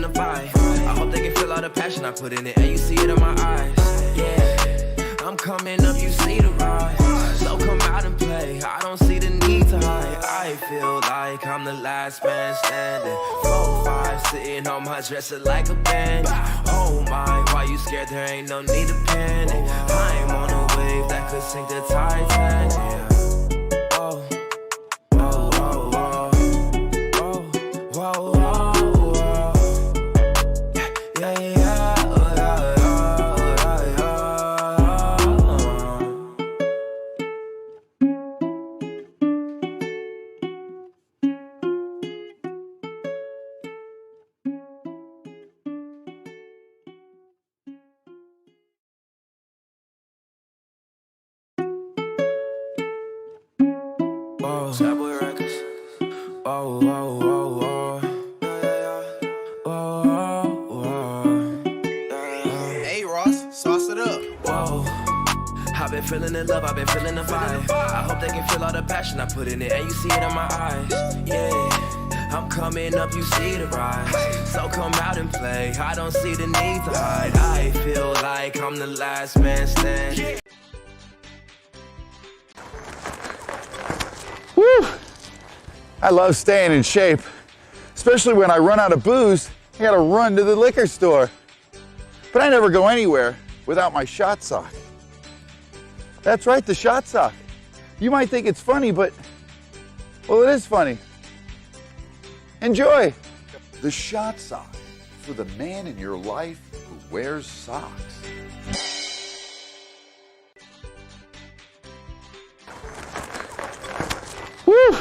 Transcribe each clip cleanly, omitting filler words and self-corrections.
the vibe. I hope they can feel all the passion I put in it, and you see it in my eyes. Yeah, I'm coming up, you see the rise. So come out and play. I don't see the need to hide. I feel like I'm the last man standing. 4, 5, sitting on my dresser like a bandit. Oh my, why you scared? There ain't no need to panic. I'm on a wave that could sink the Titanic. Oh, oh, oh, oh, oh, oh, oh, oh. Yeah, yeah, yeah, oh, yeah, yeah, oh, Cowboy Records. Oh, oh, oh, oh. Oh, oh, oh. Hey, Russ, sauce it up. Whoa. I've been feeling the love, I've been feeling the vibe. I hope they can feel all the passion I put in it, and you see it in my eyes. Yeah, I'm coming up, you see the rise. So come out and play, I don't see the need to hide. I feel like I'm the last man standing. Woo! I love staying in shape, especially when I run out of booze. I gotta run to the liquor store. But I never go anywhere without my shot sock. That's right, the shot sock. You might think it's funny, but, well, it is funny. Enjoy. The shot sock for the man in your life who wears socks. Woo!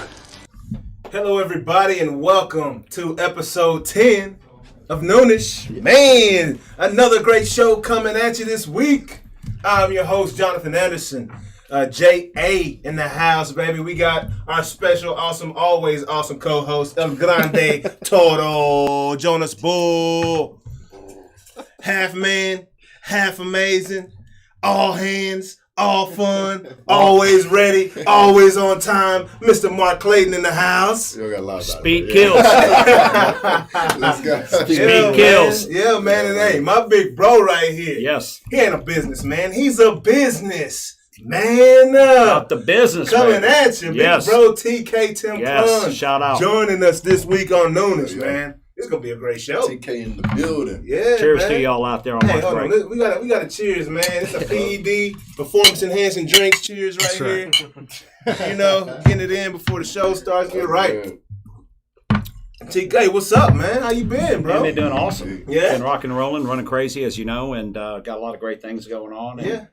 Hello, everybody, and welcome to episode 10 of Noonish. Man, another great show coming at you this week. I'm your host, Jonathan Anderson. J.A. in the house, baby. We got our special, awesome, always awesome co-host, El Grande Toro, Jonas Bull. Half man, half amazing, all hands, all fun, always ready, always on time. Mr. Mark Clayton in the house. You got a lot Speed kills. Let's go. Speed kills. Yeah, man, and hey, my big bro right here. Yes. He ain't a businessman. He's a business man. Out the business, Coming baby. at you, Yes. big bro TK Tim Yes, Klund. shout out. Joining us this week on Noonish, Yeah. man. It's going to be a great show. TK in the building. Yeah, Cheers man. to y'all out there on Hey, lunch hold on. break. We got a cheers, man. It's a PED, performance enhancing drinks. Cheers right here. You know, getting it in before the show starts. Get right. TK, what's up, man? How you been, bro? I've been doing awesome. Yeah? Been rocking and rolling, running crazy, as you know, and got a lot of great things going on. And Yeah.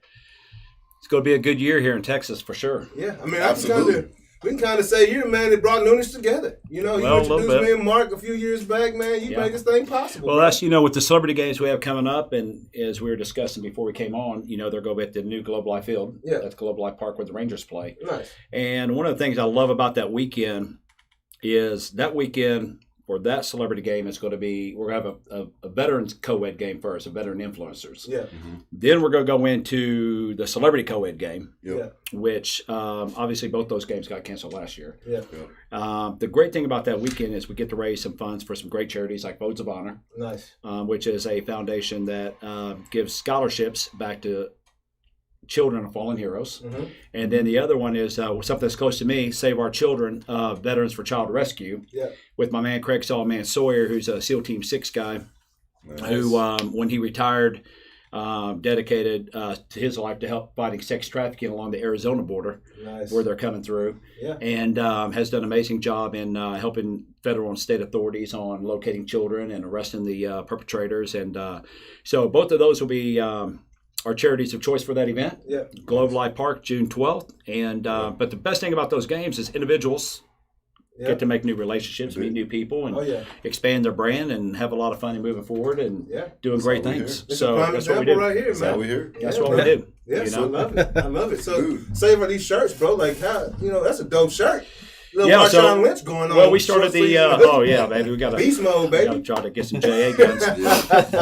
it's going to be a good year here in Texas for sure. Yeah. I mean, Absolutely. we can kind of say you're the man that brought Noonish together. You know, you Well, a little introduced bit. me and Mark a few years back, man. You Yeah. make this thing possible. Well, man. that's, with the celebrity games we have coming up, and as we were discussing before we came on, they're going to be at the new Globe Life Field. Yeah. That's Globe Life Park where the Rangers play. Nice. And one of the things I love about that weekend is that weekend for that celebrity game is going to be, we're going to have a veterans co-ed game first, a veteran influencers. Yeah. Then we're going to go into the celebrity co-ed game, Yep. which obviously both those games got canceled last year. Yeah. The great thing about that weekend is we get to raise some funds for some great charities like Votes of Honor, Nice. which is a foundation that gives scholarships back to children of fallen heroes. Mm-hmm. And then the other one is something that's close to me, Save Our Children, Veterans for Child Rescue, Yeah. with my man Craig Solomon Sawyer, who's a SEAL Team 6 guy, who, when he retired, dedicated to his life to help fighting sex trafficking along the Arizona border, Nice. where they're coming through, Yeah. and has done an amazing job in helping federal and state authorities on locating children and arresting the perpetrators. And so both of those will be our charities of choice for that event. Yeah. Globe Life Park, June 12th. And but the best thing about those games is individuals Yeah. get to make new relationships, meet new people, and Oh, yeah. expand their brand and have a lot of fun and moving forward and Yeah. doing great what we things. hear. It's So a prime that's what we example do. right here, That's how man. we here. That's Yeah, what we man. do. Yes, you know? I love it. I love it. So, Dude. save for these shirts, bro. Like, how, that's a dope shirt. Little Yeah, Marshawn Lynch going on. Well, we started Short the season. oh yeah, baby, we got to Beast mode, baby. try to get some JA guns.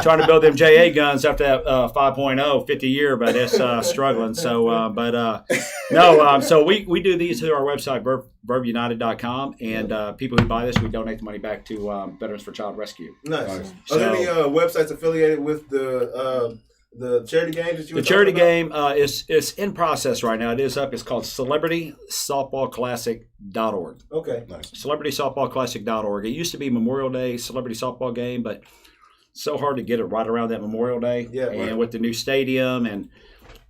Trying to build them JA guns after that 5.0 50 year, but it's struggling. So, so we do these through our website, verbunited.com, and people who buy this, we donate the money back to Veterans for Child Rescue. Nice. Are there any websites affiliated with the charity game that you were The charity talking about? game is in process right now. It is up. It's called CelebritySoftballClassic.org. Okay. Nice. CelebritySoftballClassic.org. It used to be Memorial Day Celebrity Softball Game, but so hard to get it right around that Memorial Day. Yeah, and right. with the new stadium and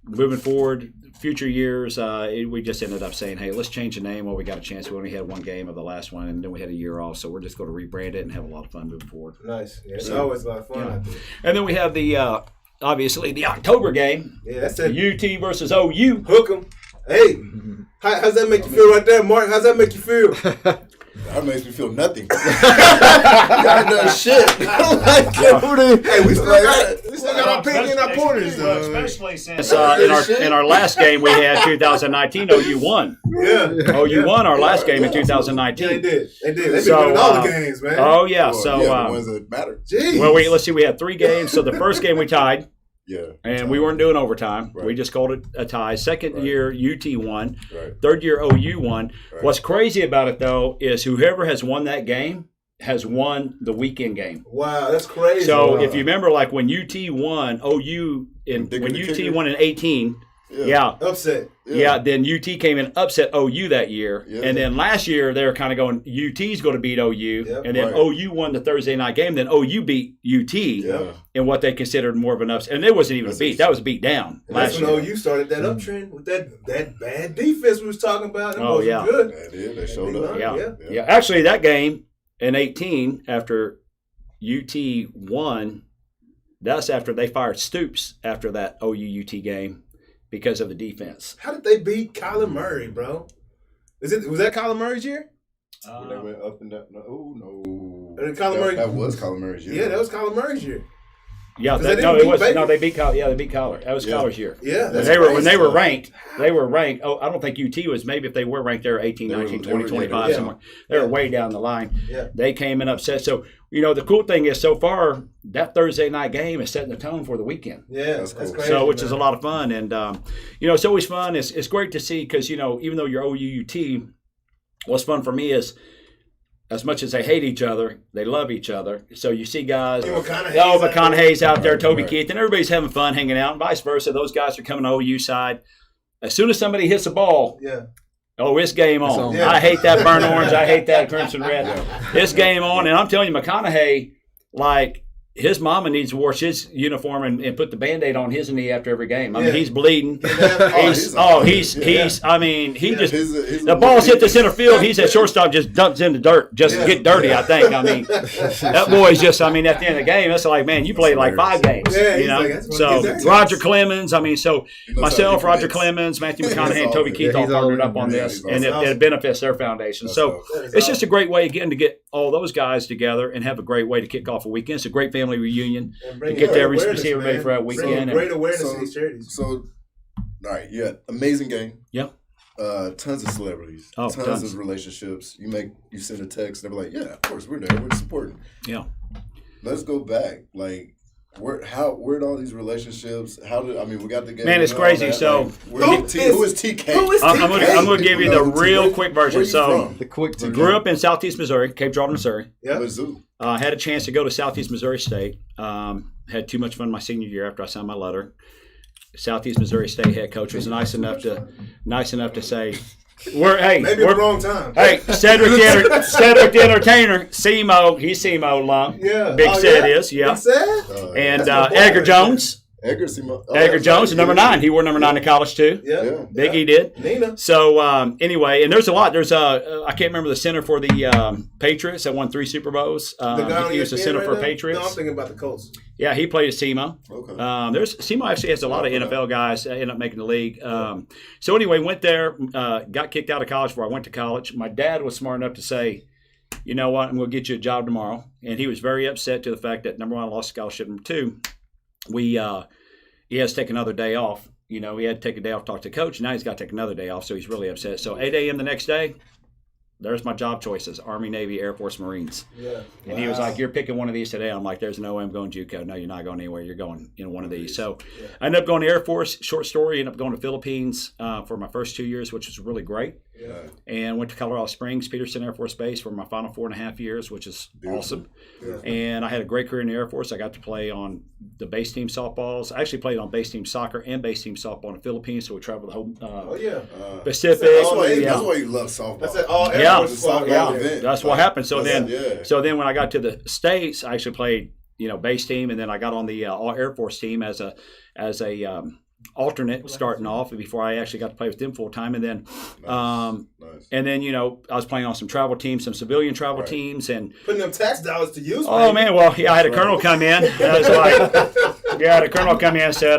moving forward, future years, we just ended up saying, hey, let's change the name. Well, we got a chance. We only had one game of the last one, and then we had a year off, so we're just going to rebrand it and have a lot of fun moving forward. Nice. Yeah, it's always a lot of fun out there. And then we have the obviously the October game, Yeah, that's it. UT versus OU. Hook 'em. Hey, how's that make you feel right there, Mark? How's that make you feel? That makes me feel nothing. Got done shit. Hey, we still got our pinky and our pointers, though. Especially since in our last game we had 2019, OU won. Yeah. OU won our last game in Yeah, 2019. they did. They've been So, winning all the games, man. Oh yeah, Well, so the ones that matter. Jeez. well, let's see. We had 3 games. So the first game we tied, Yeah. and we weren't doing overtime. Right. We just called it a tie. Second Right. year UT won. Right. Third year OU won. Right. What's crazy about it though is whoever has won that game has won the weekend game. Wow, that's crazy. So Wow. if you remember, like when UT won, OU when Ridiculous UT kicker. won in 18, yeah. Upset. Yeah, then UT came and upset OU that year. Yeah. And then last year, they were kind of going, UT's going to beat OU. Yep, and then right. OU won the Thursday night game. Then OU beat UT Yeah. in what they considered more of an upset. And it wasn't even a beat. That was a beat down And that's last when year. OU started that uptrend with that bad defense we was talking about. Them Oh, boys yeah. were good. That did. They showed up. Yeah. Actually, that game in 18, after UT won, that's after they fired Stoops after that OU-UT game because of the defense. How did they beat Kyler Murray, bro? Was that Kyler Murray's year? When they went up and down. No. And Kyler Murray- That was Kyler Murray's year. Yeah, that was Kyler Murray's year. Yeah, 'Cause they no, didn't it beat was Baker. they beat Collar. Yeah, they beat Collar. That was Yeah. Collar's year. Yeah, When that's they were crazy. ranked. They were ranked. Oh, I don't think UT was. Maybe if they were ranked, they were 18, They were- 19, they 20, were- 25 yeah. somewhere. They were way down the line. Yeah. They came in upset. So the cool thing is so far that Thursday night game is setting the tone for the weekend. Yeah, That's that's cool. crazy. So, which is a man. lot of fun, and it's always fun. It's great to see because even though you're OUUT, what's fun for me is as much as they hate each other, they love each other. So you see guys, McConaughey's out there, Toby Right. Keith, and everybody's having fun hanging out, and vice versa. Those guys are coming to OU side. As soon as somebody hits the ball, Yeah. oh, it's game on. Yeah. I hate that burnt orange. I hate that crimson red. It's game on, and I'm telling you, McConaughey, like. His mama needs to wash his uniform and put the Band-Aid on his knee after every game. I mean, Yeah. he's bleeding. He's The ball's hit the center field. He's at shortstop, just dumps in the dirt, just to get dirty, I think. I mean, that boy's just, at the end of the game, that's like, man, you played like 5 games. Yeah, he's like, that's So, gonna get dirty. Roger Clemens, so knows how myself, to Roger convince. Clemens, Matthew He's McConaughey, and Toby all- Keith yeah, all he's all partnered up in. on Yeah, this, he's and awesome. it benefits their foundation. That's So, dope. it's just a great way, again, to get all those guys together and have a great way to kick off a weekend. It's a great family reunion. And bring To get great there, we awareness, see everybody man. for that Bring weekend. Great awareness So- to these charities. So, all right, yeah, amazing game. Yep. Tons of celebrities. Oh, tons. of relationships. You send a text, and they're like, yeah, of course, we're there. We're supporting. Yeah. Let's go back. Like, where'd all these relationships? We got the game. Man, it's and all crazy. that, So- like, who is TK? Who is I'm going to give you the Where real quick version. you So, from? The quick version. grew up in Southeast Missouri, Cape Girardeau, Missouri. Yeah. Mizzou. Had a chance to go to Southeast Missouri State. Had too much fun my senior year after I signed my letter. Southeast Missouri State head coach was nice enough to say, Maybe at the wrong time. Hey, Cedric the Entertainer, SEMO, he's SEMO alum. Yeah. Big Oh, Ced yeah? is, yeah. Big Ced? And That's my boy Edgar right Jones. Edgar Simo. Edgar Jones, number 9. He wore number 9 in college too. Yeah. Yeah. Biggie did. Nina. So anyway, and there's a lot. There's I can't remember the center for the Patriots that won 3 Super Bowls. The guy on He was the ESPN center right for now? Patriots. No, I'm thinking about the Colts. Yeah, he played at SEMO. Okay. There's SEMO actually has a lot of NFL guys that end up making the league. So anyway, went there, got kicked out of college before I went to college. My dad was smart enough to say, you know what, I'm going to get you a job tomorrow. And he was very upset to the fact that, number 1, I lost scholarship. Number 2, he has to take another day off. He had to take a day off to talk to the coach. Now he's got to take another day off, so he's really upset. So 8 a.m. the next day, there's my job choices: Army, Navy, Air Force, Marines. Yeah. And he was like, "You're picking one of these today." I'm like, "There's no way I'm going JUCO. No, you're not going anywhere. You're going in one of these." So I ended up going to Air Force. Short story, ended up going to Philippines for my first 2 years, which was really great. Yeah. And went to Colorado Springs, Peterson Air Force Base for my final 4.5 years, which is awesome. Yeah. And I had a great career in the Air Force. I got to play on the base team softballs. I actually played on base team soccer and base team softball in the Philippines, so we traveled the whole Pacific. That's why you love softball. That's it. All Air Force is softball. Event. That's what happened. So That's then when I got to the States, I actually played, base team, and then I got on the All Air Force team as a alternate starting off before I actually got to play with them full time. And then and then I was playing on some travel teams, some civilian travel teams, and putting them tax dollars to use. Oh man, well I had a colonel come in. And I was like, the colonel come in and said,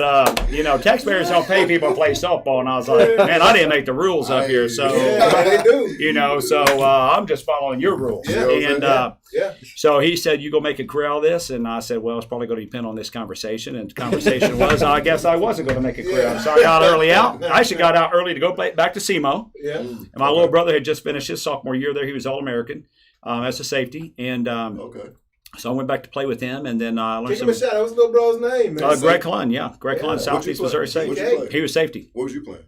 taxpayers don't pay people to play softball, and I was like, man, I didn't make the rules up here, so they do. So I'm just following your rules. So he said, you go make a career out of this, and I said, well, it's probably going to depend on this conversation, and the conversation was, I guess I wasn't going to make a career out of it. So I got early out. I actually got out early to go back to SEMO. Yeah. And my little brother had just finished his sophomore year there. He was All-American as a safety, and so I went back to play with him, and then I learned Give him a shout out. What's little bro's name, man? Greg Klund, Greg Klund, Southeast Missouri Safety. He was safety. What was you playing?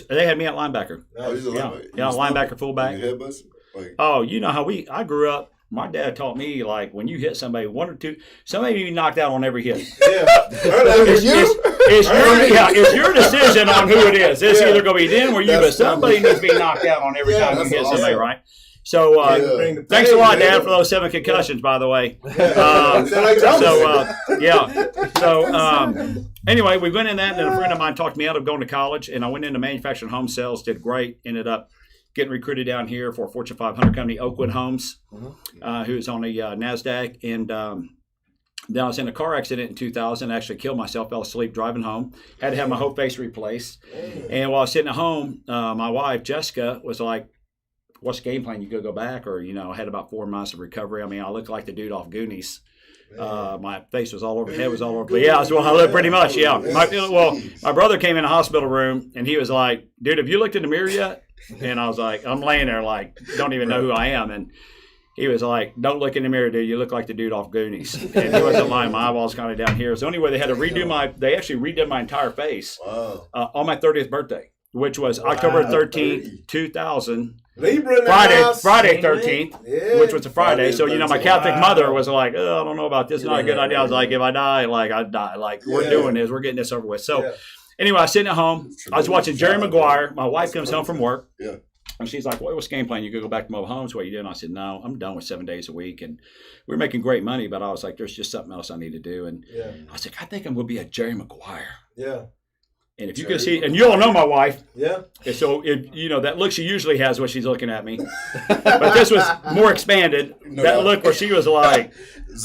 They had me at linebacker. Linebacker, fullback. Oh, you know how I grew up. My dad taught me, like, when you hit somebody, one or two, somebody you knocked out on every hit. It's your decision on who it is. It's either going to be them or you, but somebody needs to be knocked out on every time you hit somebody, right? So thanks a lot, Dad, for those 7 concussions, by the way. Anyway, we went in that, and then a friend of mine talked me out of going to college, and I went into manufacturing home sales, did great, ended up getting recruited down here for a Fortune 500 company, Oakwood Homes, who's on the NASDAQ. And then I was in a car accident in 2000, actually killed myself, fell asleep driving home, had to have my whole face replaced. And while I was sitting at home, my wife, Jessica, was like, what's the game plan? You go back? Or, I had about 4 months of recovery. I mean, I looked like the dude off Goonies. My face was all over, head was all over. But I looked pretty much, my brother came in the hospital room, and he was like, dude, have you looked in the mirror yet? And I was like, I'm laying there like, don't even know who I am. And he was like, don't look in the mirror, dude. You look like the dude off Goonies. And he wasn't lying. My eyeballs kind of down here. So anyway, they had to they actually redid my entire face on my 30th birthday, which was October 13th, 2000. Friday 13th, which was a Friday. So, my Catholic mother was like, oh, I don't know about this. It's not a good idea. I was like, if I die, I die. We're doing this. We're getting this over with. So anyway, I was sitting at home. I was watching Jerry Maguire. My wife comes home from work. Yeah. And she's like, what's the game plan? You could go back to mobile homes. What are you doing? I said, no, I'm done with 7 days a week. And we were making great money, but I was like, there's just something else I need to do. And I was like, I think I'm going to be a Jerry Maguire. Yeah. And if you can see, and you all know my wife. Yeah. And so, that look she usually has when she's looking at me. But this was more expanded. That look where she was like,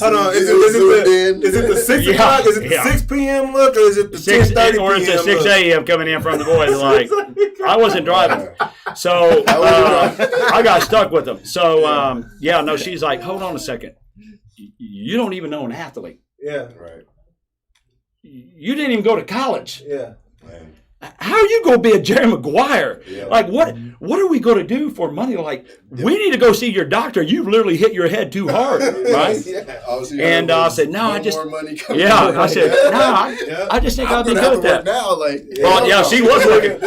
hold on, is it the 6 o'clock? Is it the 6 p.m. look, or is it the 10:30 p.m. Or is it 6 a.m. coming in from the boys? Like, I wasn't driving. So, I got stuck with them. So, she's like, hold on a second. You don't even know an athlete. Yeah. Right. You didn't even go to college. Yeah. Man. How are you going to be a Jerry Maguire? Yeah. Like, what are we going to do for money? Like, we need to go see your doctor. You've literally hit your head too hard, right? And I said, no, I just, I said, no, I just think I'll be good with that. Now, she was working.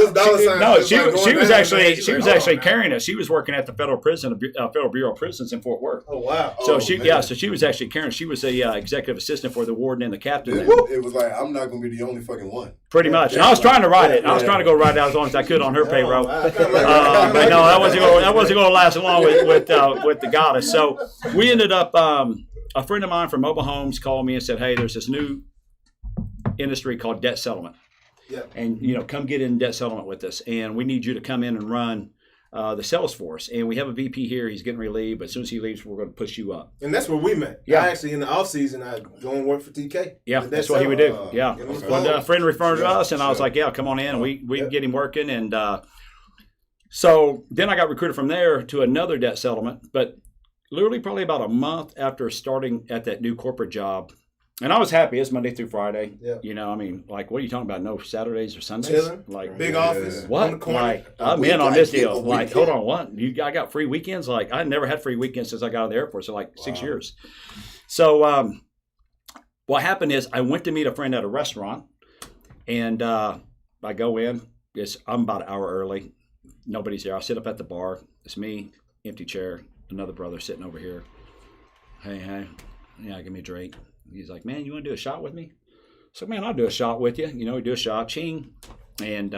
She was actually carrying us. She was working at the Federal Bureau of Prisons in Fort Worth. Oh, wow. So she was actually carrying. She was a executive assistant for the warden and the captain. It was like, I'm not going to be the only fucking one. Pretty much. And I was trying to ride it. I was trying to go ride it out as long as I could on her payroll. But no, that wasn't going to last long with the goddess. So we ended up, a friend of mine from mobile homes called me and said, hey, there's this new industry called debt settlement. Yep. And, come get in debt settlement with us. And we need you to come in and run the sales force. And we have a VP here. He's getting relieved. But as soon as he leaves, we're going to push you up. And that's where we met. Yeah. I actually, in the off season, I go and work for TK. Yeah, that's what he would do. A friend referred to us, and I was like, yeah, come on in. And we can get him working. And so then I got recruited from there to another debt settlement. But literally probably about a month after starting at that new corporate job, And I was happy. It's Monday through Friday. Yeah. You know, I mean, like, what are you talking about? No Saturdays or Sundays? Chilling. Like, Big office. what? On the corner. Like, I'm in on this deal. weekend. Like, hold on, what? I got free weekends? Like, I never had free weekends since I got out of the airport, so like 6 years. So what happened is I went to meet a friend at a restaurant, and I go in. I'm about an hour early. Nobody's there. I sit up at the bar. It's me, empty chair, another brother sitting over here. Hey, yeah, give me a drink. He's like, man, you want to do a shot with me? So, man, I'll do a shot with you. You know, we do a shot, ching. And,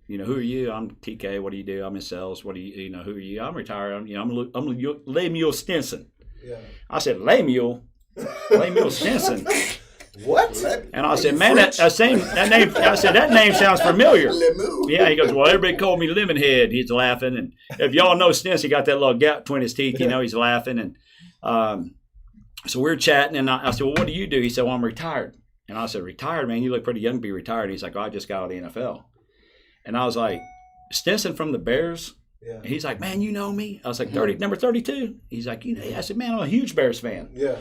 you know, who are you? I'm TK. What do you do? I'm in sales. What do you know, who are you? I'm retired. I'm Lemuel Stinson. Yeah. I said, Lemuel Stinson. What? And I said, man, that name. I said, that name sounds familiar. Lemu. Yeah, he goes, well, everybody called me Lemonhead. He's laughing. And if y'all know Stinson, he got that little gap between his teeth. You know, he's laughing. And so we were chatting, and I said, well, what do you do? He said, well, I'm retired. And I said, retired, man? You look pretty young to be retired. He's like, oh, I just got out of the NFL. And I was like, Stinson from the Bears? Yeah. And he's like, man, you know me? I was like, number 32. He's like, you know, I said, man, I'm a huge Bears fan. Yeah.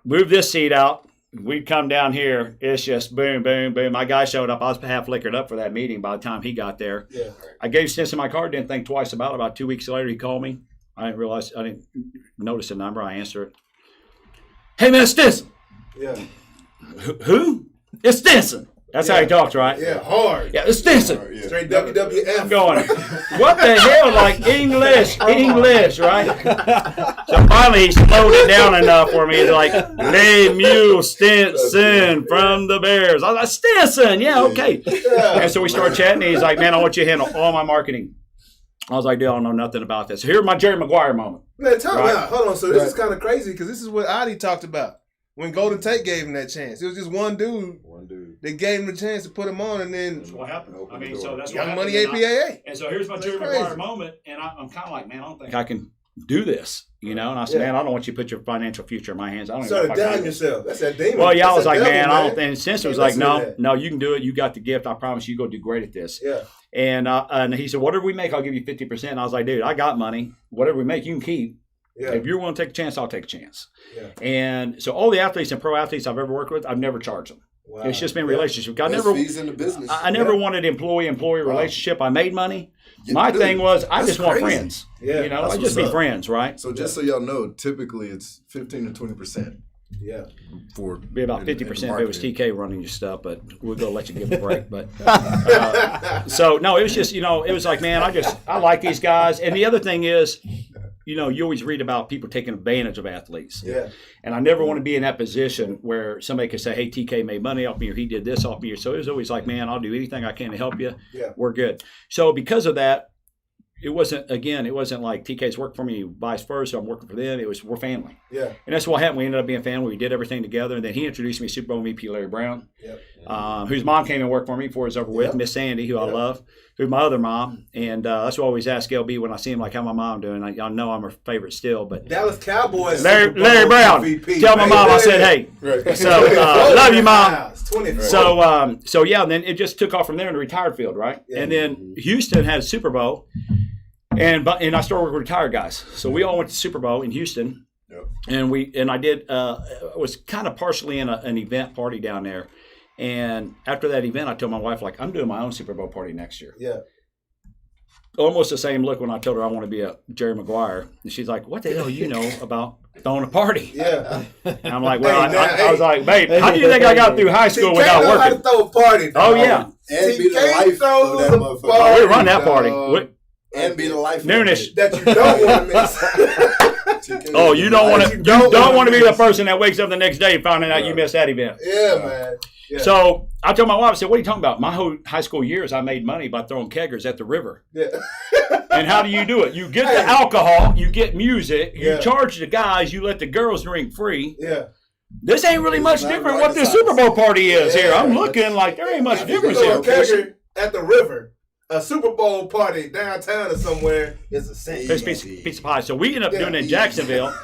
Move this seat out. We'd come down here. It's just boom, boom, boom. My guy showed up. I was half liquored up for that meeting by the time he got there. Yeah. I gave Stinson my card, didn't think twice about it. About 2 weeks later, he called me. I didn't notice the number. I answered it. Hey, man, Stinson. Yeah. Who? It's Stinson. That's how he talks, right? Yeah. Hard. Yeah, it's Stinson. Yeah. Straight WWF. I'm going, what the hell? Like English, right? So finally he slowed it down enough for me. He's like, Lemuel Stinson from the Bears. I was like, Stinson, yeah, okay. And so we started chatting. He's like, man, I want you to handle all my marketing. I was like, dude, I don't know nothing about this. So here's my Jerry Maguire moment. Man, tell me Right. out. Hold on. So this is kind of crazy because this is what Adi talked about when Golden Tate gave him that chance. It was just one dude that gave him the chance to put him on, and then That's what happened. Open I the mean, door. so that's what Young happened. Money APAA. And so here's my That's Jerry crazy. Maguire moment, and I'm kind of like, man, I don't think I can do this, you know? And I said, Yeah. man, I don't want you to put your financial future in my hands. I don't even Started know if I can doubting do this. yourself. That's that demon. Well, yeah, I That's was that like, devil, man, I don't think. And Stinson was like, Listen to that. no, you can do it. You got the gift. I promise you, go do great at this. Yeah. And he said, whatever we make, I'll give you 50%. And I was like, dude, I got money. Whatever we make, you can keep. Yeah. If you want to take a chance, I'll take a chance. Yeah. And so all the athletes and pro athletes I've ever worked with, I've never charged them. Wow. It's just been Yeah. relationship. I Best never, fees in the business. I never wanted employee-employee relationship. I made money. Yeah, My dude, thing was, I that's just want crazy. friends. Yeah. You know, That's I just what's be up. friends, right? So just so y'all know, typically it's 15 to 20% Yeah. for Be about in 50% if it was marketing. TK running your stuff, but we're going to let you give a break. But so, no, it was just, it was like, man, I like these guys. And the other thing is, you always read about people taking advantage of athletes. Yeah. And I never want to be in that position where somebody could say, hey, TK made money off me or he did this off me. So it was always like, man, I'll do anything I can to help you. Yeah. We're good. So because of that, it wasn't like TK's work for me, vice versa. I'm working for them. We're family. Yeah. And that's what happened. We ended up being family. We did everything together. And then he introduced me to Super Bowl MVP Larry Brown, Yep. whose mom came and worked for me before it was over with, Yep. Miss Sandy, who I Yep. love, who's my other mom. And that's what I always ask LB when I see him, like, how my mom doing. Y'all know I'm her favorite still. But Dallas Cowboys. Larry Super Bowl Brown, MVP, tell my man. mom I said, hey. Right. So love you, Mom. It's 24. So yeah, and then it just took off from there in the retired field, right? Yeah. And then Houston had a Super Bowl, and I started working with retired guys. So we all went to Super Bowl in Houston, Yep. and I did was kind of partially in an event party down there. And after that event, I told my wife, like, I'm doing my own Super Bowl party next year. Yeah. Almost the same look when I told her I want to be a Jerry Maguire, and she's like, "What the hell you know about throwing a party?" Yeah. And I'm like, "Well, Hey, I was like, babe, how do you think I got through high school TK without know how to working?" throw a party. Oh yeah. And be the TK life of throws that a motherfucker. party. Oh, we run that party. dog. And be the life Noonish. of That you don't want to miss. it. Oh, you don't want to. You You don't don't wanna want to be the miss. person that wakes up the next day finding out you Right. missed that event. Yeah, man. Yeah. So I told my wife, I said, "What are you talking about? My whole high school years, I made money by throwing keggers at the river. Yeah. And how do you do it? You get the alcohol, you get music, you Yeah. charge the guys, you let the girls drink free. Yeah. This ain't really much not different rocket what this science. Super Bowl party is here. I'm Yeah. looking like there ain't much If difference you here. go Kegger at the river, a Super Bowl party downtown or somewhere is the same. First piece of pie. So we ended up Yeah. doing it in Jacksonville.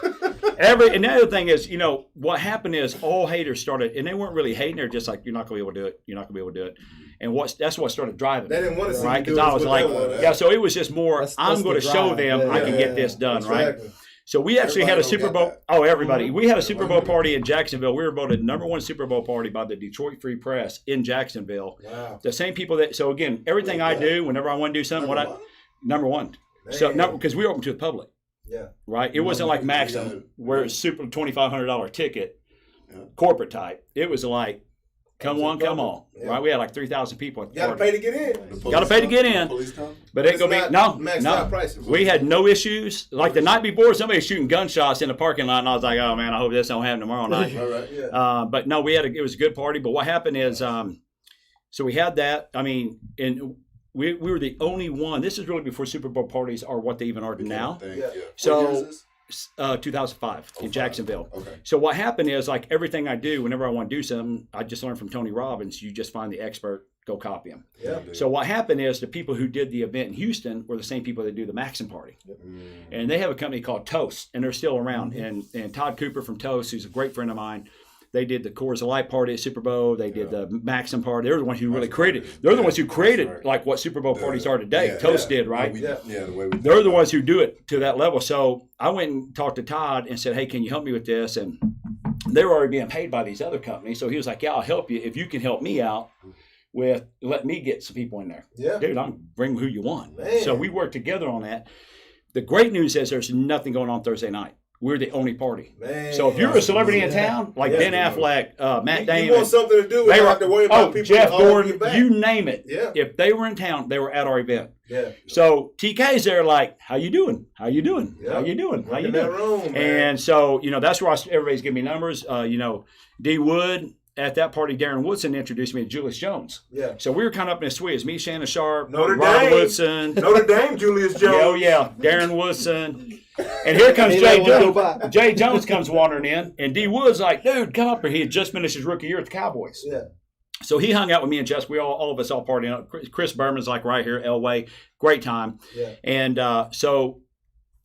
And the other thing is, what happened is all haters started, and they weren't really hating. They're just like, you're not going to be able to do it. You're not going to be able to do it. And that's what started driving They me. didn't want to see Right? you do Because I it was with like, them. yeah, so it was just more, That's I'm going the to show drive. them Yeah, I can yeah, get yeah. this done, right? Exactly. So we actually had a Everybody Super don't Bowl. get that. Oh, everybody. We had a Super Bowl Everybody. party in Jacksonville. We were voted #1 Super Bowl party by the Detroit Free Press in Jacksonville. Wow. The same people that. So again, everything I do, whenever I want to do something, #1. So Man. because we were open to the public, Yeah. right? It wasn't like Yeah. Maxim where it's super $2,500 ticket, Yeah. corporate type. It was like, come on, Yeah. right? We had like 3,000 people at the You got to party. pay to get in. Gotta pay to get in. Police come? But it ain't gonna It's be not no. maxed out prices. We had no issues. Like the night before, somebody was shooting gunshots in the parking lot, and I was like, "Oh man, I hope this don't happen tomorrow night." Right. Yeah. But no, it was a good party. But what happened is, so we had that. I mean, and we were the only one. This is really before Super Bowl parties are what they even are now. Yeah. Yeah. So- What year is this? 2005 in Jacksonville. Okay. So what happened is, like everything I do, whenever I want to do something, I just learned from Tony Robbins. You just find the expert, go copy him. Yeah. So what happened is the people who did the event in Houston were the same people that do the Maxim party. And they have a company called Toast, and they're still around. And Todd Cooper from Toast, who's a great friend of mine, they did the Coors Light party at Super Bowl. They did the Maxim party. They're the ones who really created. They're the ones who created like what Super Bowl parties are today. Yeah, Toast did, right? The way we They're the ones who do it to that level. So I went and talked to Todd and said, "Hey, can you help me with this?" And they were already being paid by these other companies. So he was like, "Yeah, I'll help you if you can help me out with let me get some people in there." Yeah. Dude, I'll bring who you want. Man. So we worked together on that. The great news is there's nothing going on Thursday night. We're the only party. Man. So if you're a celebrity in town, like Yeah. Ben Affleck, Matt you Damon, want something to do, they you were, have to worry about people Jeff all over Gordon, your back. you name it. Yeah. If they were in town, they were at our event. Yeah. So TK's there like, how you doing? How you doing? Yeah. How you doing? How Work you in that doing? room, man. And so, that's where everybody's giving me numbers. D Wood, at that party, Darren Woodson introduced me to Julius Jones. Yeah. So we were kind of up in a suite. It's me, Shannon Sharp, Notre Robert Dame. Woodson. Notre Dame, Julius Jones. Oh yeah, Darren Woodson. And here comes He Jay let one Jones. go by. Jay Jones comes wandering in, and D Wood's like, "Dude, come up here." He had just finished his rookie year at the Cowboys. Yeah. So he hung out with me and Jess. We all of us all partying up. Chris Berman's like right here, Elway. Great time. Yeah. And so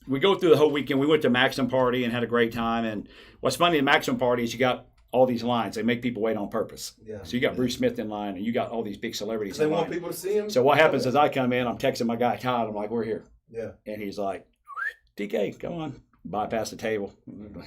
we go through the whole weekend. We went to Maxim party and had a great time. And what's funny at Maxim party is you got all these lines. They make people wait on purpose. Yeah. So you got Bruce Smith in line, and you got all these big celebrities They in want line. people to see him. So what happens is I come in, I'm texting my guy Todd. I'm like, "We're here." Yeah. And he's like, "DK, come on." Bypass the table.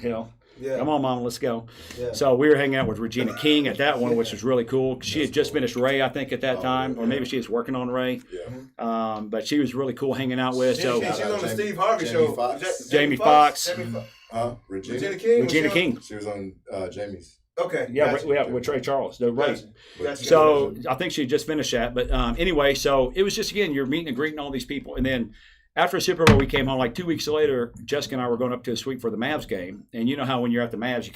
Hell. Yeah. Come on, Mama, let's go. Yeah. So we were hanging out with Regina King at that one, which was really cool. She had just finished Ray, I think, at that time, or maybe she was working on Ray. Yeah. But she was really cool hanging out with. So She was on the Jamie- Steve Harvey Jamie show. Foxx. Jamie Foxx. Jamie Foxx. Regina King. Regina King. She was on Jamie's. Okay. Yeah, gotcha. with Trey Charles, the Ray. Gotcha. Gotcha. So I think she had just finished that. But anyway, so it was just, again, you're meeting and greeting all these people. And then after Super Bowl, we came home like 2 weeks later. Jessica and I were going up to a suite for the Mavs game. And you know how when you're at the Mavs, you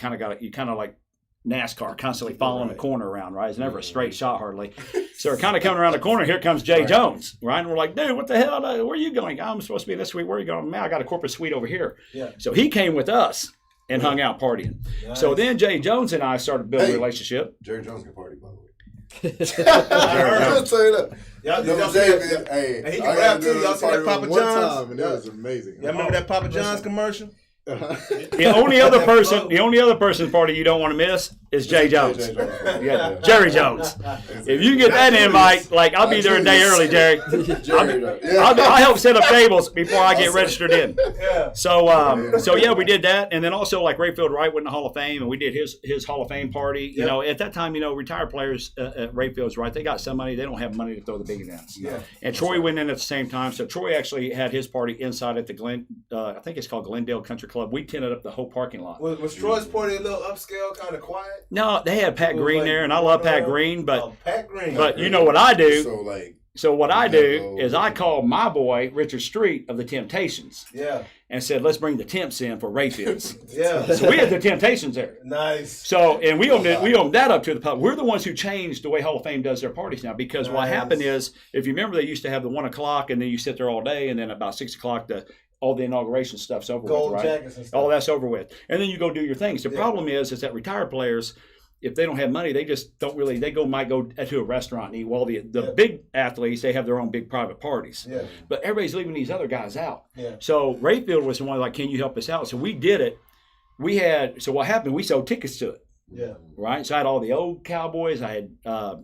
kind of like NASCAR, constantly following the corner around, right? It's never a straight shot hardly. So we're kind of coming around the corner. Here comes Jay Jones, right? And we're like, "Dude, what the hell? Where are you going?" "I'm supposed to be in this suite. Where are you going?" "Man, I got a corporate suite over here." Yeah. So he came with us and hung out partying. So then Jay Jones and I started building a relationship. Jerry Jones can party, by the way. I I'll heard. just tell you that. Y'all, No, y'all Jamie, see- hey, And he I can got rap to too. do Y'all this see that party Papa one John's? time, and it was amazing. Y'all remember that Papa John's commercial? The only other person's party you don't want to miss is Jay Jones. Yeah, Jerry Jones. If you get that invite, like I'll be there a day early, Jerry. I'll help set up tables before I get registered in. Yeah. So yeah, we did that, and then also like Rayfield Wright went in the Hall of Fame, and we did his Hall of Fame party. You know, at that time, retired players at Rayfield's right, they got some money, they don't have money to throw the big events. Yeah. And Troy went in at the same time, so Troy actually had his party inside at the I think it's called Glendale Country Club. We tinted up the whole parking lot. Was Troy's party a little upscale, kind of quiet? No, they had Pat It was Green like- there, and I love Pat Green, but Pat Green. you know what I do? So like, So what I do is I call my boy Richard Street of the Temptations Yeah. and said, "Let's bring the Temps in for Rayfields." Yeah. So we had the Temptations there. Nice. So, and we owned that up to the public. We're the ones who changed the way Hall of Fame does their parties now, because what Nice. happened is, if you remember, they used to have the 1 o'clock, and then you sit there all day, and then about 6 o'clock, all the inauguration stuff's over Gold with, right? jackets and stuff. All that's over with, and then you go do your things. The Yeah. problem is that retired players, if they don't have money, they just don't really. Might go to a restaurant and eat. While the Yeah. big athletes, they have their own big private parties. Yeah. But everybody's leaving these other guys out. Yeah. So Rayfield was the one like, "Can you help us out?" So we did it. So what happened? We sold tickets to it. Yeah. Right, so I had all the old Cowboys. I had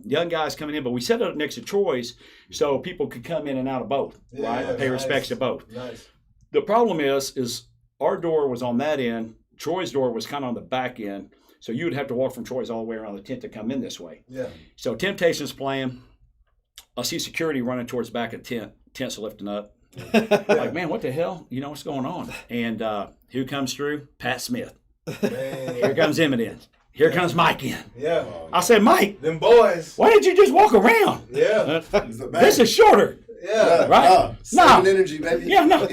young guys coming in, but we set it up next to Troy's so people could come in and out of both. Yeah, right, pay nice. respects to both. Nice. The problem is our door was on that end. Troy's door was kind of on the back end. So you would have to walk from Troy's all the way around the tent to come in this way. Yeah. So Temptation's playing. I see security running towards the back of the tent. Tent's lifting up. Like, man, what the hell? You know, what's going on? And who comes through? Pat Smith. Man. Here comes Emmett in. Here comes Mike in. Yeah. I said, Mike, Them boys. why did you just walk around? Yeah. This is shorter. Yeah. Right? Saving energy, baby. Yeah, no.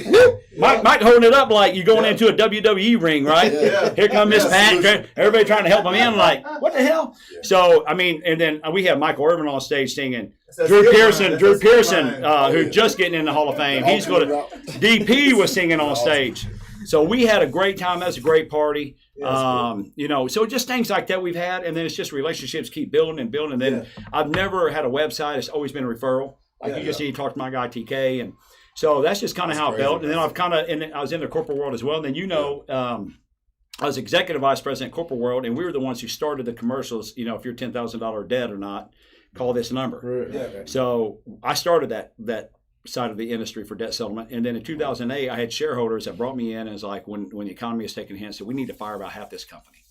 Mike holding it up like you're going into a WWE ring, right? Yeah. Here comes Miss Yeah. Pat. Everybody trying to help him in, like, what the hell? Yeah. So, I mean, and then we have Michael Irvin on stage singing. That's Drew that Pearson, skill line. who's just getting in the Hall of Fame. He's going to. DP was singing on stage. So we had a great time. That was a great party. You know, so just things like that we've had, and then it's just relationships keep building and building. And then I've never had a website. It's always been a referral. Like you just need to talk to my guy TK, and so that's just kind of how it built. And then I've kind of, I was in the corporate world as well. And then I was executive vice president of corporate world, and we were the ones who started the commercials. You know, if you're $10,000 debt or not, call this number. Yeah. So I started that side of the industry for debt settlement. And then in 2008, I had shareholders that brought me in and was like, when the economy is taking a hit, said we need to fire about half this company,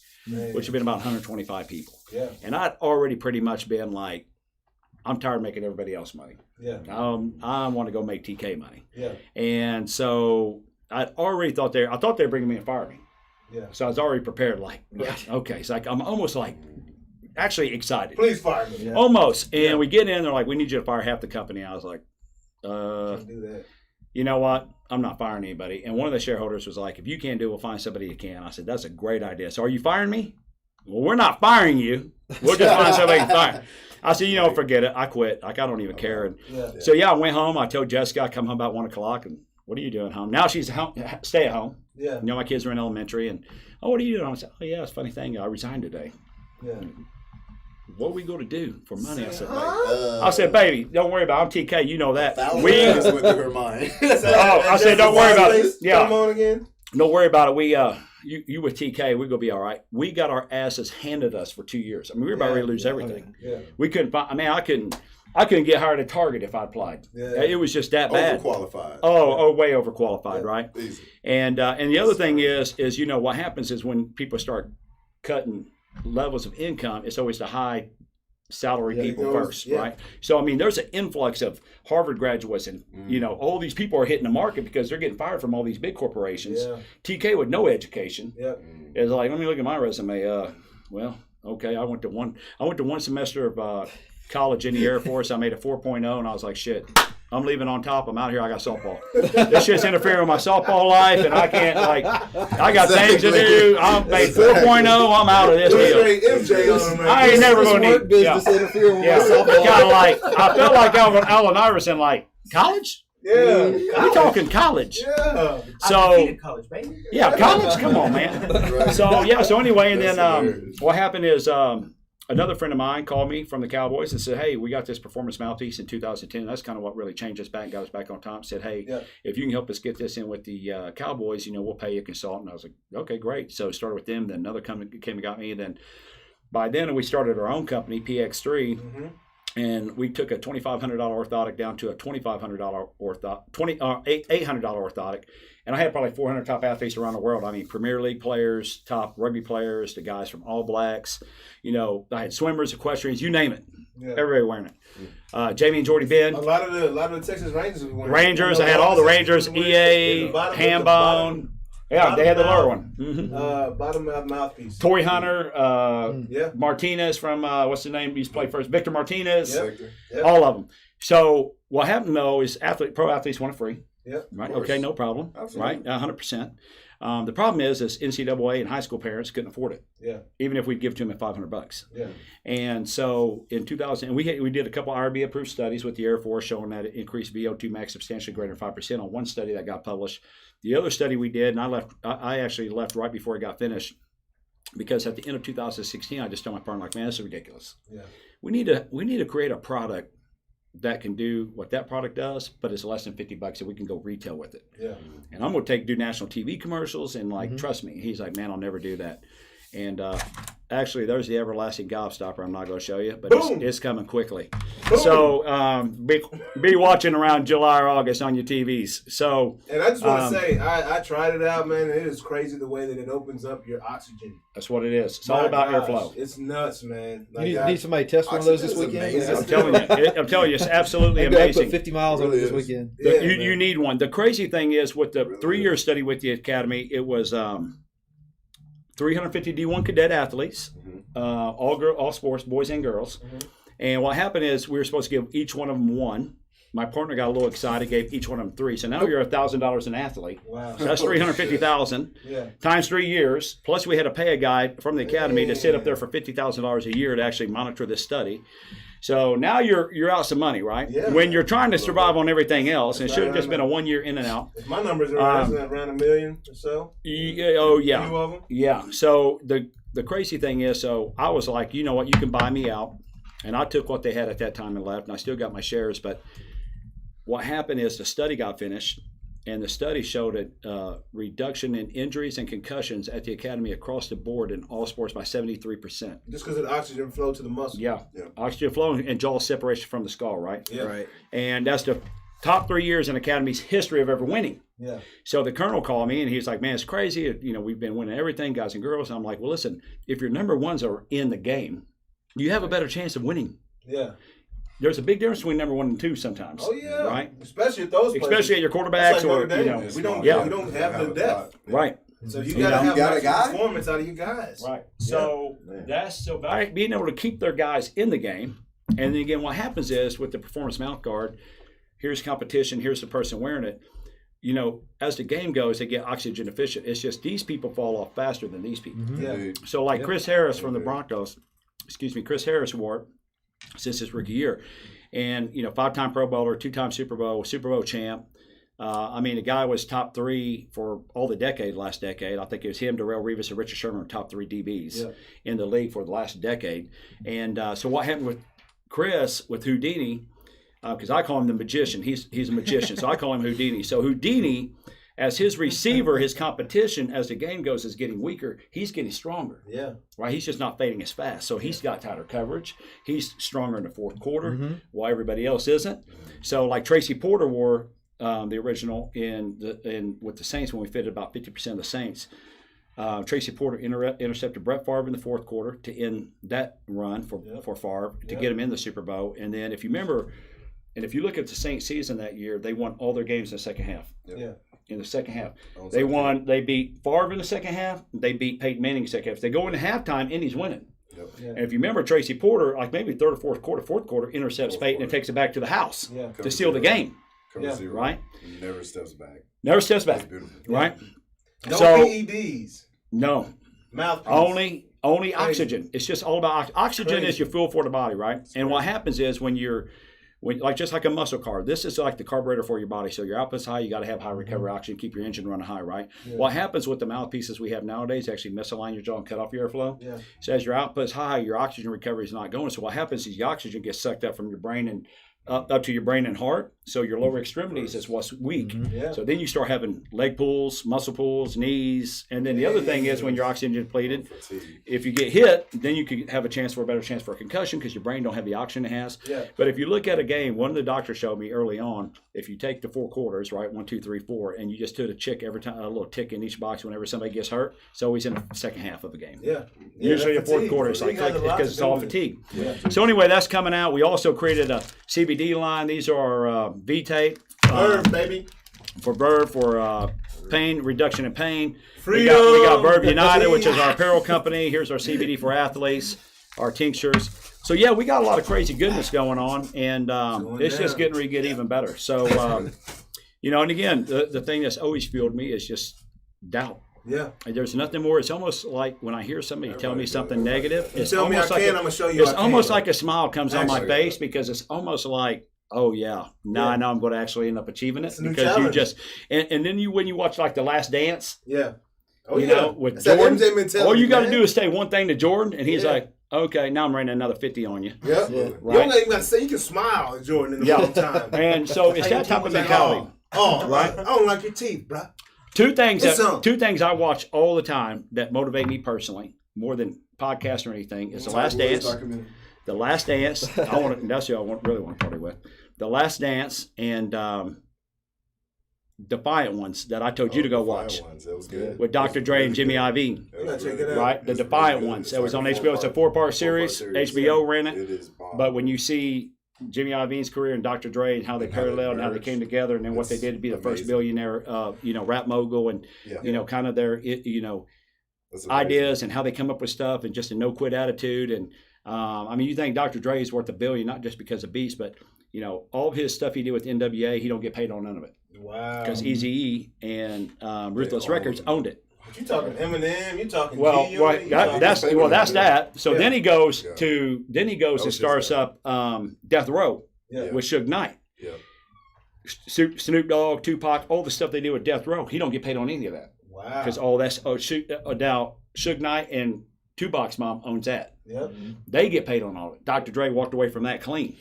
which had been about 125 people. Yeah. And I'd already pretty much been like, I'm tired of making everybody else money. Yeah. I want to go make TK money. Yeah. And so I'd already thought I thought they were bringing me and fire me. Yeah. So I was already prepared, like, yeah, okay. It's like, I'm almost like actually excited. Please fire me. Yeah. Almost. And we get in, they're like, we need you to fire half the company. I was like, Can't do that. you know what? I'm not firing anybody. And one of the shareholders was like, if you can't do it, we'll find somebody who can. I said, that's a great idea. So are you firing me? Well, we're not firing you. We'll just find somebody to fire. I said, you know, forget it. I quit. Like, I don't even care. And so, I went home. I told Jessica I'd come home about 1 o'clock. And what are you doing home? Now she's home, stay at home. Yeah. You know, my kids are in elementary. And, what are you doing? I said, oh, yeah, it's a funny thing. I resigned today. Yeah. What are we going to do for money? I said, baby, don't worry about it. I'm TK. You know that. Things went through her mind. I said, don't worry about it. Come on again. Don't worry about it. We, you with TK, we're gonna be all right. We got our asses handed us for 2 years. I mean, we were about ready to lose everything. Yeah. We couldn't find. I mean, I couldn't get hired at Target if I applied. Yeah. It was just that bad. Overqualified. Oh, way overqualified, right? Easy. And the other thing is you know what happens is when people start cutting levels of income, it's always the high salary people first, right? So, I mean, there's an influx of Harvard graduates and, you know, all these people are hitting the market because they're getting fired from all these big corporations. Yeah. TK with no education is like, let me look at my resume. Well, okay, I went to one semester of college in the Air Force. I made a 4.0 and I was like, shit, I'm leaving on top. I'm out here. I got softball. This shit's interfering with my softball life, and I can't, like, I got things to do. I'm made 4.0. I'm out of this deal. I ain't never going to need business interfering with my softball. Kind of like, I felt like Allen Iverson, like, college? Yeah. We're talking college. Yeah. So, college, baby. Yeah, college? Come on, man. So anyway, and then what happened is, another friend of mine called me from the Cowboys and said, hey, we got this performance mouthpiece in 2010. That's kind of what really changed us back, got us back on top. Said, hey, if you can help us get this in with the Cowboys, you know, we'll pay you a consultant. I was like, okay, great. So started with them. Then another company came and got me. And then by then we started our own company, PX3. And we took a $2,500 orthotic down to a $2,500 $800 orthotic. And I had probably 400 top athletes around the world. I mean, Premier League players, top rugby players, the guys from All Blacks. You know, I had swimmers, equestrians, you name it. Yeah. Everybody wearing it. Jamie and Jordy Ben. A lot of the Texas Rangers were wearing Rangers. I had all the Rangers. EA, Hambone. Yeah, they had the lower one. Bottom mouthpiece. Torrey Hunter, Martinez from, what's the name? He's played first. Victor Martinez. All of them. So what happened, though, is pro athletes want it free. Yep. Right. Okay. No problem. Absolutely. Right. 100%. The problem is NCAA and high school parents couldn't afford it. Yeah. Even if we'd give to them at $500. Yeah. And so in 2000, and we did a couple IRB approved studies with the Air Force showing that it increased VO2 max substantially greater than 5% on one study that got published. The other study we did, and I actually left right before it got finished because at the end of 2016, I just told my partner, like, man, this is ridiculous. Yeah. We need to create a product that can do what that product does, but it's less than $50 and we can go retail with it. Yeah. And I'm going to do national TV commercials and trust me. He's like, man, I'll never do that. And actually, there's the everlasting gobstopper. I'm not going to show you, but it's coming quickly. Boom. So be watching around July or August on your TVs. So, and I just want to say, I tried it out, man. And it is crazy the way that it opens up your oxygen. that's what it is. It's all about airflow. It's nuts, man. You need somebody to test one of those this weekend. amazing. I'm telling you, it's absolutely Maybe I amazing. put 50 miles on it this weekend. Yeah, You need one. The crazy thing is, with the 3-year study with the academy, it was 350 D1 cadet athletes, all sports, boys and girls. And what happened is we were supposed to give each one of them one. My partner got a little excited, gave each one of them 3. So now you're $1,000 an athlete. Wow. So that's $350,000 Yeah. times 3 years. Plus, we had to pay a guy from the academy to sit up there for $50,000 a year to actually monitor this study. So now you're out some money, right? Yeah. When you're trying to survive on everything else, and it should have just been a 1 year in and out. If my numbers are right, isn't that around $1 million or so? Oh yeah. Few of them? Yeah. So the crazy thing is, so I was like, you know what, you can buy me out. And I took what they had at that time and left, and I still got my shares. But what happened is the study got finished, and the study showed a reduction in injuries and concussions at the academy across the board in all sports by 73%. Just because of the oxygen flow to the muscle. Yeah. Yeah. Oxygen flow and jaw separation from the skull, right? Yeah. Right. And that's the top 3 years in Academy's history of ever winning. Yeah. So the colonel called me and he's like, man, it's crazy. You know, we've been winning everything, guys and girls. And I'm like, well, listen, if your number ones are in the game, you have a better chance of winning. Yeah. There's a big difference between number 1 and 2 sometimes. Oh yeah. Right? Especially at those places. Especially at your That's quarterbacks like or, Notre you Dame. know. We don't have the depth. Right. So you gotta have got a guy? performance out of your guys. Right. So being able to keep their guys in the game. And then again, what happens is with the performance mouth guard, here's competition, here's the person wearing it. You know, as the game goes, they get oxygen deficient. It's just these people fall off faster than these people. Yeah. So like Chris Harris from the Broncos, Chris Harris wore it since his rookie year. And, you know, 5-time Pro Bowler, 2-time Super Bowl champ. I mean, the guy was top 3 for all the last decade. I think it was him, Darrell Revis, and Richard Sherman, top 3 DBs in the league for the last decade. And so what happened with Chris, with Houdini, because I call him the magician. He's a magician, so I call him Houdini. So Houdini, as his receiver, his competition as the game goes is getting weaker. He's getting stronger. Yeah. Right? He's just not fading as fast. So he's got tighter coverage. He's stronger in the fourth quarter, while everybody else isn't. So like Tracy Porter wore the original with the Saints when we fitted about 50% of the Saints. Tracy Porter intercepted Brett Favre in the fourth quarter to end that run for Favre to get him in the Super Bowl. And then if you remember, and if you look at the Saints season that year, they won all their games in the second half. Yeah. In the second half. They beat Favre in the second half. They beat Peyton Manning in the second half. If they go into halftime, Indy's winning. Yep. Yeah. And if you remember, Tracy Porter, like maybe fourth quarter, intercepts Peyton and takes it back to the house to seal the game. Right? Never steps back. Never steps back. That's beautiful. Right? No So, PEDs. no. Mouthpiece. Only oxygen. It's just all about oxygen is your fuel for the body, right? And what happens is when just like a muscle car, this is like the carburetor for your body. So your output's high, you got to have high recovery oxygen, keep your engine running high, right? Yeah. What happens with the mouthpieces we have nowadays actually misalign your jaw and cut off your airflow. Yeah. So as your output's high, your oxygen recovery is not going. So what happens is the oxygen gets sucked up from your brain and up to your brain and heart. So your lower extremities is what's weak. Yeah. So then you start having leg pulls, muscle pulls, knees. And then the other thing is when your oxygen depleted, if you get hit, then you could have a better chance for a concussion because your brain don't have the oxygen it has. Yeah. But if you look at a game, one of the doctors showed me early on, if you take the 4 quarters, right, 1, 2, 3, 4, and you just do a tick every time, a little tick in each box whenever somebody gets hurt, it's always in the second half of the game. Yeah. Usually the fourth quarter, it's like because it's all fatigue. Yeah. So anyway, that's coming out. We also created a CBD line. These are V-tape. Verb, baby. For Verb, for pain, reduction in pain. We got Verb United, which is our apparel company. Here's our CBD for athletes, our tinctures. So, yeah, we got a lot of crazy goodness going on, and it's just getting ready to get even better. So, and again, the thing that's always fueled me is just doubt. Yeah. And there's nothing more. It's almost like when I hear somebody tell me something negative, it's tell me almost I like can, I'm going to show you it's almost like a smile comes on my face because it's almost like, oh yeah, now I know I'm going to actually end up achieving it because you just and then when you watch like The Last Dance, with it's Jordan, all you got to do is say one thing to Jordan, and he's like, okay, now I'm raining another 50 on you. Yeah, right? You don't even got to say. You can smile at Jordan in the whole time. And so it's that type of mentality. Right? I don't like your teeth, bro. Two things I watch all the time that motivate me personally. more than podcast or anything, is The Last Dance. The Last Dance. That's who I really want to party with. The Last Dance and Defiant Ones that I told you to go watch. That was good. With Dr. Dre and Jimmy Iovine. Check it out. Right? The Defiant Ones. That was on HBO. It's a 4-part series. HBO ran it. It is bomb. But when you see Jimmy Iovine's career and Dr. Dre and how they paralleled and how they came together, and then what they did to be the first billionaire, rap mogul, and kind of their, ideas and how they come up with stuff, and just a no quit attitude. And you think Dr. Dre is worth $1 billion, not just because of beats, but all of his stuff he did with NWA, he don't get paid on none of it. Wow. Because Eazy-E and Ruthless Records owned it. You talking Eminem? You talking? That's that. So then he goes to starts up Death Row with Suge Knight. Yeah. Snoop Dogg, Tupac, all the stuff they do with Death Row, he don't get paid on any of that. Wow. Because all that's now Suge Knight and Tupac's mom owns that. Yep. They get paid on all of it. Dr. Dre walked away from that clean.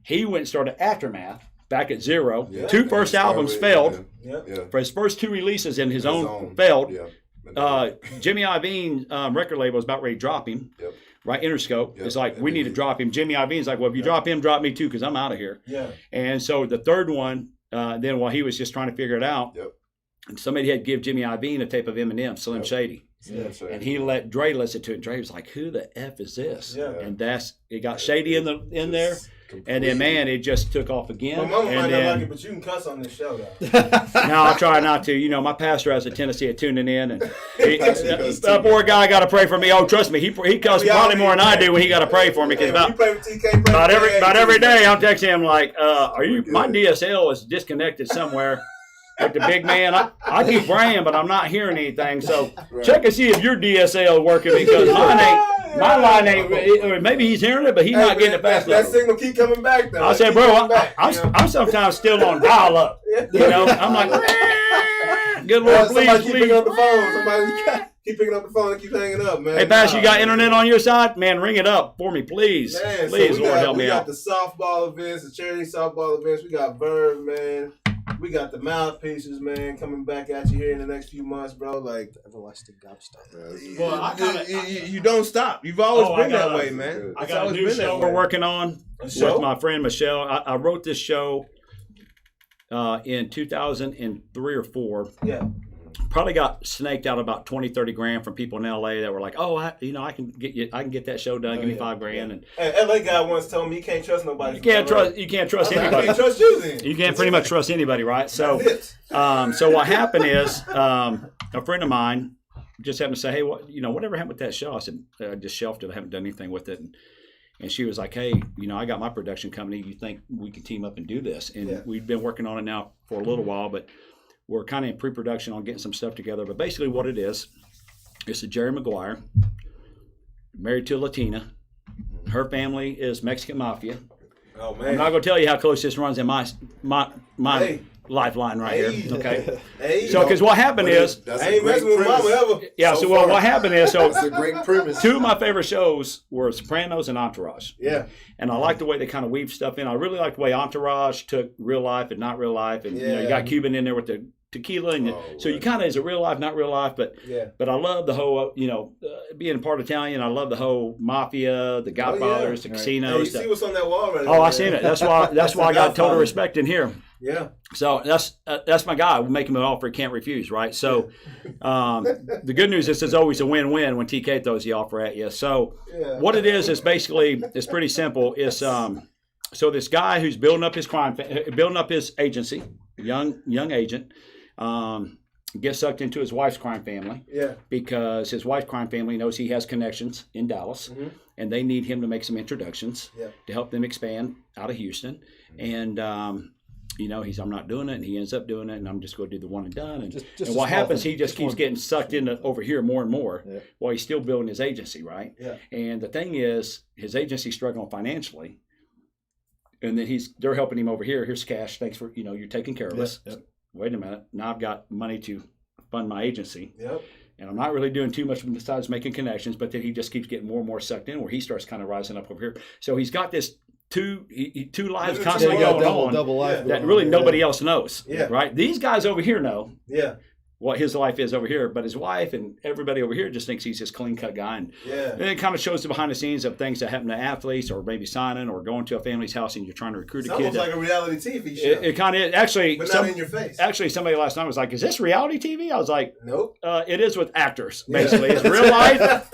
He went and started Aftermath back at zero. Yeah. Two first albums failed. Yeah. For his first 2 releases in his own failed. Yeah. Jimmy Iovine record label was about ready to drop him. Yep. Right, Interscope. Yep. It's like, we need to drop him. Jimmy Iovine's like, well, if you drop him, drop me too, because I'm out of here. Yeah. And so the third one, then while he was just trying to figure it out, and somebody had to give Jimmy Iovine a tape of Eminem, Slim Shady. Yeah. And he let Dre listen to it. Dre was like, who the F is this? Yeah. And it got Shady in there. And then, man, it just took off again. My mama might and not like it, but you can cuss on this show, though. No, I'll try not to. My pastor has a tendency of tuning in, and that poor guy got to pray for me. Oh, trust me, he cusses probably more than I do when he got to pray for me. Because about every day, I'm texting him like, my DSL is disconnected somewhere. Like the big man, I keep praying, but I'm not hearing anything. So check and see if your DSL is working, because my line ain't. Maybe he's hearing it, but he's not getting it fast enough. That signal keep coming back, though. I said, bro, I'm sometimes still on dial-up. I'm like, good Lord, please. Keep picking up the phone. Somebody keep picking up the phone and keep hanging up, man. Hey, Bash, you got internet on your side? Man, ring it up for me, please. Man, please, Lord, help me out. We got the softball events, the charity softball events. We got Verve, man. We got the mouthpieces, man, coming back at you here in the next few months, bro. Like the everlasting gobstopper. Well, you don't stop. You've always been that way, man. I got a new show we're working on with my friend Michelle. I wrote this show in 2003 or 4. Yeah. Probably got snaked out about 20, 30 grand from people in LA that were like, "Oh, I can get that show done. Give me $5 grand." And LA guy once told me you can't trust nobody. You can't trust anybody. I can't trust you then. You can't pretty much trust anybody, right? So, so what happened is a friend of mine just happened to say, "Hey, whatever happened with that show?" I said, "I just shelved it. I haven't done anything with it." And she was like, "Hey, I got my production company. You think we can team up and do this?" And we've been working on it now for a little while, but we're kind of in pre-production on getting some stuff together. But basically what it is, it's a Jerry Maguire, married to a Latina. Her family is Mexican Mafia. Oh, man. I'm not going to tell you how close this runs in my lifeline right here. Okay? So, because what happened is... I ain't messing with mama ever. Yeah, so what happened is... That's a great premise. 2 of my favorite shows were Sopranos and Entourage. Yeah. And I like the way they kind of weave stuff in. I really like the way Entourage took real life and not real life. And, you got Cuban in there with the tequila, and so you kind of is it real life, not real life, but I love the whole being a part Italian. I love the whole mafia, the Godfathers, the casinos. Hey, you see what's on that wall right there? Oh, I seen it. That's why I got total respect in here. Yeah. So that's my guy. We make him an offer he can't refuse, right? So the good news is there's always a win-win when TK throws the offer at you. So what it is basically it's pretty simple. It's so this guy who's building up his agency, young agent. Gets sucked into his wife's crime family because his wife's crime family knows he has connections in Dallas, and they need him to make some introductions to help them expand out of Houston. And I'm not doing it, and he ends up doing it, and I'm just going to do the one and done. And, and what happens, he just keeps getting sucked into over here more and more while he's still building his agency, right? Yeah. And the thing is, his agency's struggling financially, and then they're helping him over here. Here's cash. Thanks for you're taking care of us. Yep. Wait a minute, now I've got money to fund my agency. Yep. And I'm not really doing too much besides making connections, but then he just keeps getting more and more sucked in where he starts kind of rising up over here. So he's got this two lives constantly going on double life that really nobody else knows. Yeah. Right? These guys over here know. Yeah. what his life is over here, but his wife and everybody over here just thinks he's this clean-cut guy. And it kind of shows the behind the scenes of things that happen to athletes, or maybe signing, or going to a family's house and you're trying to recruit a kid. It's almost like a reality TV show. It kind of is. Actually, but not in your face. Actually, somebody last night was like, "Is this reality TV?" I was like, "Nope." It is with actors, basically. It's real life,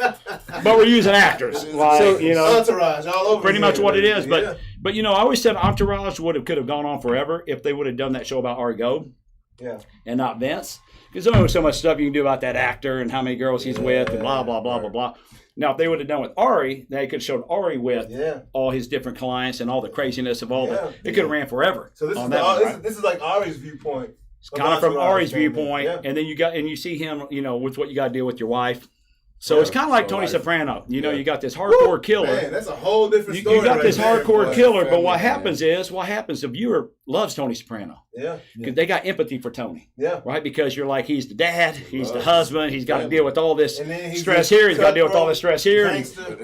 but we're using actors. Like, so, Entourage all over. Pretty much what it is. But I always said Entourage could have gone on forever if they would have done that show about Ari Gold. Yeah. And not Vince. Because there's only so much stuff you can do about that actor and how many girls he's with and blah, blah, blah, blah, blah. Now, if they would have done with Ari, they could have showed Ari with all his different clients and all the craziness of all that. It could have ran forever. So this is like Ari's viewpoint. It's kind of from Ari's viewpoint. And then you see him, with what you got to deal with your wife. So it's kind of like Tony Soprano. You got this hardcore killer. Man, that's a whole different story. You got this hardcore killer, but what happens, the viewer loves Tony Soprano. Yeah. Because they got empathy for Tony. Yeah. Right? Because you're like, he's the dad, he's the husband, he's got to deal with all this stress here, he's got to deal with all this stress here. So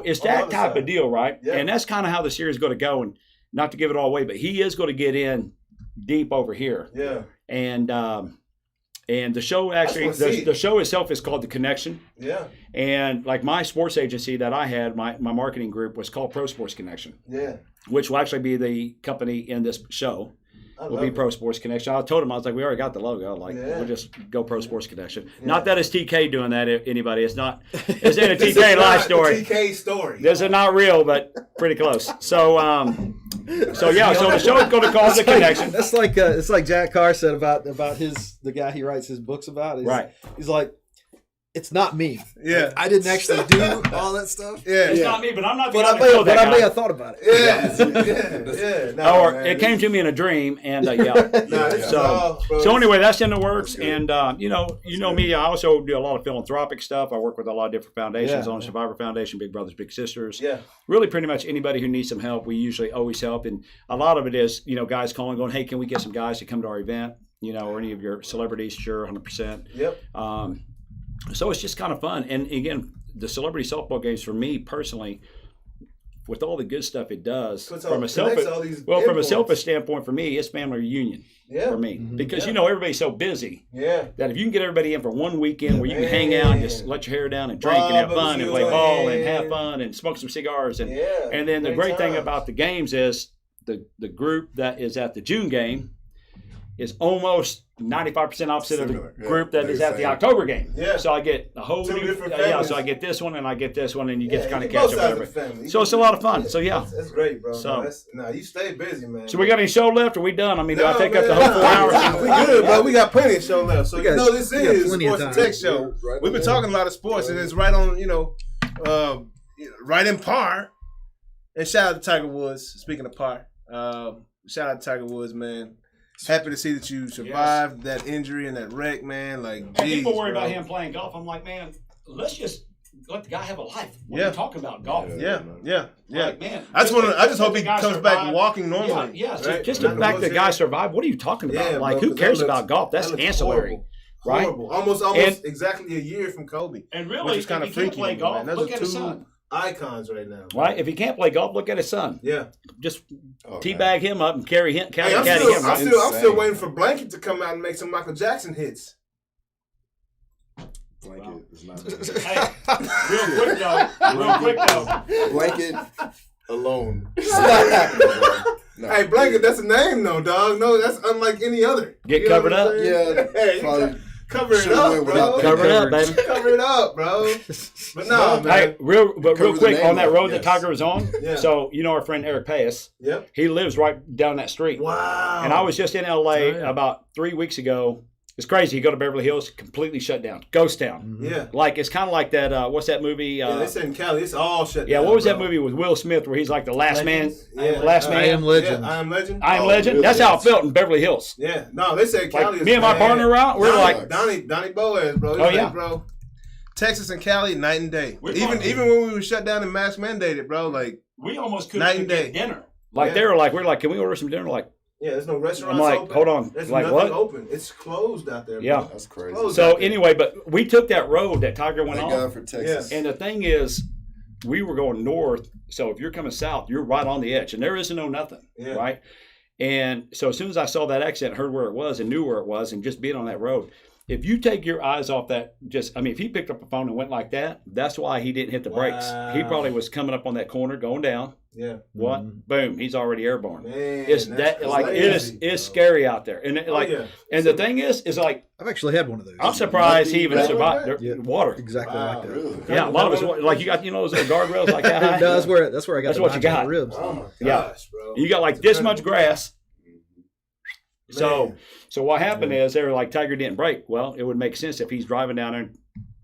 it's that type of deal, right? Yeah. And that's kind of how the series is going to go. And not to give it all away, but he is going to get in deep over here. Yeah. And the show actually, the show itself is called The Connection. Yeah. And like my sports agency that I had, my marketing group was called Pro Sports Connection. Yeah. Which will actually be the company in this show. Will be Pro Sports Connection. I told him, I was like, we already got the logo. We'll just go Pro Sports Connection. Yeah. Not that it's TK doing that, anybody. It's not. It's in a TK life story. TK story. This is not real, but pretty close. So the show is going to call The Connection. That's like it's like Jack Carr said about the guy he writes his books about. He's like, it's not me. Yeah, I didn't actually do all that stuff. Yeah, it's not me, but I'm not. But I may have thought about it. It came to me in a dream, and So anyway, that's in the works, and you know me. I also do a lot of philanthropic stuff. I work with a lot of different foundations, on Survivor Foundation, Big Brothers Big Sisters. Yeah, really, pretty much anybody who needs some help, we usually always help, and a lot of it is guys calling, going, "Hey, can we get some guys to come to our event? Or any of your celebrities?" Sure, 100%. Yep. So it's just kind of fun. And again, the celebrity softball games for me personally, with all the good stuff it does, from a selfish standpoint for me, it's family reunion for me. Mm-hmm. Because everybody's so busy that if you can get everybody in for one weekend where you can hang out and just let your hair down and drink and have fun and play ball and have fun and smoke some cigars. And then the great thing about the games is the group that is at the June game is almost 95% opposite of the group that is at the October game. Yeah. So I get a whole so I get this one and I get this one, and you get to kind of catch up whatever. So it's a lot of fun. So that's great, bro. So you stay busy, man. So we got any show left? Are we done? I mean, do I take up the whole 4 hours? We good, bro. We got plenty of show left. So this is Sports and Tech Show. We've been talking a lot of sports, and it's right on, right in par. And shout out to Tiger Woods. Speaking of par, shout out to Tiger Woods, man. Happy to see that you survived that injury and that wreck, man. People worry about him playing golf. I'm like, man, let's just let the guy have a life. What are you talking about golf? Yeah. Like, man, I just hope he comes back walking normally. Just the fact that the guy survived. What are you talking about? Who cares about golf? That's ancillary. Right? Horrible. Almost exactly a year from Kobe. And really, if he can't play golf, look at his son. Icons right now. Right? If he can't play golf, look at his son. Yeah. Just teabag him up and carry him. I'm still waiting for Blanket to come out and make some Michael Jackson hits. Blanket is not. Real quick though. Blanket alone. It's not happening, bro. No. Hey, Blanket, that's a name though, dog. No, that's unlike any other. Get covered up? Yeah. Hey, probably. Cover it up, bro. Cover it up, baby. Cover it up, bro. But no, man. Hey, real quick, on that road that Tiger was on. Yeah. So, our friend Eric Payas. Yep. He lives right down that street. Wow. And I was just in LA about 3 weeks ago. It's crazy. You go to Beverly Hills, completely shut down. Ghost town. Yeah. It's kind of like that, what's that movie? They said in Cali, it's all shut down. Yeah, what was that movie with Will Smith where he's like the last man? Yeah. Last man. I Am Legend. Yeah, I Am Legend. I Am Legend. That's how it felt in Beverly Hills. Yeah. No, they said Cali is me and my partner were out. We're like. Donnie Boaz, bro. Bro. Texas and Cali, night and day. Even when we were shut down and mask mandated, bro, we almost couldn't get dinner. We're like, can we order some dinner? Yeah, there's no restaurants open. Hold on. There's nothing open. It's closed out there, bro. Yeah. That's crazy. So anyway, but we took that road that Tiger went on. Thank God for Texas. And the thing is, we were going north. So if you're coming south, you're right on the edge. And there isn't no nothing, right? And so as soon as I saw that accident, heard where it was and knew where it was and just being on that road, if you take your eyes off that, if he picked up a phone and went like that, that's why he didn't hit the brakes. He probably was coming up on that corner, going down. Yeah. What? Mm-hmm. Boom! He's already airborne. Man, It's that like it's scary out there, and and the thing is like I've actually had one of those. I'm surprised he even survived Yeah. water. Exactly Wow, like that. really? Yeah, a lot of us like you got those little guardrails like that. High. No, that's where I got That's the what you knife got. in the ribs. Oh my Yeah. gosh, bro. You got like this much grass. Man. So what happened is they were like Tiger didn't brake. Well, it would make sense if he's driving down there and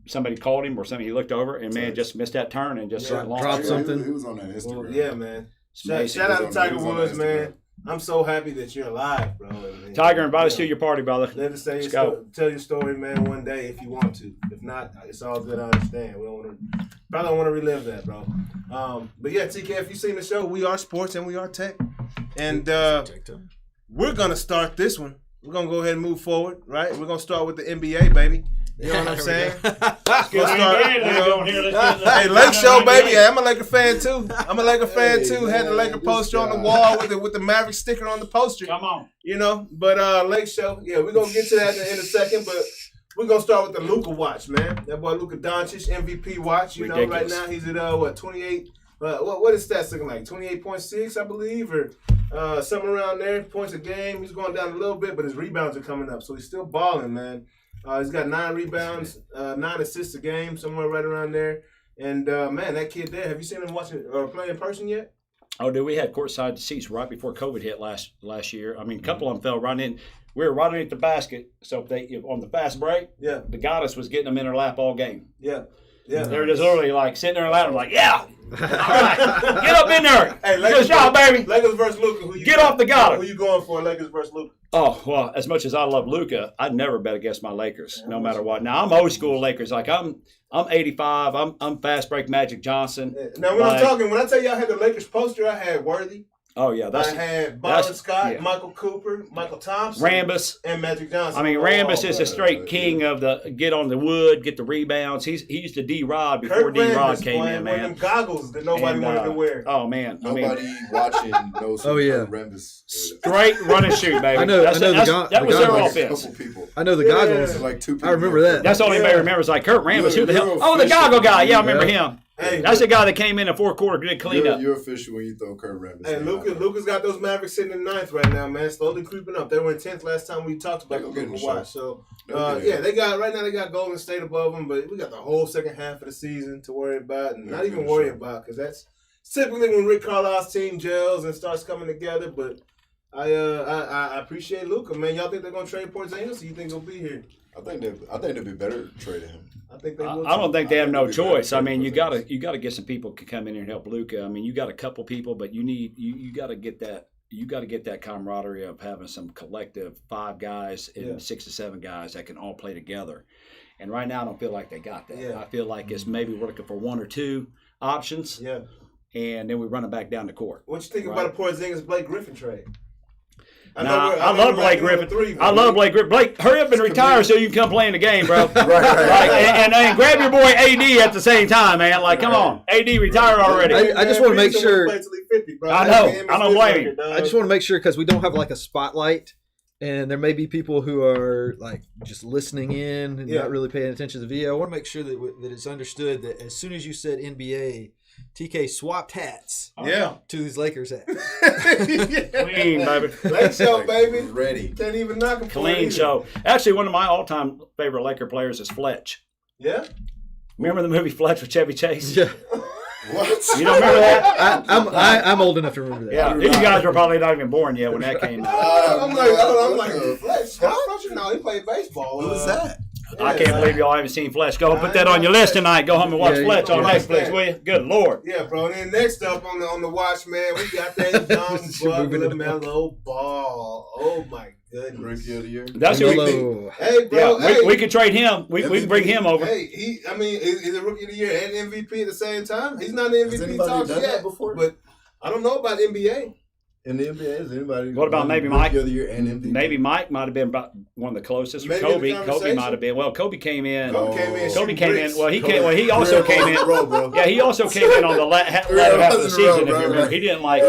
somebody called him or something. He looked over and man just missed that turn and just Yeah. launched. Dropped something. He was on that Instagram. Well, yeah, man. It's amazing. Shout out to He Tiger was on Woods, Instagram. man. I'm so happy that you're alive, bro. And, Tiger, invite us you to your party, brother. Let us Let's go. tell your story, man, one day if you want to. If not, it's all good. I understand. We don't want to. Probably don't want to relive that, bro. But yeah, TK, if you've seen the show, we are sports and we are tech, and we're gonna start this one. We're gonna go ahead and move forward, right? We're gonna start with the NBA, baby. You know what I'm saying? Hey, Lake Show, baby. Hey, I'm a Laker fan too. Had the Laker poster on the wall with the Maverick sticker on the poster. Come on. You know, but Lake Show, yeah, we're gonna get to that in a second, but we're gonna start with the Luka watch, man. That boy Luka Doncic MVP watch. You know, right Ridiculous. now he's at 28. What is stats looking like? 28.6, I believe, or something around there. Points a game. He's going down a little bit, but his rebounds are coming up, so he's still balling, man. He's got 9 rebounds, 9 assists a game, somewhere right around there. And man, that kid there. Have you seen him play in person yet? Oh, dude, we had courtside seats right before COVID hit last year. I mean, a couple of them fell right in. We were right underneath the basket, so if on the fast break, Yeah, the goddess was getting them in her lap all game. yeah, yeah. They were just literally like sitting there in her lap, like, yeah, all right, get up in there, Hey, good job, baby. Lakers versus Luka. Who you Get got? off the gutter. Who you going for? Lakers versus Luka. Oh, well, as much as I love Luka, I'd never bet against my Lakers, no matter what. Now, I'm old school Lakers. Like, I'm 85. I'm fast break Magic Johnson. Now, when I tell you I had the Lakers poster, I had Worthy. Oh, yeah. I had Byron Scott, yeah. Michael Cooper, Michael Thompson, Rambus. and Magic Johnson. I mean, Rambus is a straight king of the get on the wood, get the rebounds. He used to D-Rod before Kurt D-Rod Rambis came playing in, with man. them goggles that nobody wanted to wear. Oh, man. Nobody watching knows who Oh, yeah. Rambis is. Straight run and shoot, baby. I know That was the their goggles. offense. Couple people. I know the Yeah. goggles. Like 2 people. I remember that. That's the only anybody remembers. Like Kurt Rambis. Who the hell? You're Oh, the official. goggle guy. Yeah, I remember Yeah. him. Hey, That's the guy that came in the fourth quarter, did clean up. You're official when you throw Kurt Rambis. Hey, Luka's got those Mavericks sitting in 9th right now, man. Slowly creeping up. They were in 10th last time we talked about They'll the get in Luka the watch. show. So, they got Golden State above them, but we got the whole second half of the season to worry about, and not even worry about, because that's typically when Rick Carlisle's team gels and starts coming together. But I appreciate Luka, man. Y'all think they're gonna trade Porzingis, or you think he'll be here? I think they'd be better trading him. I think they I will. don't think they have no I think they'll be choice. I better mean, you Porzingis. gotta get some people to come in here and help Luka. I mean, you got a couple people, but you gotta get that. You got to get that camaraderie of having some collective 5 guys and 6 to 7 guys that can all play together. And right now, I don't feel like they got that. Yeah. I feel like it's maybe we're looking for 1 or 2 options, Yeah. and then we run it back down the court. What you think Right. about a Porzingis Blake Griffin trade? I love Blake Griffin. I love Blake Griffin. Blake, hurry up and retire so you can come play in the game, bro. Right. Like, and grab your boy AD at the same time, man. Like, come on, AD retired already. I just wanna make sure- I know. I don't blame him. I just want to make sure because we don't have like a spotlight, and there may be people who are like just listening in and not really paying attention to the video. I want to make sure that it's understood that as soon as you said NBA, TK swapped hats Yeah. to his Lakers hat. Clean, baby. Late show, baby. Ready. Can't even knock him for it Clean either. show. Actually, one of my all-time favorite Laker players is Fletch. Yeah. Remember the movie Fletch with Chevy Chase? Yeah, What? You don't remember that? I'm old enough to remember that. Yeah, you guys were probably not even born yet when that came out. I'm like, Fletch. Fletch, no, he played baseball. Who was that? I can't believe y'all haven't seen Fletch. Go put that on your list tonight. Go home and watch Yeah, Fletch on yeah. Netflix, will you? Good Lord. Yeah, bro. And then next up on the watch, man, we got that young Moving Bug it LaMelo Ball. Oh my goodness. Rookie of the year. That's who we Hello. Hey, bro. Yeah, we could trade him. We can bring him over. Hey, is it Rookie of the Year and MVP at the same time? He's not in Has MVP anybody talks done yet, that before? but I don't know about NBA. In the NBA, is anybody? What about maybe Mike? The other year and MVP? Maybe Mike might have been about one of the closest. Maybe Kobe in the conversation. might have been. Well, Kobe came in. Kobe came in. Kobe shooting came bricks. in. Well, he also came in. Bro. Yeah, he also came in on the latter half of the season. If you remember, he didn't like.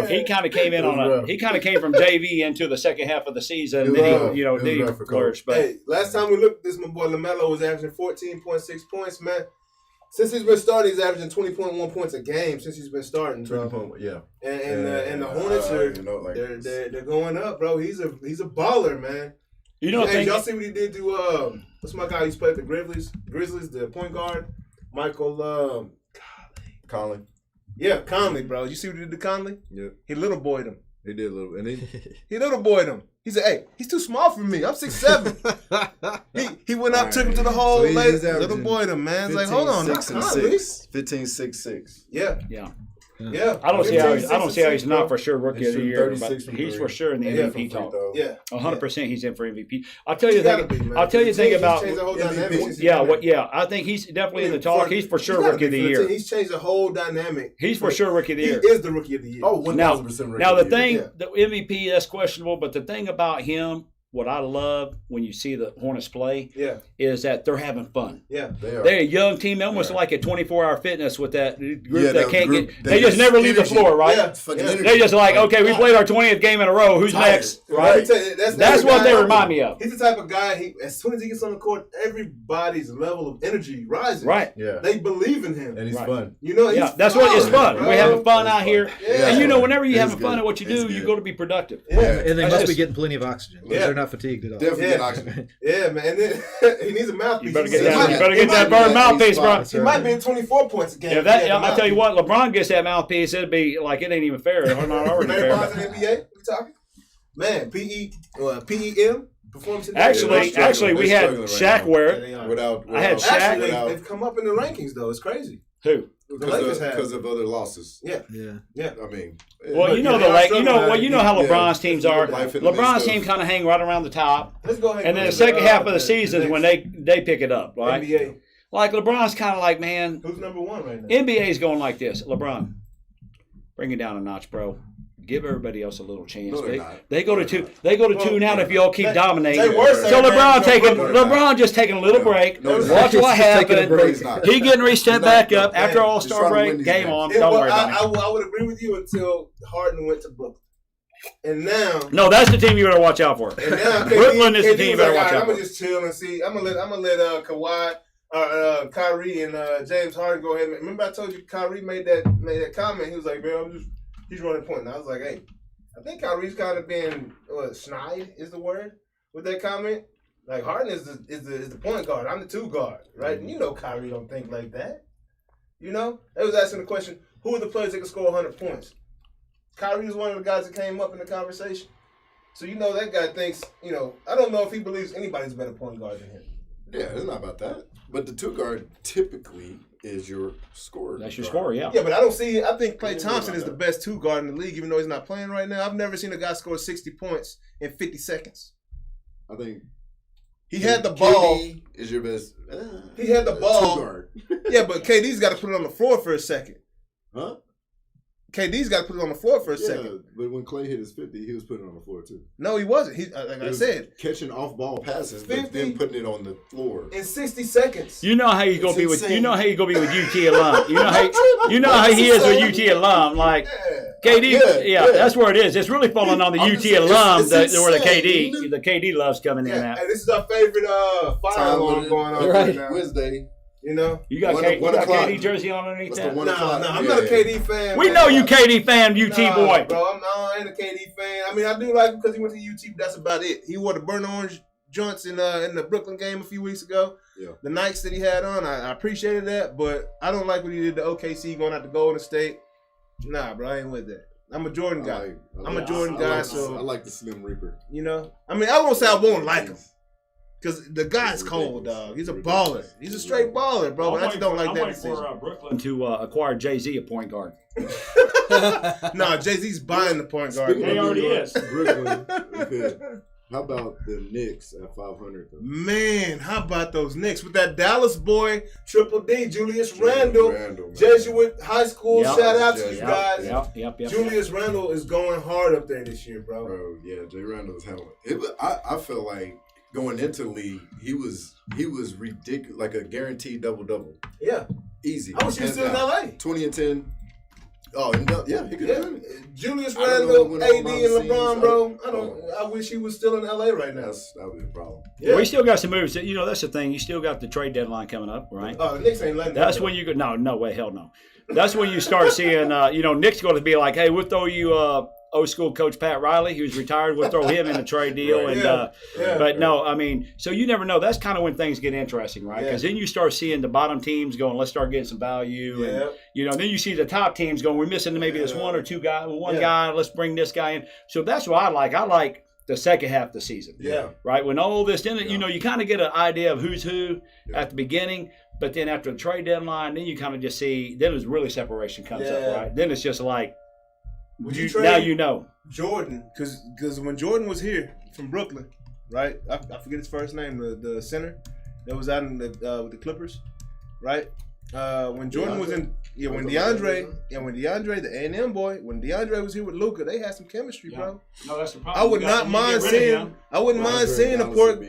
He kind of came in on a. He kind of came from JV into the second half of the season. Then he, then he flourished. But hey, last time we looked at this, my boy LaMelo was averaging 14.6 points, man. Since he's been starting, he's averaging 20.1 points a game since he's been starting, bro. Yeah. And the Hornets are they're going up, bro. He's a baller, man. you know, Hey, y'all see what he did to what's my guy? He's played at the Grizzlies, the point guard, Michael Conley. Yeah, Conley, bro. You see what he did to Conley? Yeah. He little boyed him. He did a little, and He little boyed him. He said, "Hey, he's too small for me. I'm 6'7". He went up, took him to the hole, So he's little boyed him, man. It's like, hold on, not 6 and Conley. 6. 15-6-6. Yeah. Yeah. I don't see how he's not for sure rookie of the year, but 36 from he's three. for sure in the MVP talk. Yeah. 100% he's in for MVP. I'll tell you Gotta the be, thing. man. I'll tell you the thing about He's changed the whole dynamic since he's yeah, been what there. yeah. I think he's definitely in the talk. He's for sure gotta rookie of be the for year. He's changed the whole dynamic. He's for sure rookie of the He year. is the rookie of the year. Oh, 1,000% Now the rookie. thing, Yeah. the MVP that's questionable, but the thing about him, what I love when you see the Hornets play, Yeah. is that they're having fun. Yeah. They are. They're a young team, almost like a 24-hour fitness with that group Yeah, that that can't group, get. they They just just never leave the energy. floor, right? Yeah. Fucking Yeah. energy. They just like, okay, we played our 20th game in a row. Who's Tired. next? Let Right? me tell you, That's the what guy- they remind me of. He's the type of guy. As soon as he gets on the court, everybody's level of energy rises. Right. Yeah. They believe in him. And he's Right. fun. You know, Yeah, he's that's what it's fun. bro. We're having fun out here. Yeah. And you know, whenever you're It's having fun good. at what you It's do, you good. go to be productive. Yeah. And they That's must be just- getting plenty of oxygen. Yeah. They're not fatigued at all. Definitely Yeah. get oxygen. Yeah, man. And then he needs a mouthpiece. You better He get might- that. You better he get might that be burn at mouthpiece, least bro. That's He right. might be at 24 points a game. Yeah, that I'll tell you what. LeBron gets that mouthpiece, it'd be like it ain't even fair. It's not already Mary fair. Bonds in the NBA. We talking? Man, PEM performance. Actually, we had Shaq wear it. Without I had Shaq. Actually, without, they've come up in the rankings though. It's crazy. Who? The Lakers have. because of other losses. Yeah. Yeah. I mean, Well, you know yeah, the they are like, struggling. you know how Yeah. LeBron's teams are. Life in the LeBron's midst of- team kind of hang right around the top, Let's go ahead. and then the second half of the season is when they pick it up, right? NBA. Like LeBron's kind of like, man, Who's number one right now? NBA's going like this. LeBron, bring it down a notch, bro. Give everybody else a little chance. No, they're not. They go to two. They go to two now if y'all keep dominating. they were So saying LeBron that, taking no, LeBron just taking a little break. No, he's Watch not. what He's just taking a happened. break. He's not. He getting reset He's back not. up after Man, All he's Star trying to break. win these Game games. on. Yeah, Don't well, worry about it. I would agree with you until Harden went to Brooklyn, and now. No, that's the team you better watch out for. And now Brooklyn is the KD team you was better like, watch "All out right, for. I'm gonna just chill and see. I'm gonna let Kawhi, Kyrie, and James Harden go ahead. Remember I told you Kyrie made that comment. He was like, "Man, he's running point." And I was like, "Hey, I think Kyrie's kind of being snide is the word with that comment. Like Harden is the point guard. I'm the two guard, right? And you know Kyrie don't think like that. You know, they was asking the question, who are the players that can score 100 points? Kyrie was one of the guys that came up in the conversation. So you know that guy thinks, you know, I don't know if he believes anybody's a better point guard than him. Yeah, it's not about that. But the two guard typically is your scorer. That's your guard. score, yeah. Yeah, but I think Klay Yeah, Thompson about is the that. best two guard in the league, even though he's not playing right now. I've never seen a guy score 60 points in 50 seconds. I think He had the ball. KD is your best. He had the ball. Two guard. Yeah, but KD's got to put it on the floor for a second. Huh? KD's got to put it on the floor for a Yeah, second. but when Clay hit his 50, he was putting it on the floor too. No, he wasn't. He, like He I was said, catching off-ball passes, but 50. then putting it on the floor. in 60 seconds. You know how you gonna It's be with insane. you know how you gonna be with UT alum. You know how he is with UT alum. Like Yeah. KD, Yeah. that's where it is. It's really falling on the I'm UT just saying, alum it's where the insane. KD loves coming in Yeah, at. and this is our favorite fire Time alarm limit. going on Right. right now. Wednesday. You know? You got, One- you one got o'clock. KD jersey on underneath What's that? the one No, o'clock? I'm Yeah, not a yeah. KD fan. We man. know you KD fan, UT Nah, boy. Bro, I ain't a KD fan. I mean, I do like him because he went to UT, but that's about it. He wore the burnt orange joints in the Brooklyn game a few weeks ago. Yeah. The Nikes that he had on, I appreciated that, but I don't like what he did to OKC going out to Golden State. Nah, bro, I ain't with that. I'm a Jordan guy. I'm a Jordan guy, so- I like the Slim Reaper. You know? I mean, I won't say I won't like him. Because the guy's cold, dog. He's a baller. He's a straight baller, bro, but I just don't like that decision. Brooklyn to acquire Jay-Z a point guard. Nah, Jay-Z's buying the point guard. Speaking He of already New York, is. Brooklyn, okay. How about the Knicks at 500? Though? Man, how about those Knicks with that Dallas boy, Triple D, Julius Randle, Jesuit High School. Yep. Shout out to you Yep. guys. Yep. Julius Randle is going hard up there this year, bro. Bro, yeah, Jay Randall's handling it. I felt like going into the league, he was ridiculous, like a guaranteed double. Yeah, Easy. I wish he was still in LA. 20 and 10. Oh, yeah, he could do it. Julius I don't know Randle, when AD, all and behind the LeBron, scenes, bro. I wish he was still in LA right now. That would be a problem. Yeah. We still got some moves. You know, that's the thing. You still got the trade deadline coming up, right? Oh, the Knicks ain't letting That's that when you go. No way, hell no. That's when you start seeing. Nick's going to be like, hey, we'll throw you old school coach Pat Riley, who's retired. We'll throw him in a trade deal. Right, And yeah. But no, I mean, so you never know. That's kind of when things get interesting, right? Because then you start seeing the bottom teams going, let's start getting some value. Yeah. And then you see the top teams going, we're missing maybe this one or two guy, guy. Let's bring this guy in. So that's what I like. I like the second half of the season. Yeah. Right? When all this, then you kind of get an idea of who's who at the beginning. But then after the trade deadline, then you kind of just see, then it's really separation comes up, right? Then it's just like, now you know. Jordan, because when Jordan was here from Brooklyn, right? I forget his first name, the center that was out in with the Clippers, right? When Jordan was in, when DeAndre, the A&M boy, when DeAndre was here with Luka, they had some chemistry, bro. No, that's the problem. I would not mind seeing. I wouldn't mind seeing a Port.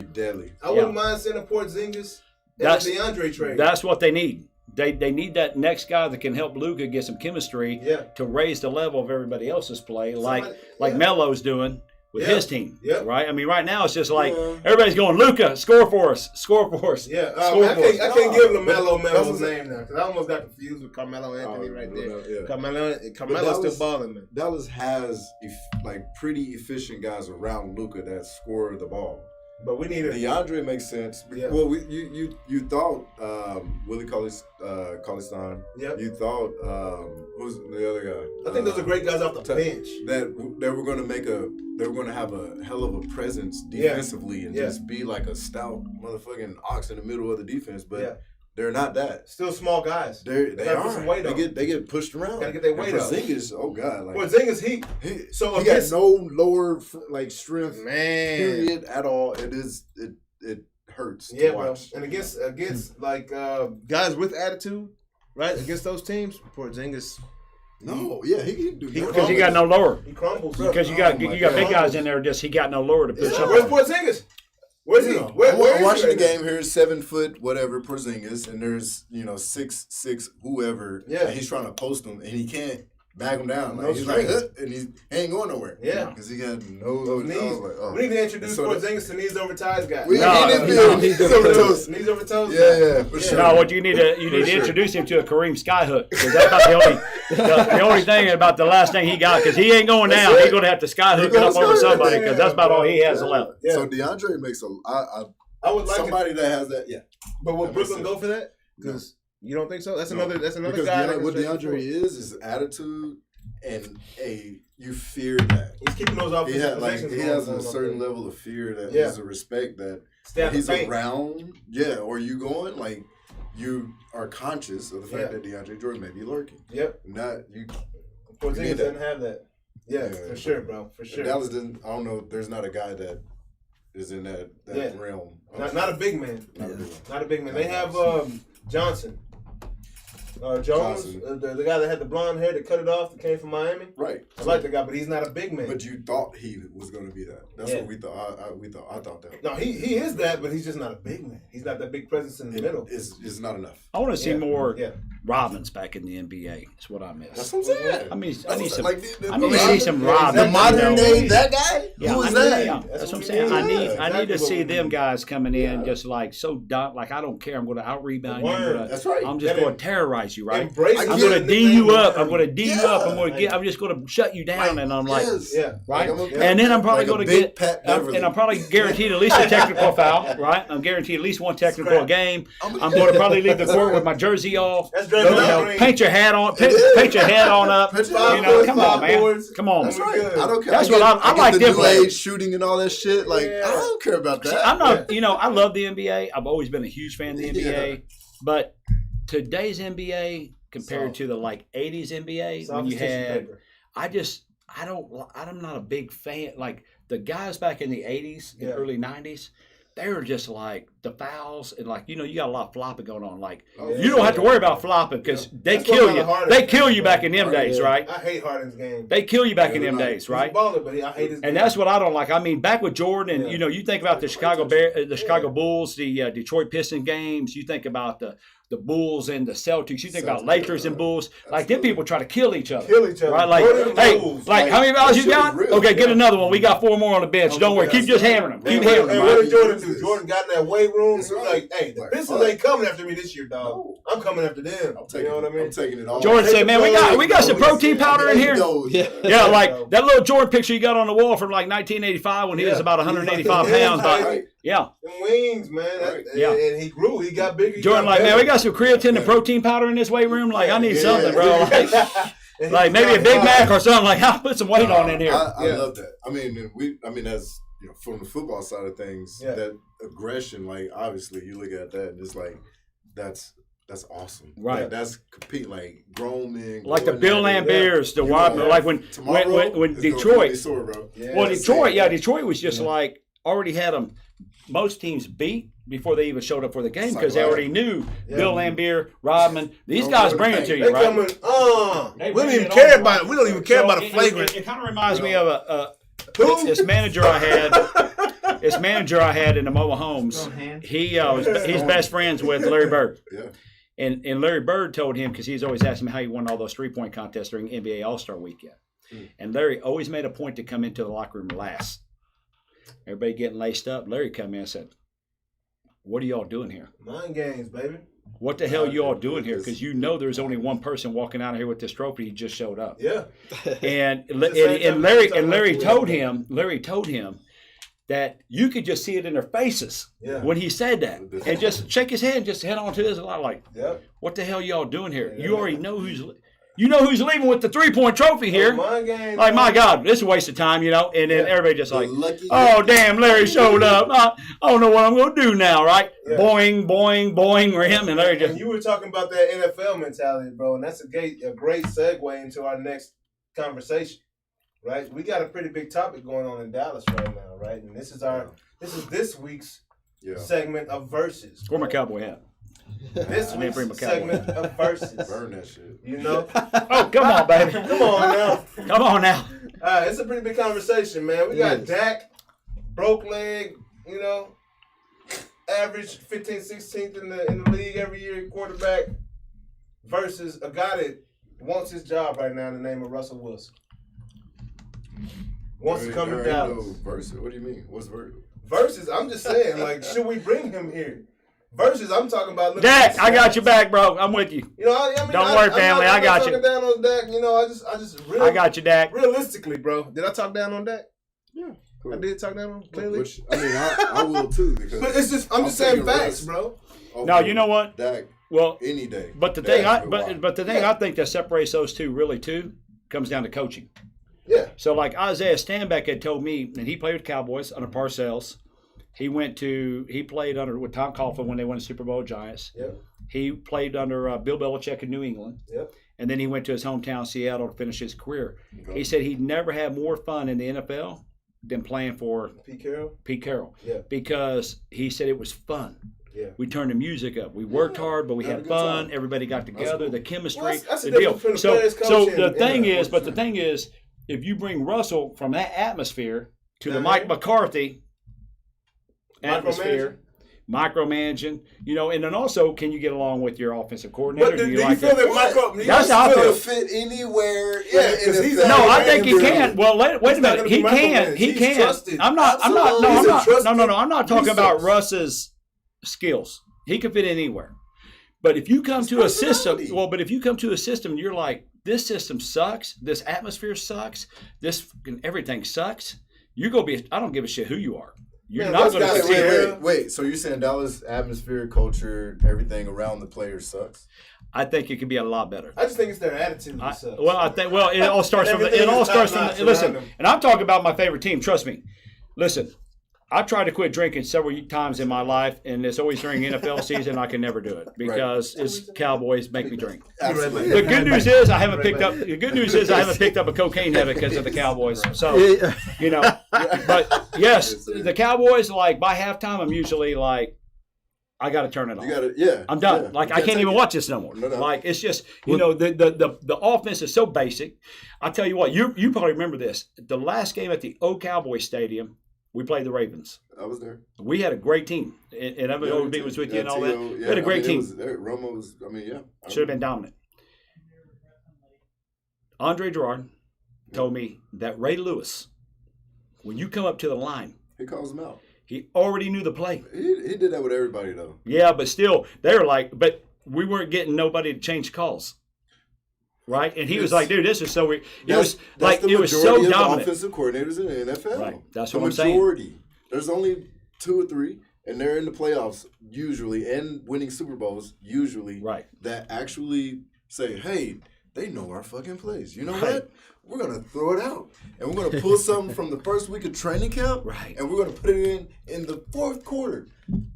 I wouldn't mind seeing a Porzingis and a DeAndre trade. That's what they need. They need that next guy that can help Luka get some chemistry to raise the level of everybody else's play, like Melo's doing with his team, right? I mean, right now it's just like everybody's going, Luka, score for us. Yeah, I can't give LaMelo Melo's name now because I almost got confused with Carmelo Anthony right there. Carmelo's still balling, man. Dallas has pretty efficient guys around Luka that score the ball. But we need DeAndre makes sense. Yeah. Well, you thought Willie Cauley-Stein. Yep. You thought who's the other guy? I think those are great guys off the bench. That were going to have a hell of a presence defensively and just be like a stout motherfucking ox in the middle of the defense, but they're not that. Still small guys. They gotta put some weight on. They get pushed around. Gotta get their weight up. Porzingis, oh god, Porzingis, he got no lower strength, man, period at all. It hurts to watch. Bro. And against guys with attitude, right? Against those teams, Porzingis. No, he can do because he got no lower. He crumbles because you got big guys in there. Just he got no lower to push up. Where's Porzingis? Where's he? I'm watching the game here. 7 foot whatever Porzingis, and there's 6'6" whoever. Yeah, and he's trying to post him, and he can't bag him down. No he's like, and he ain't going nowhere. Yeah, because he got no knees. We need to introduce Porzingis to knees over ties guy. Knees over toes. Knees over toes. Yeah, for sure. No, what you need to introduce him to a Kareem Skyhook because that's about the only thing about the last thing he got because he ain't going down. He's going to have to skyhook it up over somebody because that's about all he has left. Yeah. So DeAndre makes I would like somebody that has that. Yeah, but would Brooklyn go for that? Because you don't think so? That's another guy. What DeAndre is attitude and you fear that. He's keeping those offensive possessions. He has a certain level of fear that is a respect that he's around. Yeah, or you going like you are conscious of the fact that DeAndre Jordan may be lurking. Yep. Porzingis doesn't have that. Yeah, for sure, bro. For sure. Dallas didn't. I don't know. There's not a guy that is in that realm. Not a big man. Not a big man. They have Johnson. Jones, the guy that had the blonde hair that cut it off that came from Miami. Right. I like the guy, but he's not a big man. But you thought he was going to be that. That's what we thought. I thought that. No, he is that, but he's just not a big man. He's not that big presence in the middle. It's not enough. I want to see more Robins back in the NBA. That's what I miss. That's what I'm saying. I need some. I need to see some Robins. The modern day that guy. Yeah, who is that? Yeah, that's what I'm saying. I need to see them guys coming in just like so like I don't care. I'm going to out rebound you. That's right. I'm just going to terrorize you, right? I'm going to D you up. I'm going to D you up. I'm just going to shut you down. And I'm like, right? And then I'm probably going to get, and I'm probably guaranteed at least a technical foul, right? I'm guaranteed at least one technical game. I'm going to probably leave the court with my jersey off. Paint your hat on. Paint your head on up. Come on, man. Come on. That's right. I don't care. That's what I like. The delayed shooting and all that shit. Like I don't care about that. I'm not. I love the NBA. I've always been a huge fan of the NBA, but today's NBA compared to the 80s NBA when you had, I'm not a big fan. Like the guys back in the 80s and early 90s, they were just like the fouls and like, you got a lot of flopping going on. Like you don't have to worry about flopping because they kill you. They kill you back in them days, right? I hate Harden's game. They kill you back in them days, right? He's a baller, but I hate his game. And that's what I don't like. I mean, back with Jordan, and you think about the Chicago Bulls, the Detroit Pistons games. You think about the Bulls and the Celtics. You think about Lakers and Bulls. Like, them people try to kill each other. Right? Like, hey, like, how many fouls you got? Okay, get another one. We got 4 more on the bench. Don't worry. Keep just hammering them. Keep hammering them. And what did Jordan do? Jordan got in that weight room. He was like, hey, the Pistons ain't coming after me this year, dog. I'm coming after them. You know what I mean? I'm taking it all. Jordan said, man, we got some protein powder in here. Yeah, like that little Jordan picture you got on the wall from like 1985 when he was about 185 pounds. But, yeah. Them wings, man. And he grew. He got bigger. Jordan, like, man, we got some creatine and protein powder in this weight room. Like, I need something, bro. Like maybe a Big Mac or something. Like, I'll put some weight on in here. I love that. I mean, as from the football side of things, that aggression, like, obviously, you look at that and it's like, that's awesome. Right. That's compete, like grown men. Like the Bill Lambiers, the like when Detroit. Detroit was just like already had them. Most teams beat before they even showed up for the game because they already knew Bill Lambier, Rodman. These guys bring it to you, right? We don't even care about it. We don't even care about a flagrant. It kind of reminds me of this manager I had. This manager I had in the mobile homes. He's best friends with Larry Bird. Yeah. And Larry Bird told him, because he's always asking me how he won all those 3-point contests during NBA All-Star Weekend. And Larry always made a point to come into the locker room last. Everybody getting laced up. Larry come in and said, what are y'all doing here? Mind games, baby. What the hell you all doing here? Because there's only one person walking out of here with this trophy. He just showed up. Yeah. And Larry told him that you could just see it in their faces when he said that. And just shake his hand, just head on to his lot like, what the hell y'all doing here? You already know who's leaving with the 3-point trophy here. Like, my God, this is a waste of time, And then everybody just like, oh, damn, Larry showed up. I don't know what I'm going to do now, right? Yeah. Boing, boing, boing, rim. And Larry just. And you were talking about that NFL mentality, bro, and that's a great segue into our next conversation, right? We got a pretty big topic going on in Dallas right now, right? And this is this week's segment of Versus. Where my cowboy hat? This week's segment of Versus. Burn that shit. Oh, come on, baby. Come on now. Come on now. All right, it's a pretty big conversation, man. We got Dak, broke leg, average 15th, 16th in the league every year, quarterback, versus a guy that wants his job right now in the name of Russell Wilson. Wants to come to Dallas. Versus? What do you mean? What's versus? Versus, I'm just saying, like, should we bring him here? Versus, I'm talking about. Dak, I got your back, bro. I'm with you. Don't worry, family. I got you. I'm not talking down on Dak. I just really. I got you, Dak. Realistically, bro, did I talk down on Dak? Yeah, cool. I did talk down on him, clearly. I will too. Because but it's just I'm just saying facts, bro. No, you know what? Dak. Well, any day. But the thing, I think that separates those two really too comes down to coaching. Yeah. So like Isaiah Stanback had told me, and he played with Cowboys under Parcells. He played with Tom Coughlin when they won the Super Bowl Giants. Yep. He played under Bill Belichick in New England. Yep. And then he went to his hometown, Seattle, to finish his career. Okay. He said he'd never had more fun in the NFL than playing for Pete Carroll. Yeah. Because he said it was fun. Yeah. We turned the music up. We worked hard, but we had fun. Everybody got together. The chemistry, that's the deal. So the thing is, if you bring Russell from that atmosphere to the Mike McCarthy atmosphere, micromanaging, and then also, can you get along with your offensive coordinator? But do you feel that That's how I feel. Fit anywhere? No, I think he can. Well, wait a minute. He can. He can. I'm not talking about Russ's skills. He can fit anywhere. But if you come to a system, and you're like, this system sucks, this atmosphere sucks, everything sucks, you're gonna be. I don't give a shit who you are. You're not going to succeed. Wait. So you're saying Dallas atmosphere, culture, everything around the players sucks? I think it could be a lot better. I just think it's their attitude. It all starts from. Listen, and I'm talking about my favorite team. Trust me. Listen, I've tried to quit drinking several times in my life, and it's always during NFL season. I can never do it because it's Cowboys make me drink. Absolutely. The good news is I haven't picked up. The good news is I haven't picked up a cocaine habit because of the Cowboys. So but yes, the Cowboys, like by halftime, I'm usually like, I got to turn it off. You got to, I'm done. Yeah. Like I can't even watch this no more. No. Like it's just the offense is so basic. I tell you what, you probably remember this. The last game at the old Cowboy Stadium, we played the Ravens. I was there. We had a great team, and OB was with you and all that. We had a great team. Romo was. Should have been dominant. Andre Gerard told me that Ray Lewis, when you come up to the line, he calls him out. He already knew the play. He did that with everybody though. Yeah, but still, they were like, but we weren't getting nobody to change calls. Right, and he was like, "Dude, this is so weird." It was so dominant. Offensive coordinators in the NFL. Right, that's what I'm saying. Majority. There's only 2 or 3, and they're in the playoffs usually and winning Super Bowls usually. Right. That actually say, "Hey, they know our fucking plays. You know what? We're gonna throw it out, and we're gonna pull something from the first week of training camp, right? And we're gonna put it in the fourth quarter."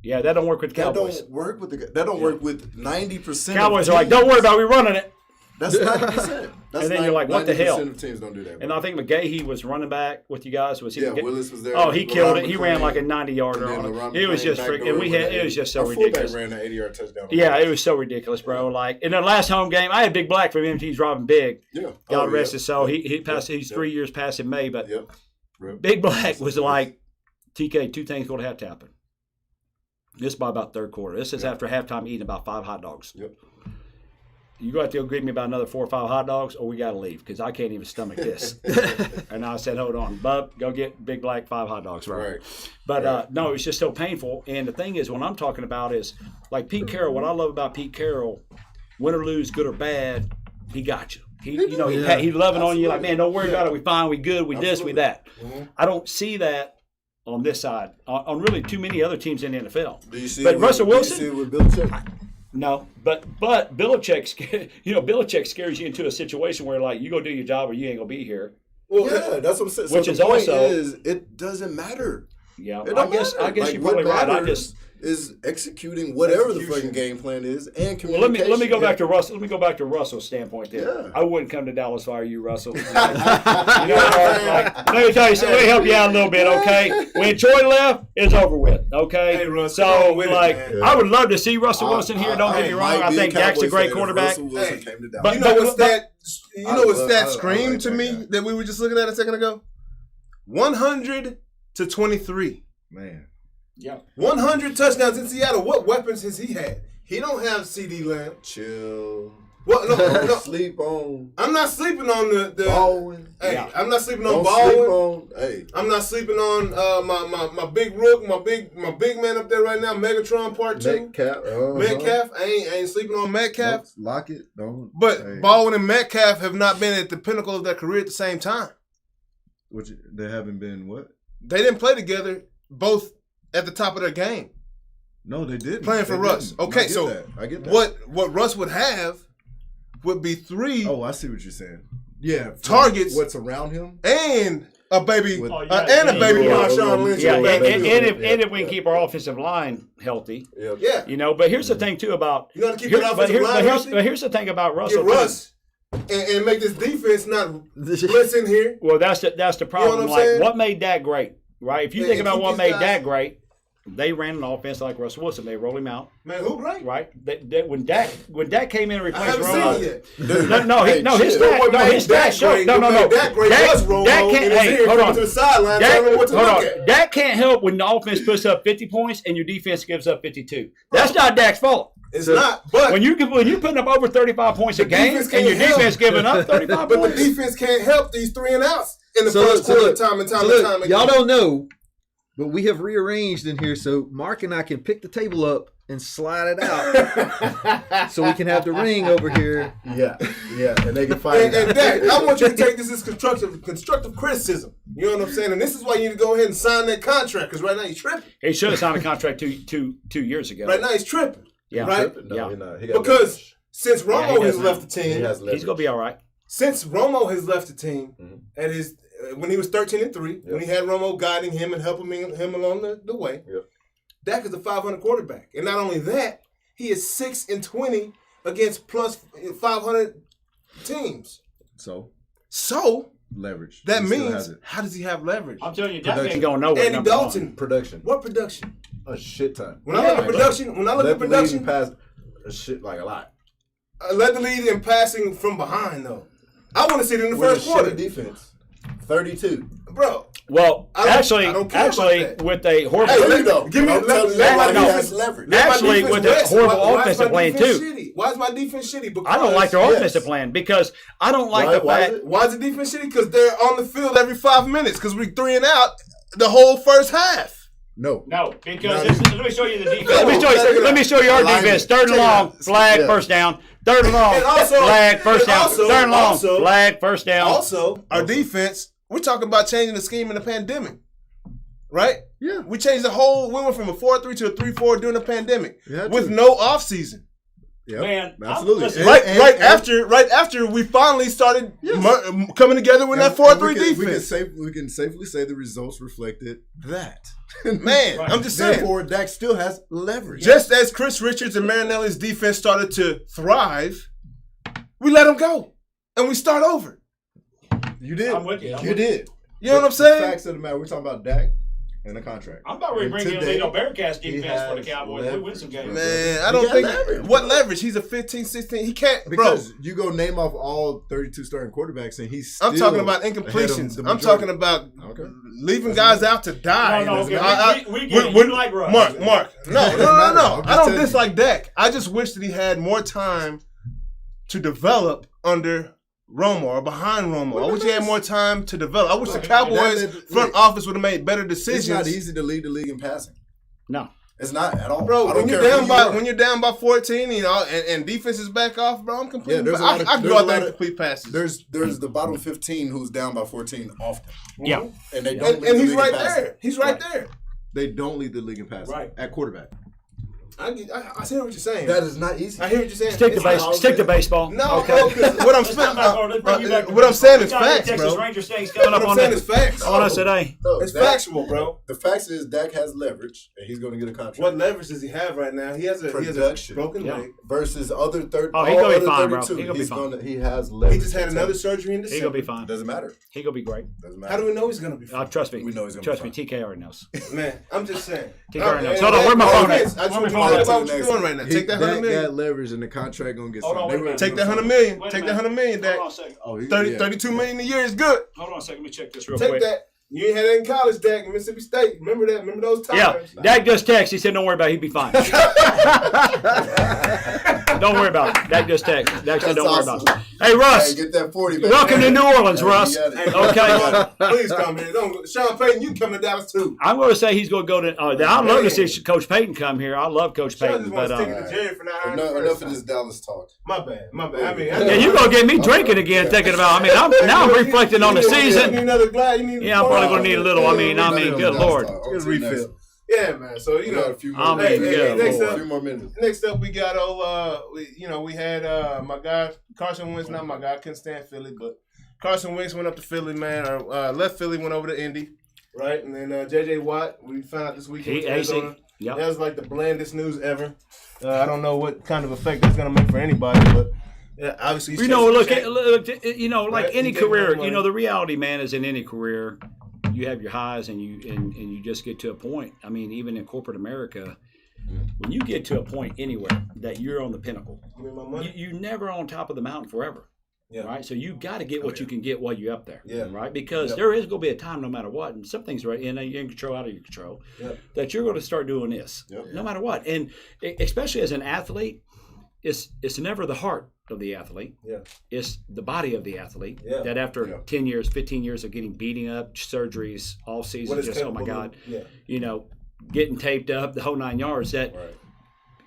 Yeah, that don't work with the Cowboys. That don't work with 90%. Cowboys are like, "Don't worry about it, we're running it." That's 90%. And then you're like, what the hell? 90% of teams don't do that. Bro. And I think McGahee was running back with you guys. Was he? Yeah, Willis was there. Oh, he killed it. He ran like a 90-yarder on it. It was just freaking. It was just so ridiculous. Ran an 80-yard touchdown. Yeah, it was so ridiculous, bro. Like in the last home game, I had Big Black from MT's robbing Big. Yeah. God rest his soul. He passed. He's 3 years past in May, but Right. Big Black was like, TK, 2 things going to have to happen. This by about third quarter. This is after halftime eating about 5 hot dogs. Yep. You go out there and give me about another 4 or 5 hot dogs, or we got to leave because I can't even stomach this. And I said, hold on, bub, go get Big Black 5 hot dogs. Right. But no, it's just so painful. And the thing is, what I'm talking about is like Pete Carroll. What I love about Pete Carroll, win or lose, good or bad, he got you. He's loving on you like, man, don't worry about it. We fine, we good, we this, we that. Mm-hmm. I don't see that on this side, on really too many other teams in the NFL. Do you see but Russell Wilson? Do you see it with Belichick? No, but Belichick scares you into a situation where like you go do your job or you ain't gonna be here. Well, yeah, that's what I'm saying. Which so is the point also is it doesn't matter. Yeah, I guess like, you're probably right. I just is executing whatever the fucking game plan is and communication. Well, let me go back to Russell. Let me go back to Russell's standpoint there. Yeah. I wouldn't come to Dallas if I were you, Russell. Let me tell you something. Let me help you out a little bit, okay? When Troy left, it's over with, okay? Hey, Russ, so, I would love to see Russell Wilson here. Don't get me wrong. I think Dak's a great quarterback. But you know what stat screamed to me that we were just looking at a second ago? 100-23. Man. Yeah. 100 touchdowns in Seattle. What weapons has he had? He don't have CD Lamb. Chill. What? No. Sleep on. I'm not sleeping on the Baldwin. Hey, yeah. I'm not sleeping on don't Baldwin. Sleep on, hey. I'm not sleeping on my big rook, my big man up there right now, Megatron Part 2. Metcalf. I ain't sleeping on Metcalf. Nope. Lock it. Don't. But Baldwin and Metcalf have not been at the pinnacle of their career at the same time. They haven't been what? They didn't play together both at the top of their game. No, they didn't. Playing for Russ. Okay, so I get that. What Russ would have would be 3. Oh, I see what you're saying. Yeah, targets. What's around him and a baby with, and a baby Marshawn Lynch. Yeah, and if we can keep our offensive line healthy, yeah, you know. But here's the thing too about you got to keep that offensive line healthy. But here's the thing about Russell. Get Russ. And make this defense not blitzing here. Well, that's the problem. You know what what made Dak great, right? If you think about what made Dak great, they ran an offense like Russell Wilson. They roll him out. Man, who great? Right? When Dak came in and replaced Romo, his stats showed. No. Dak can't. Hold on. To the sideline. Dak can't help when the offense puts up 50 points and your defense gives up 52. That's not Dak's fault. It's not. But when you're putting up over 35 points a game and your defense giving up 35 points, but the defense can't help these 3 and outs in the first quarter, time and time again. Y'all don't know, but we have rearranged in here so Mark and I can pick the table up and slide it out, so we can have the ring over here. Yeah, and they can find and Dak, I want you to take this as constructive criticism. You know what I'm saying? And this is why you need to go ahead and sign that contract because right now he's tripping. He should have signed a contract two years ago. Right now he's tripping. Yeah, right. No, because since Romo has left the team, he's gonna be all right. Since Romo has left the team, and his when he was 13-3, when he had Romo guiding him and helping him along the way. Yep. Dak is a 500 quarterback, and not only that, he is 6-20 against plus 500 teams. So leverage. That He still means has it. how does he have leverage? I'm telling you, Dak ain't going nowhere. Andy Dalton. Production. What production? A shit ton. When I look at production, pass a shit like a lot. led the lead in passing from behind though. I want to see it in the With first a quarter. shitty defense. 32. Bro. Well, I don't actually, care about that. with a horrible, Hey, There you go. Give me I'm telling you, let my everybody no. has leverage. let my Actually, defense with a rest. horrible Why is my offensive plan, defense too. shitty? Why is my defense shitty? Because I don't like their Yes. offensive plan because I don't like Why- the why is fact. it? Why is the defense shitty? Because they're on the field every 5 minutes. Because we 3 and out the whole first half. No. No, because No. let me show you the defense. Let me show you- Let me show you our Alignment. defense. Third and Check it long, out. flag, Yeah. first down. Third and long, And also- flag, first and down. also- Third and long, also- flag, first down. Also, our defense, we're talking about changing the scheme in the pandemic. Right? Yeah. We changed we went from a 4-3 to a 3-4 during the pandemic. Yeah, with true. no offseason. Yep. Man, absolutely. listen, And- Right after we finally started coming together with that 4-3 defense. We can safely say the results reflected that. Man, Right. I'm just saying. Therefore, Dak still has leverage. Just as Chris Richards and Marinelli's defense started to thrive, we let them go. And we start over. You did. I'm with you. You did. You know what I'm The saying? facts of the matter. We're talking about Dak and the contract. I'm about ready to And bring in a today, Lino Bearcats he defense for the has Cowboys. We win leverage, some games. Man, I He don't got think. leverage, What bro. leverage? He's a 15, 16. He can't, Because you go name off all 32 starting quarterbacks and he's still I'm talking about ahead of incompletions. the I'm majority. talking about Okay. leaving guys out to die. No, okay. We get it. when- You like Russ. Mark. No. Doesn't matter. I'm I just don't telling you. dislike Dak. I just wish that he had more time to develop under Romo or behind Romo. I wish he had more time to develop. I wish the Cowboys front office would have made better It's decisions. not easy to lead the league in passing. No. It's not at all. Bro, I when don't you're care down who by you are. when you're down by 14, and defense is back off, bro, I'm completely. Yeah, there's a I lot of- can there's go out a there lot and of- complete passes. There's the bottom 15 who's down by 14 often, Yeah. and they don't. and lead the he's league right in passing. there. He's right there. They don't lead the league in passing. Right. At quarterback. I see what you're saying. That is not easy. I hear what you're saying. Stick to It's- stick to baseball. No, bro, 'cause what I'm saying, what I'm saying is facts, Texas bro. Rangers things coming What up I'm on saying us is facts. on us today. No, It's Dak- factual, bro. The fact is Dak has leverage, and he's going to get a contract. What leverage does he have right now? He has a Production. broken Yeah. leg. Versus other third. Oh, he all gonna be other fine, bro. 32, He gonna be he's fine. He has leverage. He just had another surgery in He December. gonna be fine. Doesn't matter. He gonna be great. Doesn't matter. How do we know he's gonna be fine? Trust me. We know he's gonna Trust be me. TK already knows. Man, I'm just saying. Take our notes. Hold on, where my phone at? I just want you to Where think my phone at? about what you're doing right now. Take that 100 Dak million. got leverage and the contract gonna get Hold on, signed. wait a They minute. Take that were- 100 million. Wait a Take that minute. 100 million, Hold on Dak. a second. Oh, he- 30, yeah. 32 million a year is good. Hold on a second. Let me check this real Take quick. that. You ain't had that in college, Dak, in Mississippi State. Remember that? Remember those times? Yeah, Dak just texted. He said, "Don't worry about it. He'd be fine." Don't worry about it. Dak just texted. Dak said, That's "Don't worry awesome. about it." Hey, Russ. Hey, get that 40 back. Welcome to New Orleans, Hey, Russ. you got it. Okay. Please come here. Don't, Sean Payton, you come to Dallas too. I'm going to say he's going to go to. I'd love to see Coach Payton come here. I love Coach Sean Payton, just wants but to stick it to Jerry for not Enough of this Dallas talk. My bad. I mean, yeah, you're going to get me drinking again, thinking about. I mean, now I'm reflecting on the You need season. another glass. You need Yeah, I'm probably going to need a little. I mean, good Lord. Good refill. Yeah, man. So We got a few more I mean, minutes. good next Lord. A few more minutes. Next up, we got we had my guy Carson Wentz. Not my guy. I couldn't stand Philly, but Carson Wentz went up to Philly, man. Or left Philly, went over to Indy, right? And then J.J. Watt, we found out this week. He AC. Yep. That was like the blandest news ever. I don't know what kind of effect that's gonna make for anybody, but yeah, obviously. He's Look, chasing- like Right, any he gave career, him money. the reality, man, is in any career, you have your highs and you just get to a point. I mean, even in corporate America, when you get to a point anywhere that you're on the pinnacle, Give me my money. you're never on top of the mountain forever. Yeah. Right. So you got to get what you can get while you're up there. Yeah. Right. Because Yep. there is going to be a time, no matter what, and some things are in control, out of your control, Yep. that you're going to start doing this, Yep. no matter what. And especially as an athlete, it's never the heart of the athlete. Yeah. It's the body of the athlete. Yeah. That after Yeah. 10 years, 15 years of getting beating up, surgeries all season, What is just oh my capable God, of- Yeah. Getting taped up, the whole 9 yards. That Right.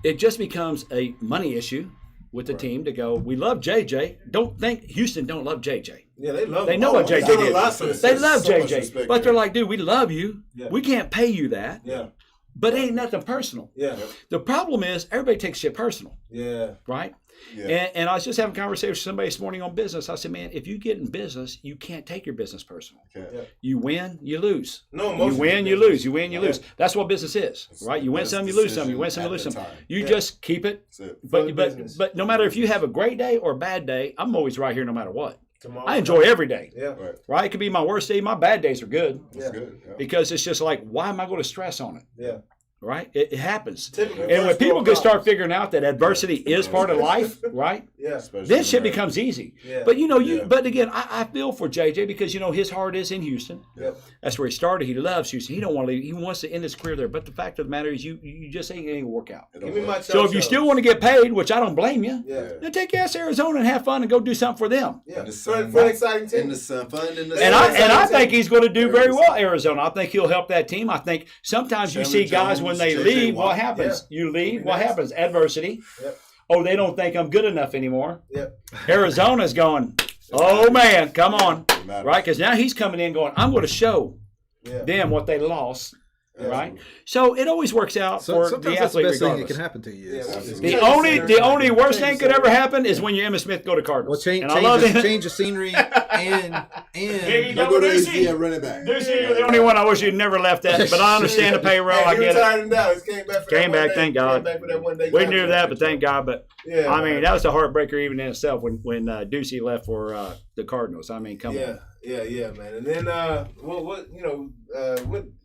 it just becomes a money issue with the team to go, we love JJ. Don't think Houston don't love JJ. Yeah, they love. They him. know what He's JJ done a did. lot for the They city. love so much JJ. respect But they're there. like, dude, we love you. Yeah. We can't pay you that. Yeah. but it ain't nothing personal. Yeah. The problem is everybody takes shit personal. Yeah. Right? Yeah. And I was just having a conversation with somebody this morning on business. I said, man, if you get in business, you can't take your business personal. Okay. Yeah. You win, you lose. No You emotion. win, you lose. You win, you lose. That's what business is, right? You win best some, you lose some. You decision win some, you at lose the some. time. You just keep it. That's it. But no matter if you have a great day or a bad day, I'm always right here no matter what. Tomorrow. I enjoy every day. Yeah. Right. Right? It could be my worst day. My bad days are good That's good. Yeah. because it's just like, why am I going to stress on it? Yeah. Right? It happens. Typical And when first people world can start problems. figuring out that adversity is part of life, right? Yeah. Especially Then shit when- becomes easy. Yeah. But you know, Yeah. but again, I feel for JJ because his heart is in Houston. Yep. That's where he started. He loves Houston. He don't want to leave. He wants to end his career there. But the fact of the matter is, you just ain't gonna work out. It Give don't me work. my So if you still want to get paid, which I don't blame you, Yeah. then take your ass to Arizona and have fun and go do something for them. Yeah. In the For sun. an exciting In team. the sun, fun in the And sun. I think he's going to do very well at Arizona. I think he'll help that team. I think sometimes you Chandler see guys when Jones, they JJ leave, Watt. what happens? You leave, what nice. happens? Adversity. Yep. Oh, they don't think I'm good enough anymore. Yep. Arizona's going, oh man, come on. matters. Right? Because now he's coming in going, I'm going to show Yeah. them what they lost. Yeah. Right? So it always works out for Sometimes the that's the athlete best thing that regardless. can happen to you. Yeah, is- absolutely. The only worst thing could ever happen is when you Emmitt Smith go to Well, Cardinals. change and I love it. the scenery and Biggie, Don't go to Lucy. AC at running back. Lucy, you're the only one I wish you'd never left that, but I understand the payroll. I He get it. retired in Dallas. Came back. For Came that one back, day. thank God. Came back for that one day. We knew contract. that, but thank God. But Yeah. I mean, that was a heartbreaker even in itself when Ducey left for the Cardinals. I mean, come on. Yeah, man. And then what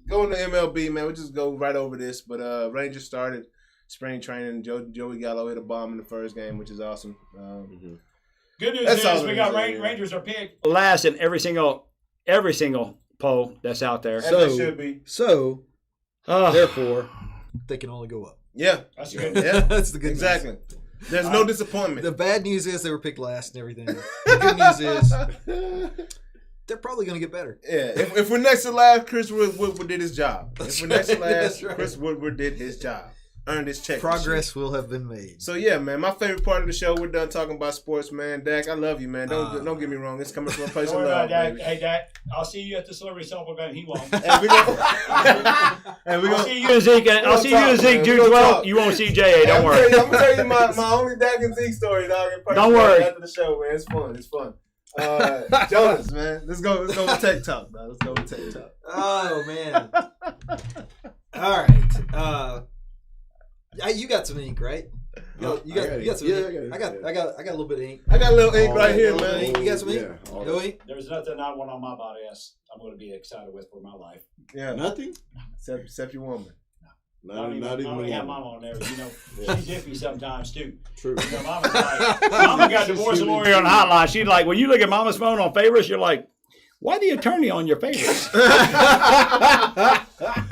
going to MLB, man. We just go right over this, but Rangers started spring training. Joey Gallo hit a bomb in the first game, which is awesome. Good news That's all is it we is, got yeah. Rangers are picked last in every single poll that's out there. As So- they should be. So, Oh, therefore, they can only go up. Yeah, that's good. yeah, That's the good news. exactly. There's no disappointment. The bad news is they were picked last and everything. The good news is they're probably going to get better. Yeah, if we're next to last, Chris Woodward did his job. If we're next to right, last, that's right. Chris Woodward did his job. Earned his check. Progress will have been made. So yeah, man, my favorite part of the show. We're done talking about sports, man. Dak, I love you, man. Don't get me wrong. It's coming from a place of love, baby. Hey, Dak, I'll see you at the celebrity softball game. He won't. And we I'll gonna. see you and Zeke. I'll see you and Zeke June 12th. You won't see J.A. Don't worry. I'm gonna tell you my only Dak and Zeke story, dog. In person Don't worry. After the show, man, it's fun. It's fun. Jonas, man, let's go with Tech Talk, man. Let's go with Tech Talk. Oh, man. All right. You got some ink, right? You got some ink. I got a little bit of ink. I got a little ink right here, a little man. ink. You got some ink? Yeah, all No ink? There's nothing I want on my body I'm going to be excited with for my life. Yeah, Nothing? except your woman. Not even I the don't have woman. mama on there. You know, she's iffy sometimes too. True. You know, Mama got divorce lawyer on the hotline. She's like, when you look at Mama's phone on favorites, you're like, why the attorney on your favorites?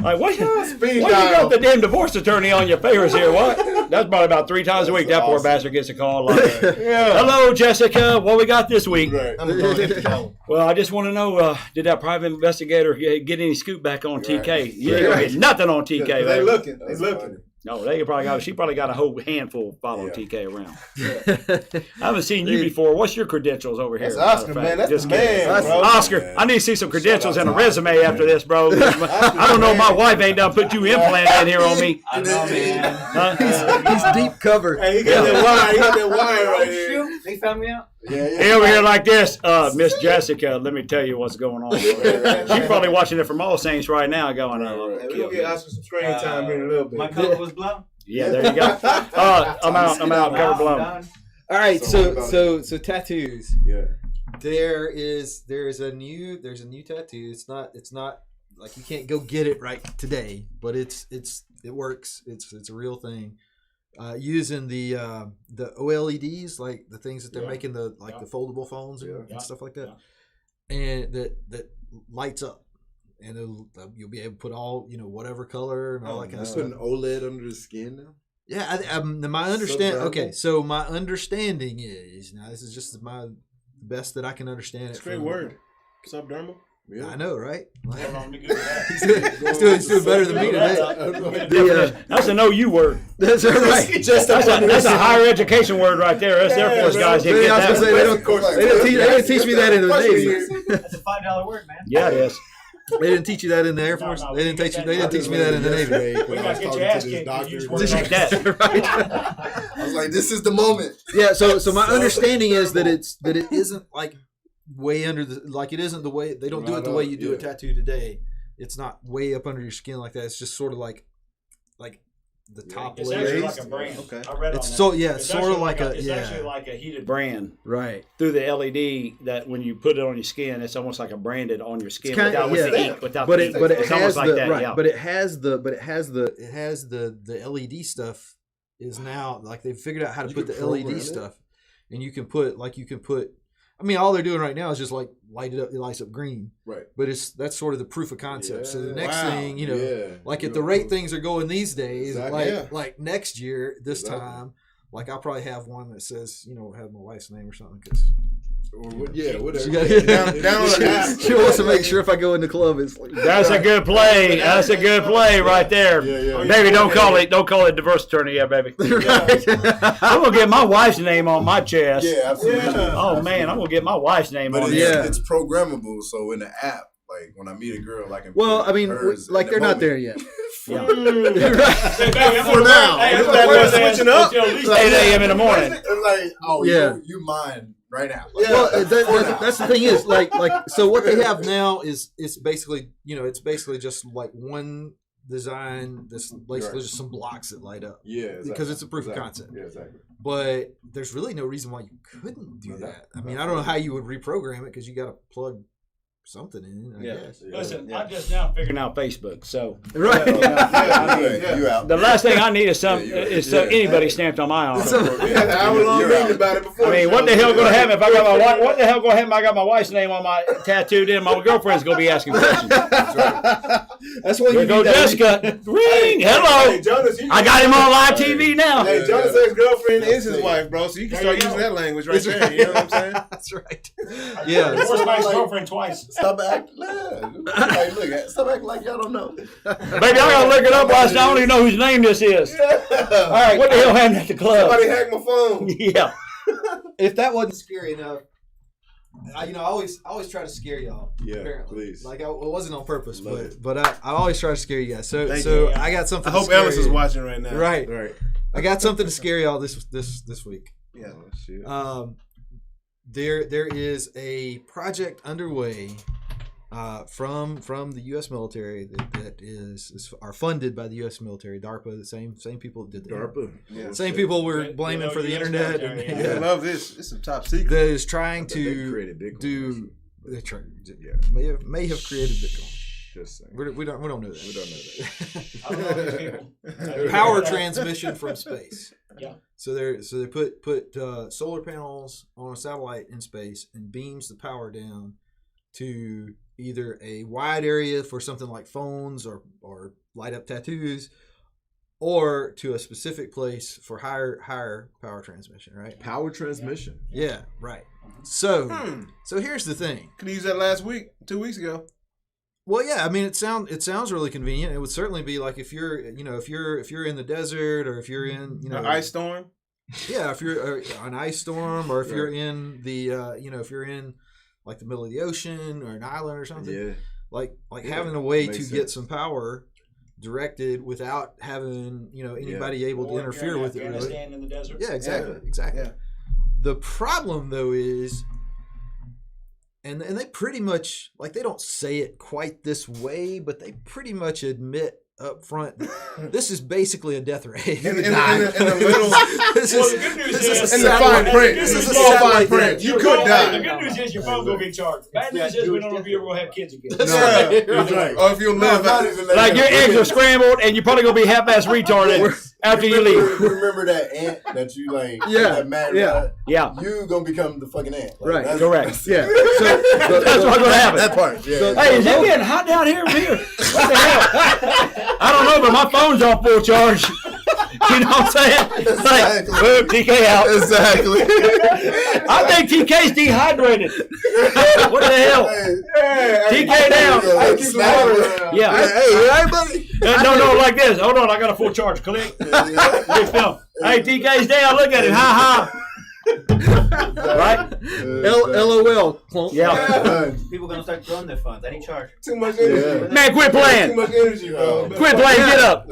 Like, what? Speed Why you dial. got the damn divorce attorney on your favorites here? What? That's probably about 3 times a week. That poor awesome. bastard gets a call. Like, hello, Jessica. What we got this week? Right. I'm gonna go hit the phone. Well, I just want to know, did that private investigator get any scoop back on TK? You ain't gonna get nothing on TK. They baby. looking. They That's looking. funny. No, she probably got a whole handful following Yeah. TK around. I haven't seen you before. What's your credentials over here? That's Oscar, matter of man. fact? That's Just the kidding. man, bro. Oscar, Man. I need to see some credentials Shout and a out to resume Oscar, after man. this, bro. I don't know. My wife ain't done put you implant in here on me. I know, man. Huh? He's deep cover. Hey, he got that wire. He got that wire right here. They found me out. Yeah. He over here like this. Miss Jessica, let me tell you what's going on. She's probably watching it from All Saints right now going, Hey, we gonna get Oscar some screen time here in a little bit. My cover was blown. yeah, there you go. I'm out. Cover blown. Done. All right, So so tattoos. Yeah. There's a new tattoo. It's not like you can't go get it right today, but it works. It's a real thing. Using the OLEDs, like the things that they're making the foldable phones and stuff like that, and that lights up, and you'll be able to put all whatever color and all that kind of Put stuff. an OLED under the skin now. Yeah, my understand. Subdermal? Okay, so my understanding is now this is just my best that I can understand. It's it a great from- word. Subdermal. Yeah. I know, right? Hold on, let me go to that. He's doing better than me today. That's a no you word. That's right. That's a higher education word right there. That's Air Force guys. Didn't I get was gonna say that. they didn't teach me that in the Navy. That's a $5 word, man. Yeah, it is. They didn't teach you that in the Air Force. No, they didn't teach you. They didn't teach me that in the Navy. We gotta get your ass kicked. I was like, this is the moment. Yeah. So my understanding is that it isn't like way under the it isn't the way they don't do it the way you do a tattoo today. It's not way up under your skin like that. It's just sort of like the top it's layer. Actually like a brand. Okay. I read it's on that. It's sort of like it's actually like a heated brand, right? Through the LED that when you put it on your skin, it's almost like a branded on your skin But it has the LED stuff is now like they've figured out how to put the LED stuff, and you can put. I mean, all they're doing right now is just like light it up. It lights up green, right? But that's sort of the proof of concept. So the next thing, at the rate things are going these days, like next year this time, like I'll probably have one that says, have my wife's name or something because. Whatever. She wants to make sure if I go in the club, it's like that's a good play. That's a good play right there. Baby, don't call it divorce attorney, baby. I'm gonna get my wife's name on my chest. Yeah, absolutely. Oh man, I'm gonna get my wife's name on it. It's programmable, so in the app, like when I meet a girl, I can. Well, I mean, like they're not there yet. Yeah. For now, we're switching up. 8 a.m. in the morning. Like, you mine right now. Well, that's the thing is so what they have now is it's basically just like one design. This basically just some blocks that light up. Yeah, exactly. Because it's a proof of concept. Yeah, exactly. But there's really no reason why you couldn't do that. I mean, I don't know how you would reprogram it because you got to plug something in. I guess. Listen, I'm just now figuring out Facebook. So right. You out. The last thing I need is anybody stamped on my arm. We had an hour-long meeting about it before. I mean, what the hell going to happen if I got my wife? What the hell going to happen if I got my wife's name on my tattoo? Then my girlfriend's going to be asking questions. That's what you go, Jessica. Ring. Hello. Hey, Jonas, I got him on live TV now. Hey, Jonas' ex-girlfriend is his wife, bro. So you can start using that language right there. You know what I'm saying? That's right. Yeah. Divorced my ex-girlfriend twice. Stop acting like y'all don't know. Baby, I gotta look it up. I don't even know whose name this is. All right, what the hell happened at the club? Somebody hacked my phone. Yeah. If that wasn't scary enough, I always try to scare y'all. Yeah, apparently. please. Like it wasn't on purpose, but I always try to scare you guys. So I got something. I hope Ellis is watching right now. Right. I got something to scare y'all this week. Yeah. Shit. There is a project underway from the U.S. military that are funded by the U.S. military, DARPA, the same people that did the DARPA, same people we're blaming for the internet. I love this. It's some top secret. That is trying to do. May have created Bitcoin. Just saying. We don't know that. We don't know that. Power transmission from space. Yeah. So they put solar panels on a satellite in space and beams the power down to either a wide area for something like phones or light up tattoos, or to a specific place for higher power transmission. Right. Power transmission. Yeah. Right. So here's the thing. Could have used that last week, 2 weeks ago. Well, yeah, I mean, it sounds really convenient. It would certainly be like if you're in the desert, or if you're in an ice storm. Yeah, if you're an ice storm, or if you're in the if you're in like the middle of the ocean or an island or something. Yeah. Like having a way to get some power directed without having anybody able to interfere with it. Really. In the desert. Yeah, exactly. Yeah. The problem though is. And they pretty much, like, they don't say it quite this way, but they pretty much admit up front, this is basically a death ray. In the little, this is in the fine print. This is a small fine print. You could die. The good news is your phone will be charged. Bad news is we don't know if you ever will have kids again. That's right. Or if you live. Like your eggs are scrambled and you're probably going to be half-ass retarded after you leave. Remember that ant that you like? Yeah. Yeah. You going to become the fucking ant. Like, right. Correct. Yeah. So that's what's going to happen. That part. Yeah. Hey, is it getting hot down here? What the hell? I don't know, but my phone's on full charge. You know what I'm saying? Like, boom, TK out. Exactly. I think TK's dehydrated. What the hell? TK down. Yeah. Hey, all right, buddy? No, like this. Hold on, I got a full charge. Click. Big film. Hey, TK's down. Look at him. Ha ha. Right? LOL. Klund. Yeah. People gonna start throwing their funds. I need charge. Too much energy. Man, quit playing. Too much energy, bro. Quit playing. Get up.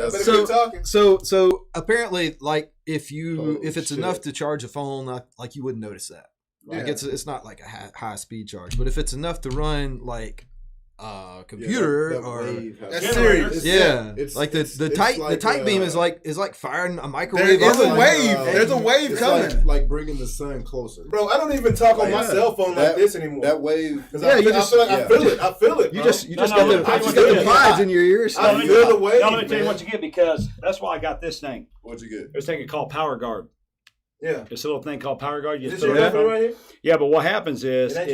So apparently, like if it's enough to charge a phone, like you wouldn't notice that. Like it's not like a high speed charge, but if it's enough to run like a computer that's serious. It's like the tight beam is like firing a microwave. There's a wave. There's a wave coming. Like bringing the sun closer. Bro, I don't even talk on my cell phone like this anymore. That wave. I feel it. You just got the pods in your ears. I feel the wave. Now let me tell you what you get, because that's why I got this thing. What'd you get? There's a thing called Power Guard. Yeah. It's a little thing called Power Guard. You Is just this put it your on. right here? Yeah, but what happens is Did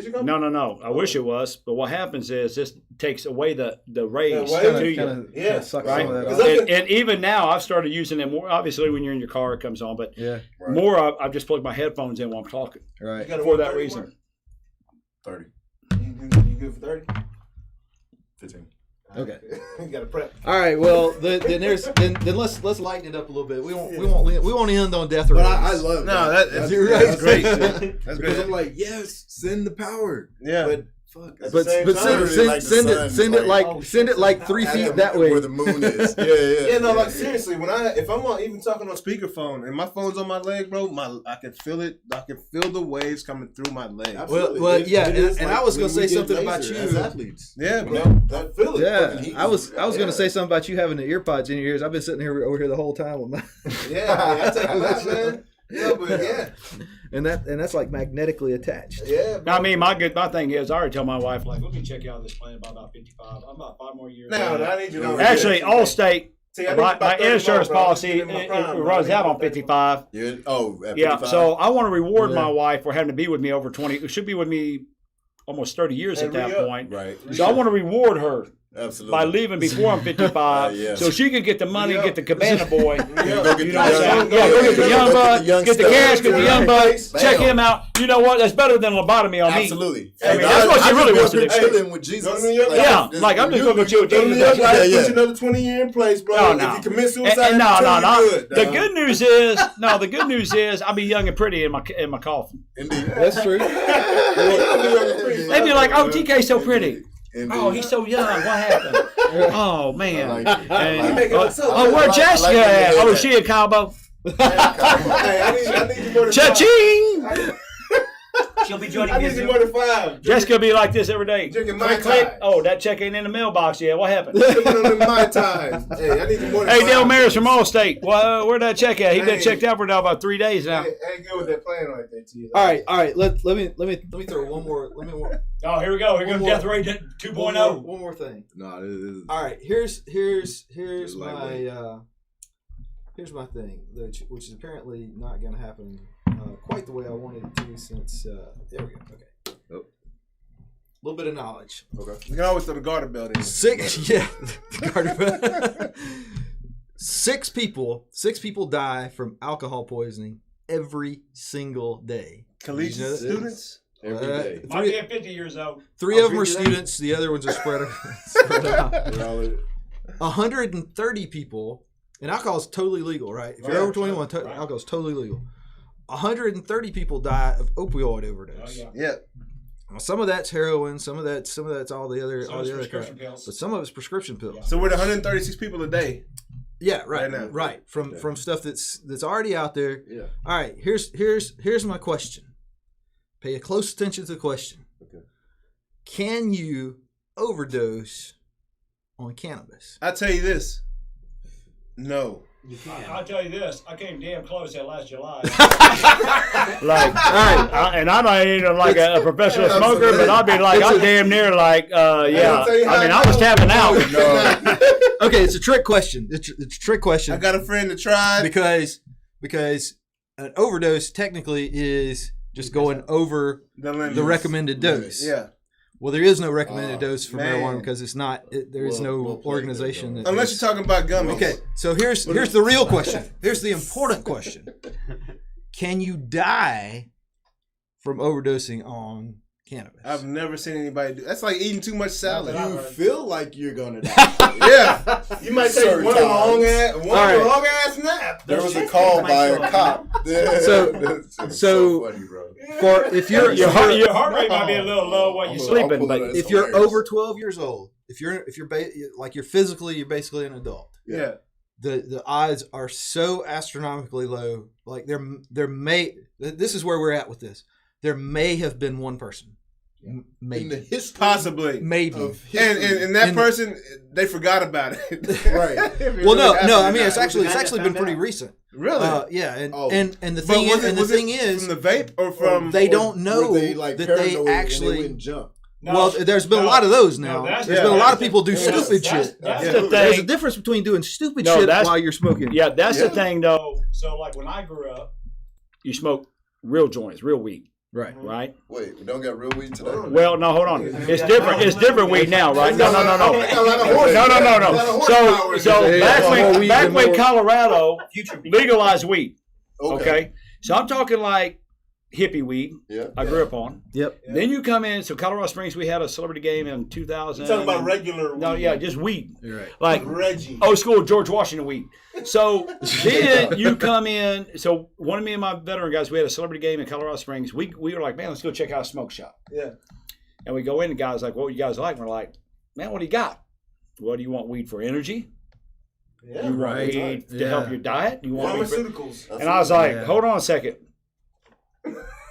you come in? No. I wish it was, but what happens is this takes away the rays wave to you. Yeah. Sucks Right? some of that out. And even now, I've started using it more. Obviously, when you're in your car, it comes on, but more, I've just plugged my headphones in while I'm talking. Right. For that reason. 30. You good for 30? 15. Okay. You got to prep. All right. Well, then let's lighten it up a little bit. We won't end on death or But raise. I love that's great. That's Because great. I'm like, yes, send the power. Yeah. But fuck. But send it like 3 feet that way. Where the moon is. Yeah. Yeah, no, like seriously, if I'm even talking on speakerphone and my phone's on my leg, bro, I can feel it. I can feel the waves coming through my leg. Well, yeah, and I was gonna say something about you as athletes. Yeah, bro, I feel it. Yeah, I was gonna say something about you having the ear pods in your ears. I've been sitting over here the whole time with my I take a lot, man. Yeah, but and that's like magnetically attached. Yeah. I mean, my thing is, I already tell my wife, like, let me check out this plan by about 55. I'm about 5 more years. No, I need you to know. Actually, Allstate, See, I need about my 30 insurance more, bro. policy, I'm getting in my prime, it bro. runs out on 55. At 55? Yeah, so I want to reward my wife for having to be with me over 20. It should be with me almost 30 years at that point. Right. So I want to reward her Absolutely. by leaving before I'm 55, Yes. so she can get the money, get the cabana boy. Go get You know the what I'm young- saying? Yeah, go get the young bud, young get the stuff. cash, get the young bud, Bam. check him out. You know what? That's better than lobotomy on me. Absolutely. I mean, that's what she really wants to do. Chilling with Jesus. Go to New York. Yeah, like I'm just going to go chill with Go to New Jesus. York, Yeah. put you another 20 years in place, bro. No, no. If you commit suicide, And no. good. The good news is, I'll be young and pretty in my coffin. Indeed. That's true. They'd be like, "Oh, TK's so pretty. Indeed. Oh, he's so young. What happened? Oh man. I like it. And- make it myself. where I Jessica like at? it. Oh, she in Cabo. Hey, I need you more than Cha-ching! 5. She'll be joining I me need you soon. more than 5. Jessica be like this every day. Drinking Mai Click. Tai. Oh, that check ain't in the mailbox yet. What happened? Put on my time. Hey, I need you more than Hey, 5. Dale Maris from Allstate. Well, where'd that check at? He been Hey. checked out for now about 3 days now. Hey, ain't good with that plan right there, T. All right. Let me throw one more. Oh, here we go. Here One goes more. Death Ray 2.0. One more thing. No, this is. All right. Here's lightweight. here's my thing, which is apparently not going to happen quite the way I wanted it to. Since there we go. Okay. Oh. A little bit of knowledge. Okay. You can always throw the garter belt in. 6 people die from alcohol poisoning every single day. Collegiate You know that? students? Every day. Might be at 50 years old. 3 of them are students. The other ones are spread out. We're all in- 130 people, and alcohol is totally legal, right? If you're over 21, alcohol is totally legal. 130 people die of opioid overdose. Oh, yeah. Yeah. Now, some of that's heroin, some of that's all the other Some all of the it's other crap. prescription pills. But some of it's prescription pills. So we're at 136 people a day. Yeah, right. Right now. Right. From stuff that's already out there. Yeah. All right, here's my question. Pay a close attention to the question. Okay. Can you overdose on cannabis? I tell you this. No. I'll tell you this. I came damn close that last July. Like, all right. And I'm not even like a professional smoker, but I'll be like, I'm damn near like, yeah. tell you how I mean, I I was know. tapping out. Okay, it's a trick question. It's a trick question. I got a friend that tried. because an overdose technically is just going over the recommended dose. Yeah. Well, there is no recommended dose for man. marijuana because it's not. There is Well, no well played organization. there, That Unless you're talking about gummies. Okay, so here's the real question. Here's the important question. Can you die from overdosing on cannabis. I've never seen anybody do. That's like eating too much salad. You feel like you're gonna die. Yeah, you might take Certain one times. long right. ass nap. There was a call by a cop. So funny, bro. For if you're Your heart rate might be a little low while you're sleeping, but if you're over 12 years old, if you're like you're basically an adult. Yeah. The odds are so astronomically low. Like this is where we're at with this. There may have been one person. Maybe. In the history Possibly. Maybe. And that person, they forgot about it. Right. Well, no. I mean, it's actually been pretty recent. Really? Yeah. And Oh. and the thing is, from the vape or from they don't know Were they, like, that they paranoid and actually. wouldn't jump. No, Well, there's been a lot of those now. that's- There's been a lot of people do stupid that's shit. the There's a thing. difference between doing stupid No, shit that's- while you're smoking. Yeah, that's Yeah. the thing, though. So, like when I grew up, You smoke real joints, real weed, Right. right? Wait, we don't got real weed today? Well, no, hold on. It's different. It's different weed now, right? No. They got a lot of horses. No. They got a lot of horsepower. So Yeah, back more when weed back and when more- Colorado legalized weed, Okay. okay? So I'm talking like hippie weed. Yeah. I grew up on. Yep. Then you come in. So Colorado Springs, we had a celebrity game in 2000. you talking about regular. No, weed. yeah, just weed. You're right. Like Reggie. old school George Washington weed. So then you come in. So one of me and my veteran guys, we had a celebrity game in Colorado Springs. We were like, man, let's go check out a smoke shop. Yeah. And we go in, and the guy's like, what do you guys like? And we're like, man, what do you got? What do you want weed for energy? Yeah. You want Right. weed to Yeah. help your diet? You want weed for... Pharmaceuticals. And I was like, Yeah. hold on a second.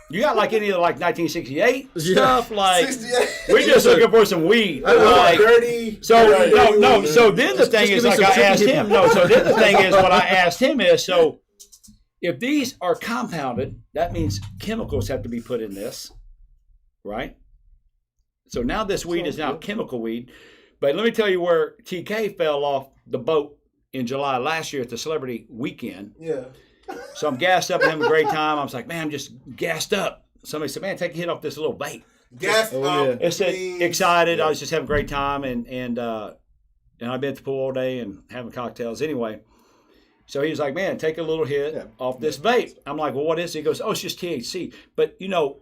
You got like any of the like 1968 stuff? Like 68. we're just looking for some weed. Like, dirty. so Right. no. So then the thing just is, give me like some I tricky asked hippie. him. No. So then the thing is, what I asked him is, so if these are compounded, that means chemicals have to be put in this, right? So now this weed is now chemical weed. But let me tell you where TK fell off the boat in July last year at the celebrity weekend. Yeah. So I'm gassed up and having a great time. I was like, man, I'm just gassed up. Somebody said, man, take a hit off this little vape. Gas Oh, up. yeah. I said, means- excited. I was just having a great time, and I've been at the pool all day and having cocktails anyway. So he was like, man, take a little hit off this vape. I'm like, well, what is it? He goes, oh, it's just THC. But,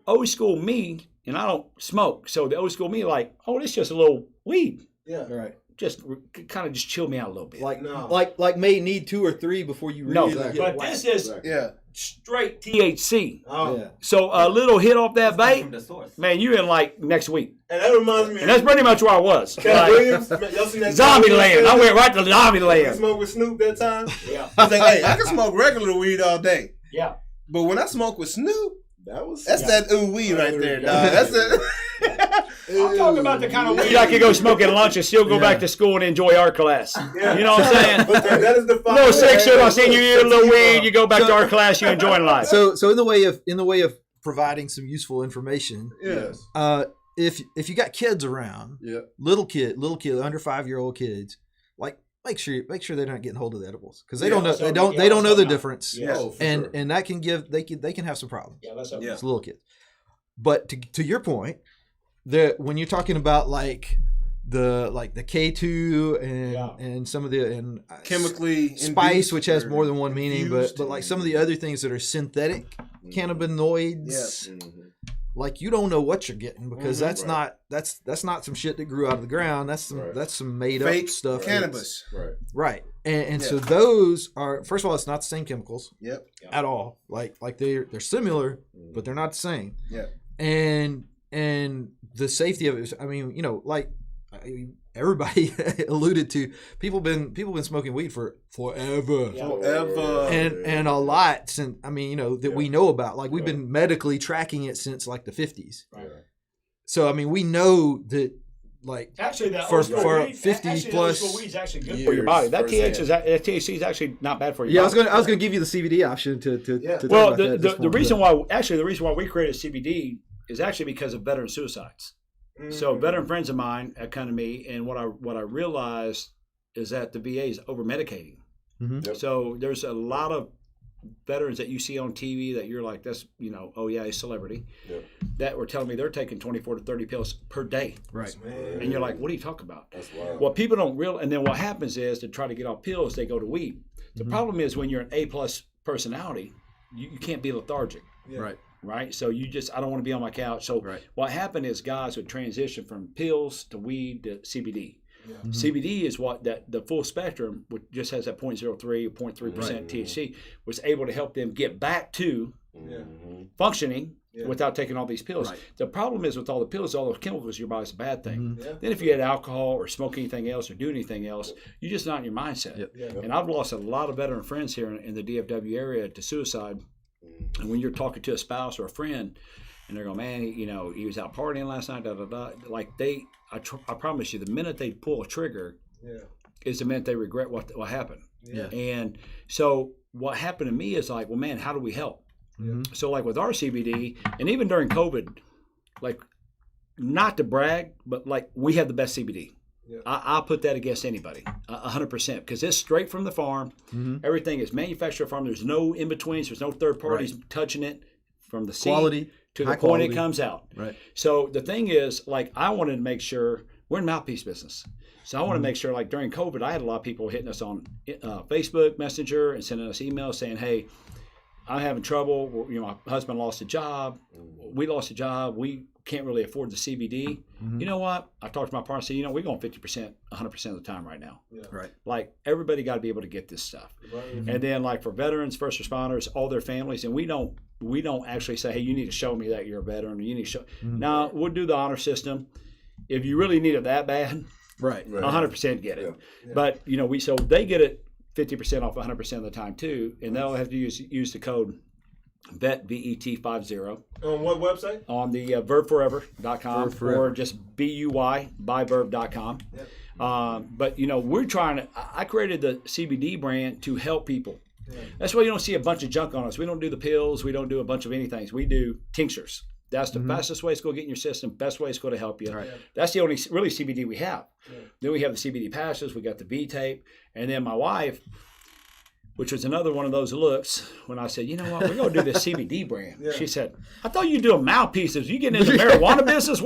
old school me, and I don't smoke. So the old school me like, oh, it's just a little weed. Yeah. Right. Just kind of just chill me out a little bit. Like No. like may need 2 or 3 before you No. really get but whacked. this is Yeah. straight THC. Oh. Yeah. So a little hit off that From vape, the source. man, you in like next week. And that reminds me And that's pretty much where I was. Cat Like, Williams. Y'all seen that zombie Cat land. I Williams? went right to zombie You land. smoke with Snoop that time? Yeah. I was like, hey, I can smoke regular weed all day. Yeah. But when I smoke with Snoop, That's that ooh wee right there, dog. That's it. I'm talking about the kind of weed. I could go smoke at lunch and still go back to school and enjoy art class. Yeah. You know what I'm saying? But that is the A little section, I seen you eat a little weed, you go. go back to art class, you enjoying life. So in the way of providing some useful information, Yes. if you got kids around, Yeah. little kid, under 5-year-old kids, like make sure they're not getting hold of the edibles because they don't know they don't know the difference, Yeah. Oh, for and sure. and that can give they can have some problems. Yeah, that's okay. Yeah. It's little kids. But to your point, when you're talking about like the K2 and some of the Chemically spice, induced which has or more than one meaning, infused. but like some of the other things that are synthetic cannabinoids, like you don't know what you're getting because that's Right. not some shit that grew out of the ground. That's some Right. that's some made Fake up stuff. cannabis. Right. Right. And Yeah. so those are, first of all, it's not the same chemicals Yep. at all. Like they're similar, but they're not the same. Yeah. And the safety of it is, I mean, everybody alluded to, people been smoking weed for forever. Forever. And a lot since, I mean, that we know about, like we've been medically tracking it since like the 50s. Right. So, I mean, we know that, like, Actually, that For- old school for weed, 50 actually, plus the old school weed's actually good For your body. That Firsthand. THC is actually not bad for your yeah, I was body. gonna give you the CBD option to Yeah. talk Well, about that at this the point, reason but- why we created CBD is actually because of veteran suicides. So veteran friends of mine come to me, and what I realized is that the VA is over medicating. Mhm. Yep. So there's a lot of veterans that you see on TV that you're like, that's oh yeah, he's a celebrity. Yep. That were telling me they're taking 24 to 30 pills per day, right. and you're like, what are you talking about? That's wild. Well, people don't realize, and then what happens is to try to get off pills, they go to weed. The problem is when you're an A+ personality, you can't be lethargic. Yeah. Right. right? So I don't want to be on my couch. So what happened is guys would transition from pills to weed to CBD. Yeah. Mm-hmm. CBD is what the full spectrum, which just has that 0.03 or 0.3% THC, was able to help them get back to functioning without taking all these pills. Right. The problem is with all the pills, all those chemicals in your body is a bad thing. Mm-hmm. Yeah. Then if you had alcohol or smoke anything else or do anything else, you're just not in your mindset. Yep. Yeah. And I've lost a lot of veteran friends here in the DFW area to suicide. And when you're talking to a spouse or a friend, and they're going, man, he was out partying last night, like I promise you, the minute they pull a trigger is the minute they regret what happened. Yeah. And so what happened to me is like, well, man, how do we help? Mm-hmm. So like with our CBD, and even during COVID, like not to brag, but like we have the best CBD. Yeah. I'll put that against anybody, 100%, because it's straight from the farm. Mm-hmm. Everything is manufactured farm. There's no in-betweens. There's no third parties touching it from the seed quality, to the point it comes out. Right. So the thing is, like, I wanted to make sure we're in mouthpiece business. So I want to make sure, like during COVID, I had a lot of people hitting us on Facebook Messenger and sending us emails saying, hey, I'm having trouble. My husband lost a job. We lost a job. We can't really afford the CBD. Mm-hmm. You know what? I talked to my partner and said, we're going 50%, 100% of the time right now. Yeah. Right. Like everybody got to be able to get this stuff. Right. Mm-hmm. And then like for veterans, first responders, all their families, and we don't actually say, hey, you need to show me that you're a veteran. Or you need to show. Mm-hmm. Now we'll do the honor system. If you really need it that bad, 100% get it. Yeah. But so they get it 50% off 100% of the time too, and they'll have to use the code VET, VET50. On what website? On the verbforever.com or just BUY, byverb.com. Yep. But we're trying to, I created the CBD brand to help people. Yeah. That's why you don't see a bunch of junk on us. We don't do the pills. We don't do a bunch of anything. We do tinctures. That's the fastest way it's going to get in your system. Best way it's going to help you. Right. Yeah. That's the only really CBD we have. Yeah. Then we have the CBD patches. We got the V-tape. And then my wife, which was another one of those looks, when I said, you know what, we're going to do this CBD brand. Yeah. She said, I thought you were doing mouthpieces. You getting into the marijuana business?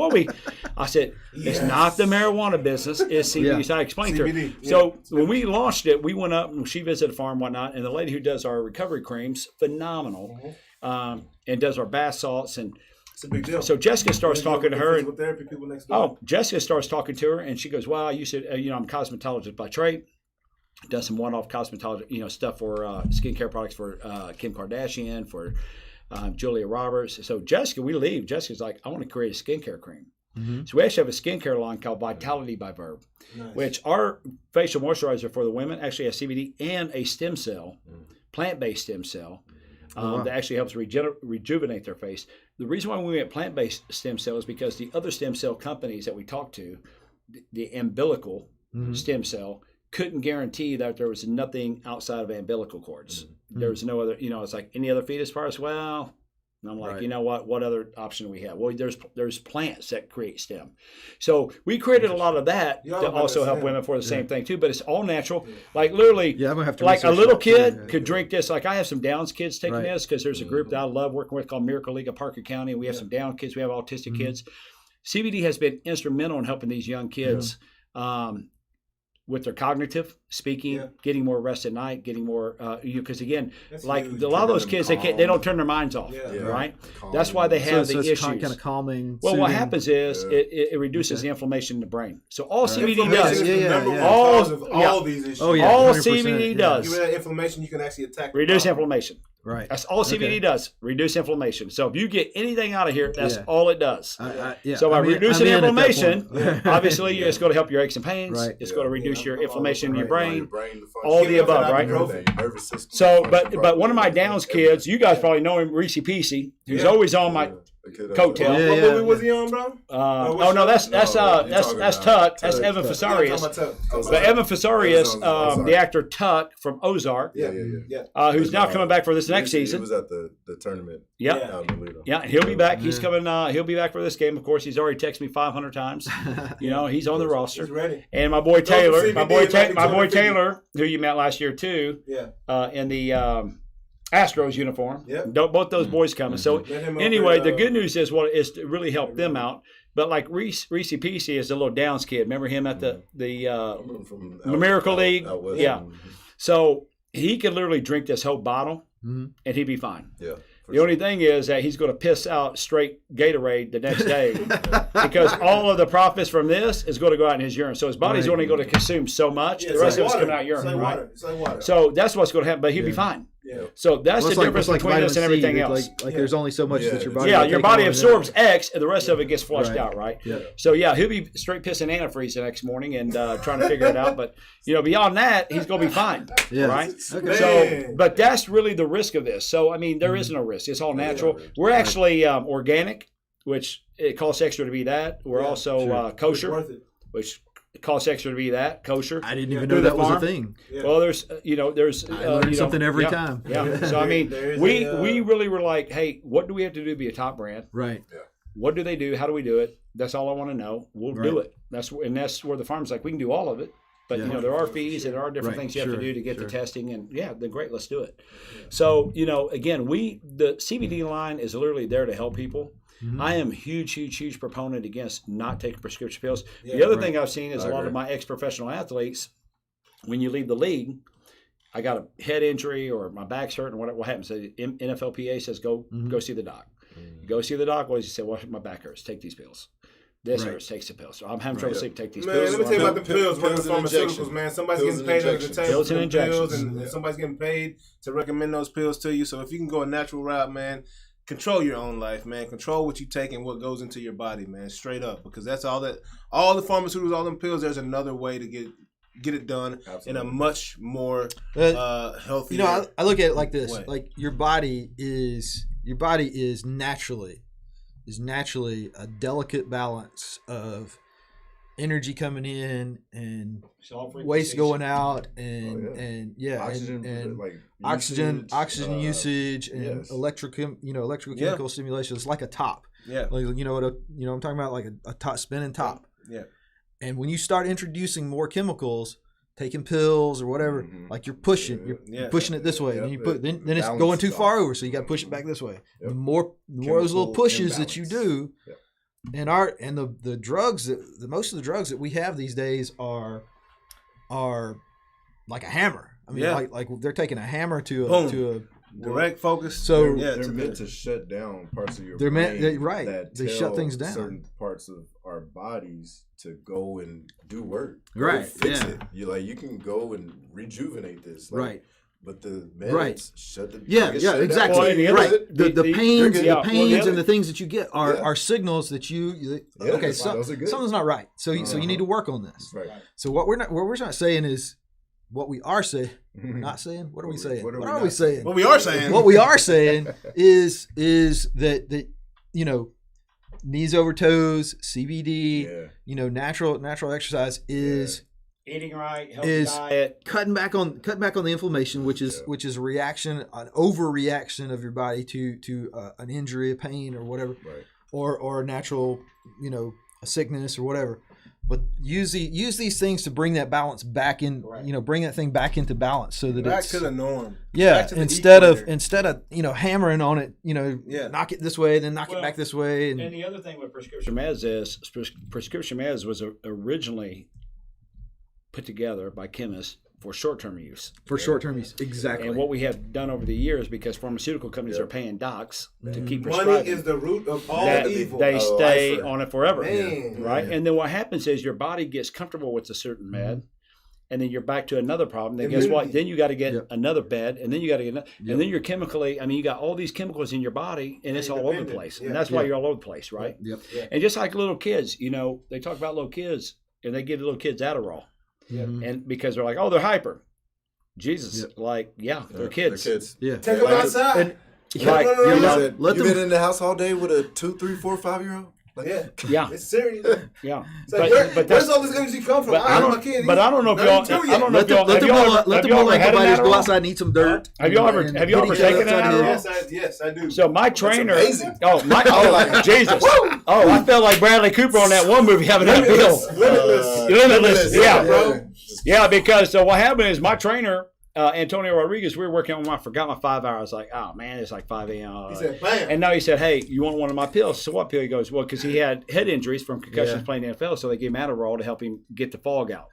I said, it's not the marijuana business. It's CBD. Yeah. So I explained CBD. To her. Yeah. So when we launched it, we went up and she visited a farm and whatnot. And the lady who does our recovery creams, phenomenal, and does our bath salts. And it's a big deal. So Jessica starts talking to her. Therapy people next door. Jessica starts talking to her. And she goes, well, you said, I'm a cosmetologist by trade. Does some one-off cosmetology, stuff for skincare products for Kim Kardashian, for Julia Roberts. So we leave. Jessica's like, I want to create a skincare cream. Mm-hmm. So we actually have a skincare line called Vitality by Verb, which our facial moisturizer for the women actually has CBD and a stem cell, plant-based stem cell, that actually helps rejuvenate their face. The reason why we went plant-based stem cell is because the other stem cell companies that we talked to, the umbilical stem cell, couldn't guarantee that there was nothing outside of umbilical cords. Mm-hmm. There was no other, it's like any other fetus parts. Well, and I'm like, what other option do we have? Well, there's plants that create stem. So we created a lot of that to also help women for the same thing too, but it's all natural. Yeah. Like literally, I'm gonna have to like a little kid could drink this. Like I have some Downs kids taking this because there's a group that I love working with called Miracle League of Parker County. And we have some Down kids. We have autistic kids. CBD has been instrumental in helping these young kids. With their cognitive speaking, getting more rest at night, getting more, because again, that's like huge. A lot of those kids, they don't turn their minds off, right? Calming. That's why they have the issues. Kind of calming. Well, what happens is it reduces the inflammation in the brain. So all CBD does, all these issues. All CBD does. You have inflammation, you can actually attack. Reduce inflammation. Right. That's all CBD does. Reduce inflammation. So if you get anything out of here, that's all it does. So by reducing inflammation, obviously it's going to help your aches and pains. Right. It's going to reduce your inflammation in your brain. All the above, right? So, but one of my Downs kids, you guys probably know him, Reese Peasy, who's always on my coattail. What movie was he on, bro? That's Tuck. That's Evan Fasarius. But Evan Fasarius, the actor Tuck from Ozark, who's now coming back for this next season. He was at the tournament. Yeah, he'll be back. He's coming. He'll be back for this game. Of course, he's already texted me 500 times. He's on the roster. He's ready. And my boy Taylor, Taylor, who you met last year too. In the Astros uniform. Both those boys coming. So anyway, the good news is to really help them out. But like Reese Peasy is a little Downs kid. Remember him at the Miracle League? So he could literally drink this whole bottle and he'd be fine. Yeah. The only thing is that he's going to piss out straight Gatorade the next day because all of the profits from this is going to go out in his urine. So his body's only going to consume so much. The rest of it's coming out urine, right? It's like water. So that's what's going to happen. But he'll be fine. Yeah. So that's the difference between this and everything else. Like there's only so much that your body. Yeah, your body absorbs X, and the rest of it gets flushed out, right? Yeah. So he'll be straight pissing antifreeze the next morning and trying to figure it out. But beyond that, he's going to be fine, right? Okay. So, but that's really the risk of this. So, I mean, there is no risk. It's all natural. We're actually organic, which it costs extra to be that. We're also kosher, which it costs extra to be that kosher. I didn't even know that was a thing. Yeah. Well, there's I learn something every time. Yeah. So I mean, we really were like, hey, what do we have to do to be a top brand? Right. Yeah. What do they do? How do we do it? That's all I want to know. We'll do it. That's where the farm's like, we can do all of it. But there are fees and there are different things you have to do to get the testing, and then great, let's do it. So again, the CBD line is literally there to help people. Mm-hmm. I am huge proponent against not taking prescription pills. The other thing I've seen is a lot of my ex-professional athletes, when you leave the league, I got a head injury or my back's hurting, what happens? The NFLPA says go see the doc. You go see the doc. What does he say? Well, my back hurts. Take these pills. This hurts. Takes the pills. So I'm having trouble sleeping. Take these pills. Man, let me tell you about the pills. One of the pharmaceuticals, man. Somebody's getting paid under the table. Pills and injections. And somebody's getting paid to recommend those pills to you. So if you can go a natural route, man, control your own life, man. Control what you take and what goes into your body, man. Straight up, because that's all the pharmaceuticals, all them pills. There's another way to get it done in a much more healthy. I look at it like this: like your body is naturally a delicate balance of energy coming in and waste going out and oxygen usage and electrochemical stimulation. It's like a top. Yeah. Like, I'm talking about like a top, spinning top. Yeah. And when you start introducing more chemicals, taking pills or whatever, like you're pushing it this way, and then it's going too far over, so you got to push it back this way. The more those little pushes that you do, and the drugs most of the drugs that we have these days are like a hammer. I mean, like they're taking a hammer to a direct focus. So they're meant to shut down parts of your brain. They shut things down. Certain parts of our bodies to go and do work. Right. Fix it. You can go and rejuvenate this. But the meds shut the exactly. Well, the pains and the things that you get are signals that something's not right. So you need to work on this. Right. So what we're not saying is what we are saying. We're not saying. What are we saying? What are we saying? What we are saying. What we are saying is that knees over toes, CBD, natural exercise is eating right, healthy diet, cutting back on the inflammation, which is a reaction, an overreaction of your body to an injury, a pain, or whatever, or a natural, a sickness or whatever. But use these things to bring that balance back in, bring that thing back into balance so that back to the norm. Yeah, instead of hammering on it, knock it this way, then knock it back this way. And the other thing with prescription meds is prescription meds was originally put together by chemists for short-term use. Exactly. And what we have done over the years, because pharmaceutical companies are paying docs to keep prescribing. Money is the root of all evil. They stay on it forever, right? And then what happens is your body gets comfortable with a certain med, and then you're back to another problem. Then guess what? Then you got to get another bed, and then you got to get another, and then you're chemically. I mean, you got all these chemicals in your body, and it's all over the place, and that's why you're all over the place, right? And just like little kids, they talk about little kids, and they give little kids Adderall. And because they're like, oh, they're hyper. Jesus, they're kids. They're kids. Yeah. Take them outside. You've been in the house all day with a 2, 3, 4, 5-year-old? It's serious. Yeah, but where's all this energy come from? I don't know if y'all. Let the providers go outside and eat some dirt. Have y'all ever taken an Adderall? Yes, I do. So my trainer. Jesus. I felt like Bradley Cooper on that one movie having that pill. Limitless. Yeah, bro. Yeah, because what happened is my trainer. Antonio Rodriguez, we were working on I forgot my 5 hours. Like, oh man, it's like 5 a.m. He said, bam. And now he said, hey, you want one of my pills? So what pill? He goes, well, because he had head injuries from concussions playing NFL, so they gave him Adderall to help him get the fog out.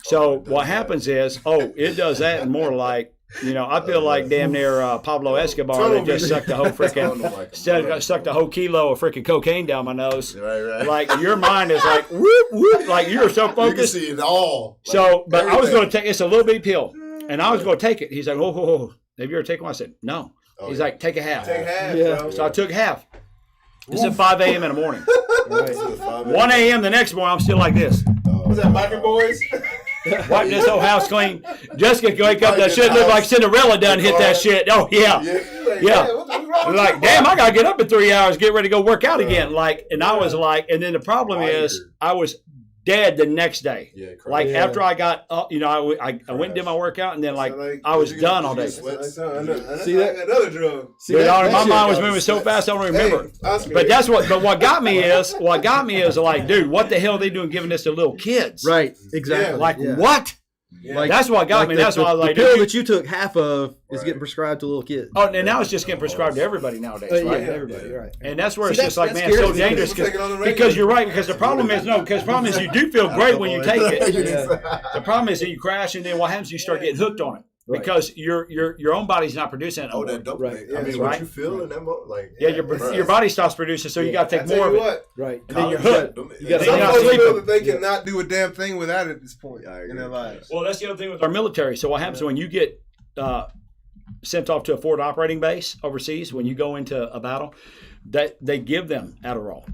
So what happens is, it does that and more like I feel like damn near Pablo Escobar that just sucked the whole sucked the whole kilo of freaking cocaine down my nose. Right. Like your mind is like whoop whoop, like you're so focused. You can see it all. But everything. I was going to take it's a little bitty pill, and I was going to take it. He's like, oh, have you ever taken one? I said, no. He's like, take a half. Take half, bro. So I took half. It's at 5 a.m. in the morning. 1 a.m. the next morning, I'm still like this. Was that Biker Boys? Wiping this whole house clean. Jessica can wake up, that shit look like Cinderella done hit that shit. Oh, yeah. Like, damn, I got to get up in 3 hours, get ready to go work out again. And I was like, and then the problem is I was dead the next day. After I got up, I went and did my workout, and then I was done all day. See that? Another drug. My mind was moving so fast I don't remember. But what got me is like, dude, what the hell are they doing giving this to little kids? Right, exactly. What? Yeah. That's what got me. That's why I was like, the pill that you took half of is getting prescribed to little kids. Oh, and now it's just getting prescribed to everybody nowadays, right? Yeah, everybody, right. And that's where it's just like, man, it's so dangerous because you're right. Because the problem is you do feel great when you take it. The problem is that you crash, and then what happens? You start getting hooked on it. Right. Because your own body's not producing it. That dopamine. I mean, what you feel in that moment, your body stops producing, so you got to take more of it. Right. And then you're hooked. You got to feel that they cannot do a damn thing without it at this point in their lives. Well, that's the other thing with our military. So what happens when you get sent off to a forward operating base overseas, when you go into a battle, that they give them Adderall,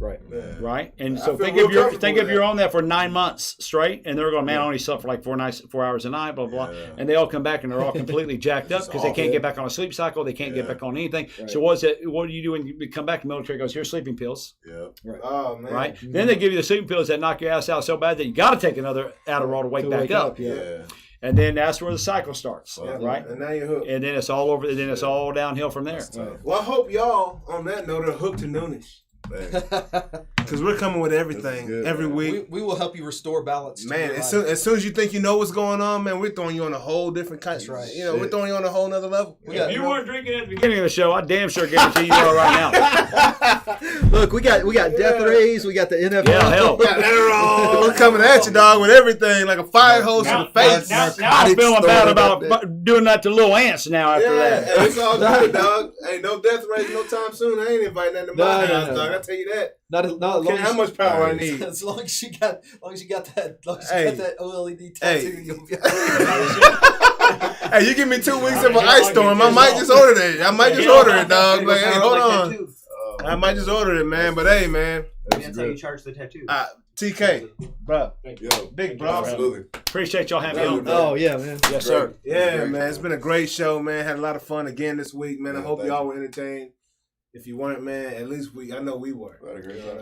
right? And so think if you're on that for 9 months straight, and they're going, man, I only slept for like 4 hours a night, blah blah, and they all come back and they're all completely jacked up because they can't get back on a sleep cycle, they can't get back on anything. Right. So what do you do when you come back? The military goes, here's sleeping pills. Right. Oh man. Right. Mm-hmm. Then they give you the sleeping pills that knock your ass out so bad that you got to take another Adderall to wake back up. And then that's where the cycle starts, right? And now you're hooked. And then it's all over. And then it's all downhill from there. Well, I hope y'all, on that note, are hooked to Noonish. Because we're coming with everything every week. We will help you restore balance. Man, as soon as you think you know what's going on, man, we're throwing you on a whole different kind. That's right. We're throwing you on a whole nother level. If you weren't drinking at the beginning of the show, I damn sure guarantee you are right now. Look, we got death rays, we got the NFL. Yeah, hell. We're coming at you, dog, with everything like a fire hose in the face. Now I'm feeling bad about doing that to little ants now after that. It's all good, dog. Ain't no death rays no time soon. I ain't inviting that to my house, dog. I tell you that. Not how much power I need. As long as you got that OLED tattoo, you'll be Hey, you give me 2 weeks of an ice storm, I might just order that. I might just order it, dog. Like, hey, hold on. I might just order it, man. But hey, man. That's how you charge the tattoo. TK, bro. Big bro. Absolutely. Appreciate y'all having me on. Oh, yeah, man. Yes, sir. Yeah, man. It's been a great show, man. Had a lot of fun again this week, man. I hope y'all were entertained. If you weren't, man, at least I know we were.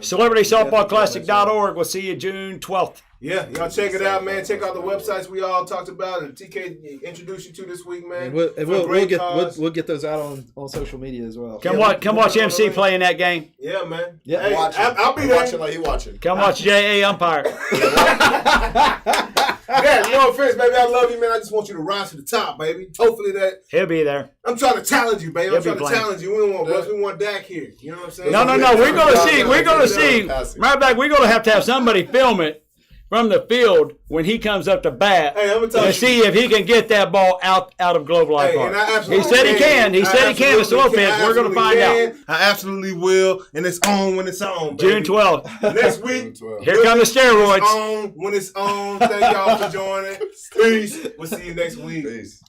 CelebritySoftballClassic.org. We'll see you June 12th. Yeah, y'all check it out, man. Check out the websites we all talked about and TK introduced you to this week, man. And we'll get those out on social media as well. Come watch MC play in that game. Yeah, man. Yeah, hey, I'll be there. Watching like he watching. Come watch J.A. umpire. Yeah, no offense, baby. I love you, man. I just want you to rise to the top, baby. Hopefully he'll be there. I'm trying to challenge you, baby. I'm trying to challenge you. We don't want Russ. We want Dak here. You know what I'm saying? No. We're gonna see. Matter of fact, we're gonna have to have somebody film it from the field when he comes up to bat and see if he can get that ball out of Globe Life Park. He said he can. He said he can. It's offense. We're going to find out. I absolutely will, and it's on when it's on, baby. June 12th. Next week. Here come the steroids. It's on when it's on. Thank y'all for joining. Peace. We'll see you next week. Peace.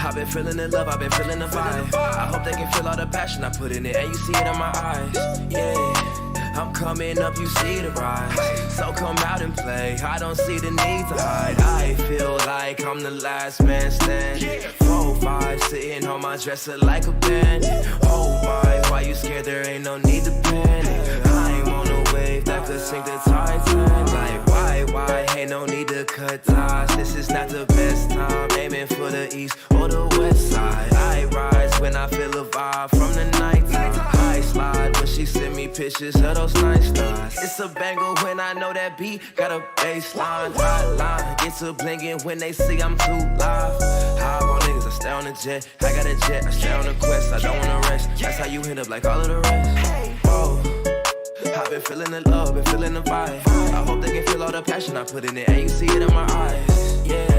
I've been feeling the love, I've been feeling the vibe. I hope they can feel all the passion I put in it, and you see it in my eyes. Yeah, I'm coming up, you see the rise. So come out and play, I don't see the need to hide. I feel like I'm the last man standing. 4-5, sitting on my dresser like a bandit. Oh my, why you scared? There ain't no need to panic. I ain't on a wave that could sink the Titanic. Like why, ain't no need to cut ties. This is not the best time, aiming for the east or the west side. I rise when I feel a vibe from the nighttime. I slide when she she send me pictures of those nice thighs. It's a banger when I know that beat got a baseline. Hotline gets a blingin' when they see I'm too live. Hop on niggas, I stay on the jet. I got a jet, I stay on the quest. I don't wanna rest. That's how you end up like all of the rest. Oh, I've been feeling the love, been feeling the vibe. I hope they can feel all the passion I put in it, and you see it in my eyes. Yeah.